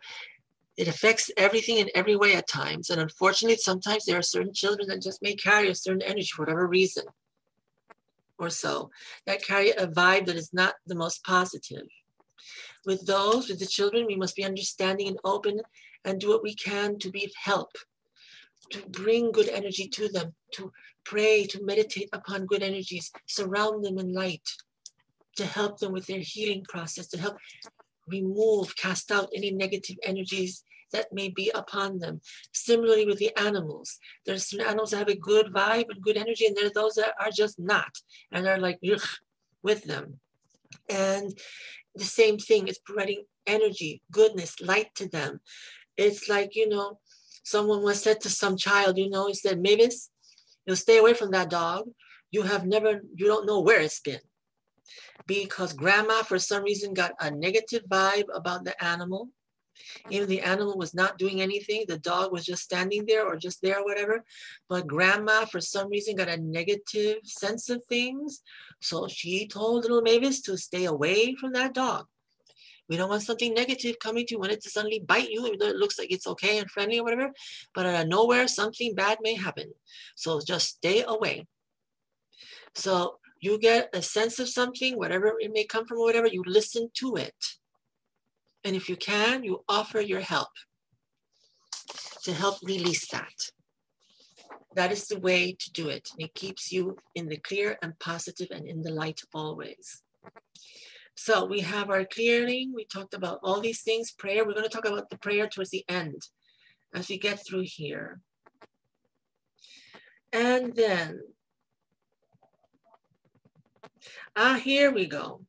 it affects everything in every way at times. And unfortunately, sometimes there are certain children that just may carry a certain energy for whatever reason or so, that carry a vibe that is not the most positive. With the children, we must be understanding and open and do what we can to be of help, to bring good energy to them, to pray, to meditate upon good energies, surround them in light, to help them with their healing process, to help remove, cast out any negative energies that may be upon them. Similarly with the animals, there's some animals that have a good vibe and good energy, and there are those that are just not, and are like, ugh, with them. And the same thing is providing energy, goodness, light to them. It's like, someone once said to some child, he said, Mavis, stay away from that dog. You don't know where it's been. Because grandma, for some reason, got a negative vibe about the animal. Even the animal was not doing anything. The dog was just standing there or just there or whatever. But grandma, for some reason, got a negative sense of things. So she told little Mavis to stay away from that dog. We don't want something negative coming to you, when it to suddenly bite you, even though it looks like it's okay and friendly or whatever. But out of nowhere, something bad may happen. So just stay away. So you get a sense of something, whatever it may come from or whatever, you listen to it. And if you can, you offer your help to help release that. That is the way to do it. It keeps you in the clear and positive and in the light always. So we have our clearing. We talked about all these things, prayer. We're going to talk about the prayer towards the end as we get through here. And then, here we go.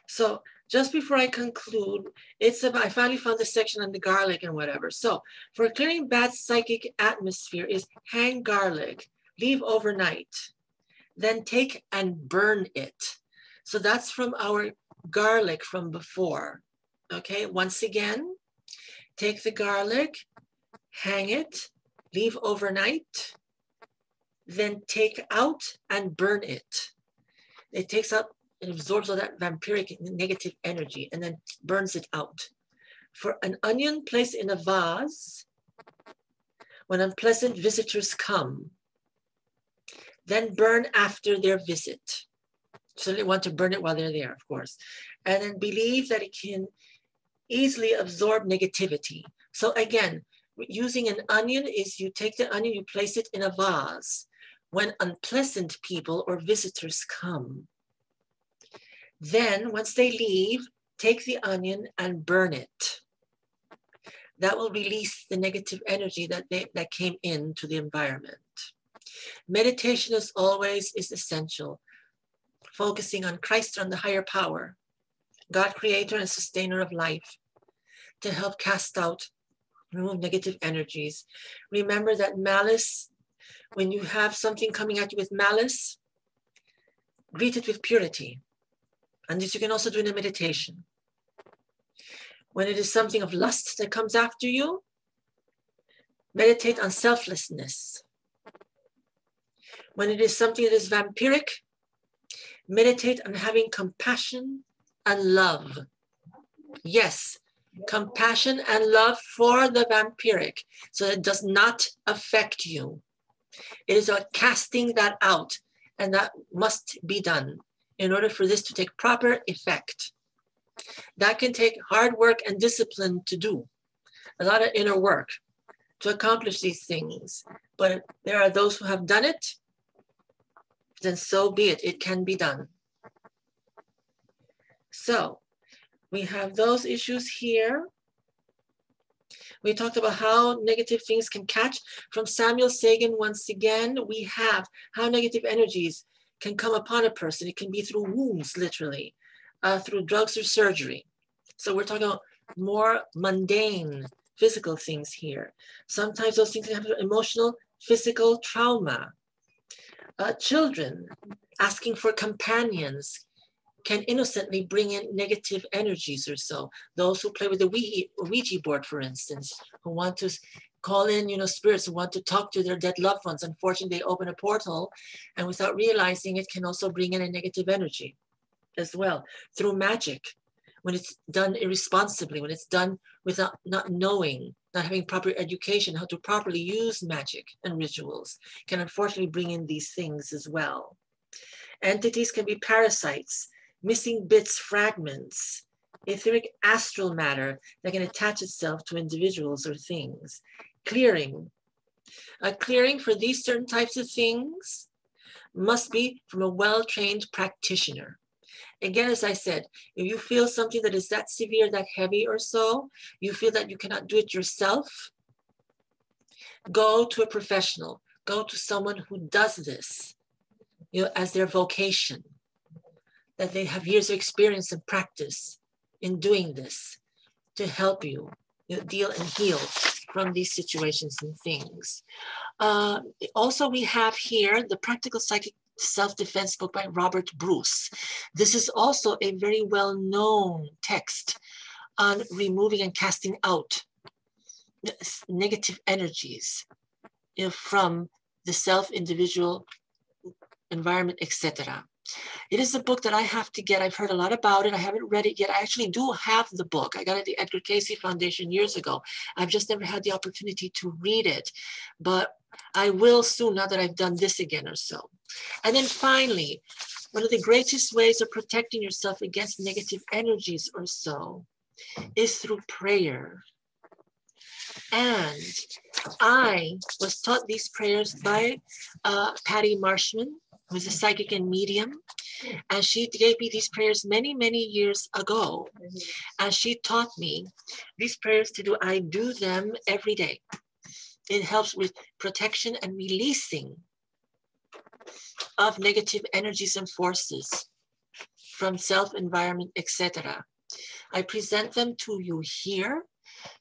So just before I conclude, I finally found the section on the garlic and whatever. So for clearing bad psychic atmosphere is hang garlic, leave overnight, then take and burn it. So that's from our garlic from before. Okay, once again, take the garlic, hang it, leave overnight, then take out and burn it. It takes out and absorbs all that vampiric negative energy and then burns it out. For an onion placed in a vase, when unpleasant visitors come, then burn after their visit. So they want to burn it while they're there, of course. And then believe that it can easily absorb negativity. So again, using an onion is you take the onion, you place it in a vase. When unpleasant people or visitors come, then once they leave, take the onion and burn it. That will release the negative energy that came into the environment. Meditation as always is essential, focusing on Christ, on the higher power, God creator and sustainer of life, to help cast out, remove negative energies. Remember that malice, when you have something coming at you with malice, greet it with purity. And this you can also do in a meditation. When it is something of lust that comes after you, meditate on selflessness. When it is something that is vampiric, meditate on having compassion and love. Yes, compassion and love for the vampiric, so that it does not affect you. It is about casting that out, and that must be done in order for this to take proper effect. That can take hard work and discipline to do, a lot of inner work to accomplish these things. But there are those who have done it, then so be it. It can be done. So we have those issues here. We talked about how negative things can catch. From Samuel Sagan, once again, we have how negative energies can come upon a person. It can be through wounds, literally, through drugs or surgery. So we're talking about more mundane physical things here. Sometimes those things have emotional, physical trauma. Children asking for companions can innocently bring in negative energies or so. Those who play with the Ouija board, for instance, who want to call in, spirits who want to talk to their dead loved ones. Unfortunately, they open a portal, and without realizing it, can also bring in a negative energy as well. Through magic, when it's done irresponsibly, when it's done without not knowing, not having proper education, how to properly use magic and rituals, can unfortunately bring in these things as well. Entities can be parasites, missing bits, fragments, etheric astral matter that can attach itself to individuals or things. Clearing. A clearing for these certain types of things must be from a well-trained practitioner. Again, as I said, if you feel something that is that severe, that heavy or so, you feel that you cannot do it yourself, go to a professional, go to someone who does this, as their vocation, that they have years of experience and practice in doing this to help you, deal and heal from these situations and things. Also, we have here the Practical Psychic Self-Defense book by Robert Bruce. This is also a very well-known text on removing and casting out negative energies from the self, individual, environment, etc. It is a book that I have to get. I've heard a lot about it. I haven't read it yet. I actually do have the book. I got it at the Edgar Cayce Foundation years ago. I've just never had the opportunity to read it, but I will soon, now that I've done this again or so. And then finally, one of the greatest ways of protecting yourself against negative energies or so is through prayer. And I was taught these prayers by Patty Marshman, who is a psychic and medium. And she gave me these prayers many, many years ago. And she taught me these prayers to do. I do them every day. It helps with protection and releasing of negative energies and forces from self, environment, etc. I present them to you here.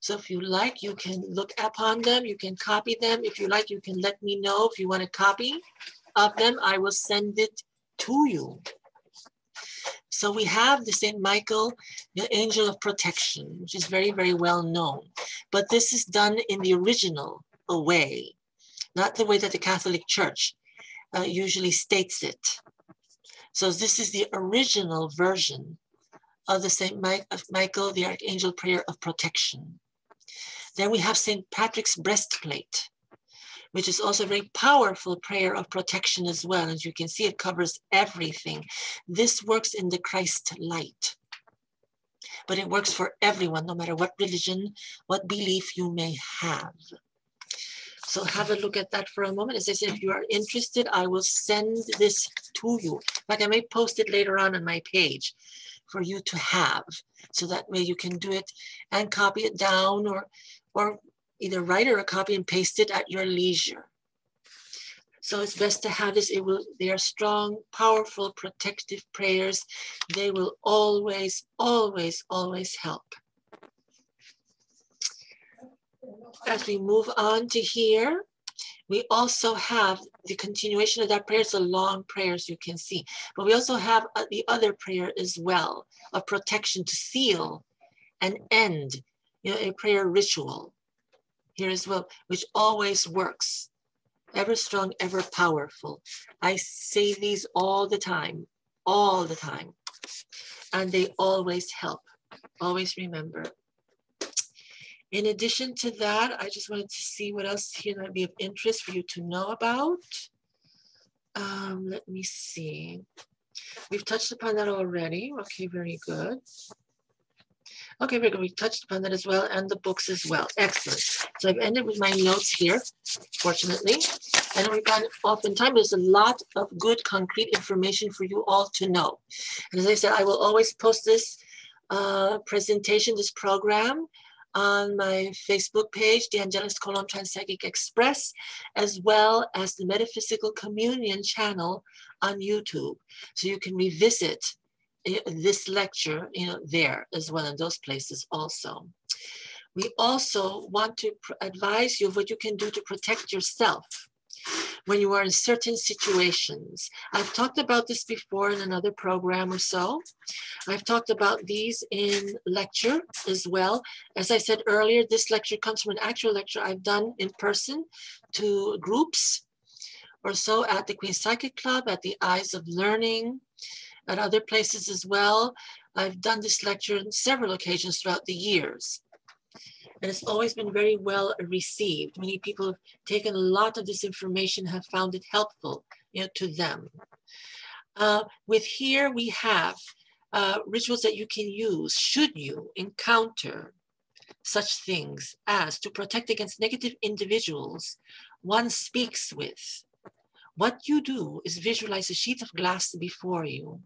So if you like, you can look upon them. You can copy them. If you like, you can let me know if you want a copy of them. I will send it to you. So we have the St. Michael, the angel of protection, which is very, very well known. But this is done in the original way, not the way that the Catholic Church usually states it. So this is the original version of the St. Michael the Archangel prayer of protection. Then we have St. Patrick's breastplate, which is also a very powerful prayer of protection as well. As you can see, it covers everything. This works in the Christ light, but it works for everyone, no matter what religion, what belief you may have. So have a look at that for a moment. As I said, if you are interested, I will send this to you. In fact, I may post it later on my page for you to have, so that way you can do it and copy it down, or either write or copy and paste it at your leisure. So it's best to have this. They are strong, powerful, protective prayers. They will always, always, always help. As we move on to here, we also have the continuation of that prayer. It's a long prayer, as you can see. But we also have the other prayer as well, of protection to seal and end, a prayer ritual here as well, which always works. Ever strong, ever powerful. I say these all the time, and they always help. Always remember. In addition to that, I just wanted to see what else here might be of interest for you to know about. Let me see. We've touched upon that already. Okay, very good. Okay, very good. We touched upon that as well, and the books as well. Excellent. So I've ended with my notes here, fortunately. And we've gone off in time. There's a lot of good, concrete information for you all to know. And as I said, I will always post this presentation, this program, on my Facebook page, the Angelus Colon Transpsychic Express, as well as the Metaphysical Communion channel on YouTube. So you can revisit this lecture, there as well, in those places also. We also want to advise you of what you can do to protect yourself when you are in certain situations. I've talked about this before in another program or so. I've talked about these in lecture as well. As I said earlier, this lecture comes from an actual lecture I've done in person to groups or so at the Queen Psychic Club, at the Eyes of Learning, at other places as well. I've done this lecture on several occasions throughout the years. And it's always been very well received. Many people have taken a lot of this information, have found it helpful to them. With here we have rituals that you can use should you encounter such things as to protect against negative individuals one speaks with. What you do is visualize a sheet of glass before you.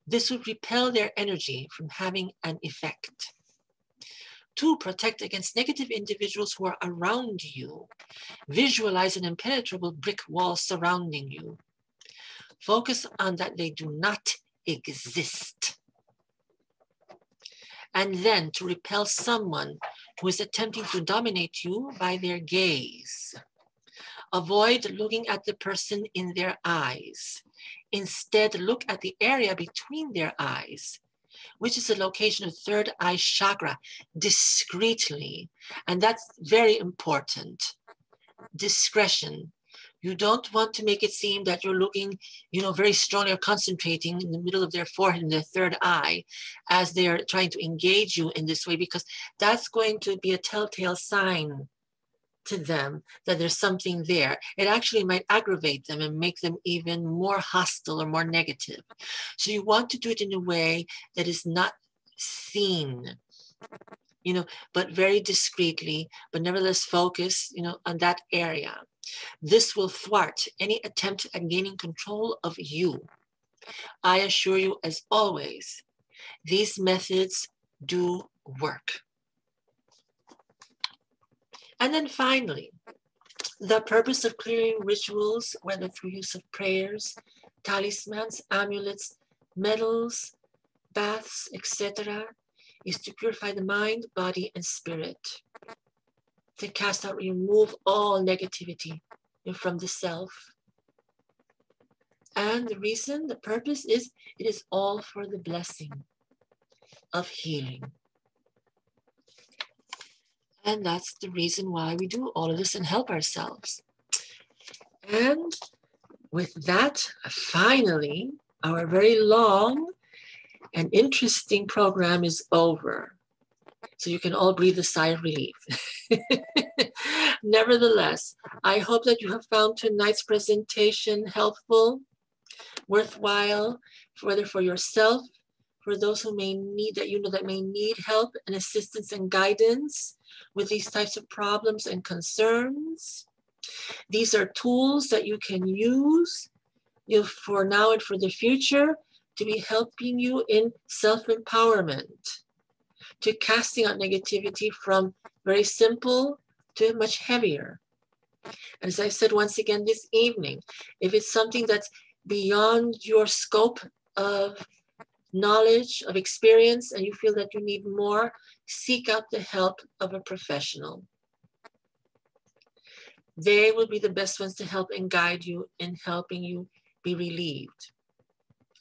This will repel their energy from having an effect. To protect against negative individuals who are around you, visualize an impenetrable brick wall surrounding you. Focus on that they do not exist. And then to repel someone who is attempting to dominate you by their gaze. Avoid looking at the person in their eyes. Instead, look at the area between their eyes, which is the location of third eye chakra, discreetly. And that's very important. Discretion. You don't want to make it seem that you're looking, very strongly or concentrating in the middle of their forehead and their third eye as they're trying to engage you in this way, because that's going to be a telltale sign to them that there's something there. It actually might aggravate them and make them even more hostile or more negative. So you want to do it in a way that is not seen, but very discreetly, but nevertheless focus, on that area. This will thwart any attempt at gaining control of you. I assure you, as always, these methods do work. And then finally, the purpose of clearing rituals, whether through use of prayers, talismans, amulets, medals, baths, etc., is to purify the mind, body, and spirit, to cast out, remove all negativity from the self. And the purpose is, it is all for the blessing of healing. And that's the reason why we do all of this and help ourselves. And with that, finally, our very long and interesting program is over. So you can all breathe a sigh of relief. Nevertheless, I hope that you have found tonight's presentation helpful, worthwhile, whether for yourself, for those who may need, that you know that may need help and assistance and guidance with these types of problems and concerns. These are tools that you can use for now and for the future to be helping you in self-empowerment, to casting out negativity from very simple to much heavier. And as I said once again this evening, if it's something that's beyond your scope of knowledge, of experience, and you feel that you need more, seek out the help of a professional. They will be the best ones to help and guide you in helping you be relieved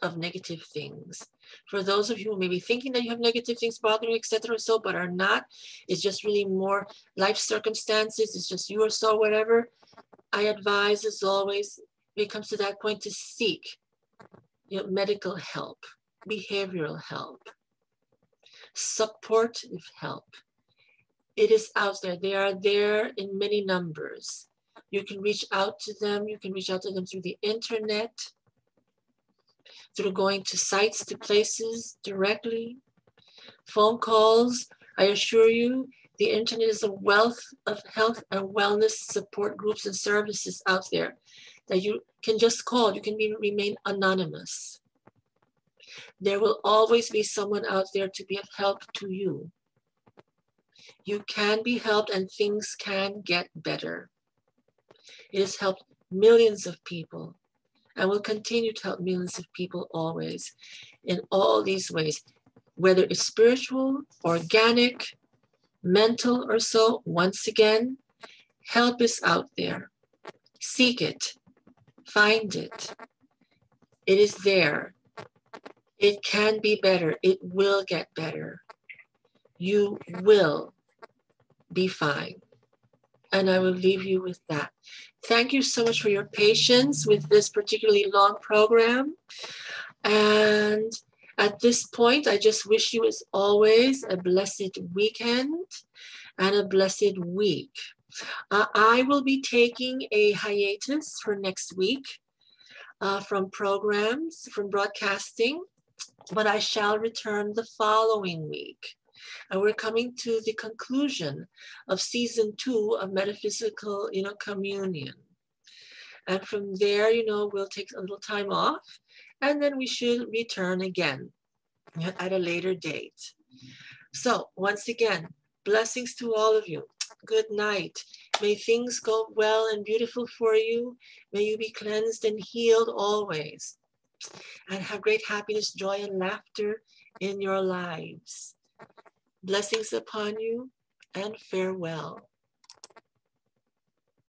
of negative things. For those of you who may be thinking that you have negative things bothering you, etc., so, but are not, it's just really more life circumstances, it's just you or so, whatever, I advise, as always, when it comes to that point, to seek medical help, behavioral help, supportive help. It is out there. They are there in many numbers. You can reach out to them. You can reach out to them through the internet, through going to sites, to places directly, phone calls. I assure you, the internet is a wealth of health and wellness support groups and services out there that you can just call. You can remain anonymous. There will always be someone out there to be of help to you. You can be helped and things can get better. It has helped millions of people and will continue to help millions of people always in all these ways, whether it's spiritual, organic, mental or so. Once again, help is out there. Seek it, find it. It is there. It can be better. It will get better. You will be fine. And I will leave you with that. Thank you so much for your patience with this particularly long program. And at this point, I just wish you, as always, a blessed weekend and a blessed week. I will be taking a hiatus for next week from programs, from broadcasting, but I shall return the following week. And we're coming to the conclusion of season 2 of Metaphysical, Communion. And from there, we'll take a little time off, and then we should return again at a later date. So once again, blessings to all of you. Good night. May things go well and beautiful for you. May you be cleansed and healed always. And have great happiness, joy, and laughter in your lives. Blessings upon you, and farewell.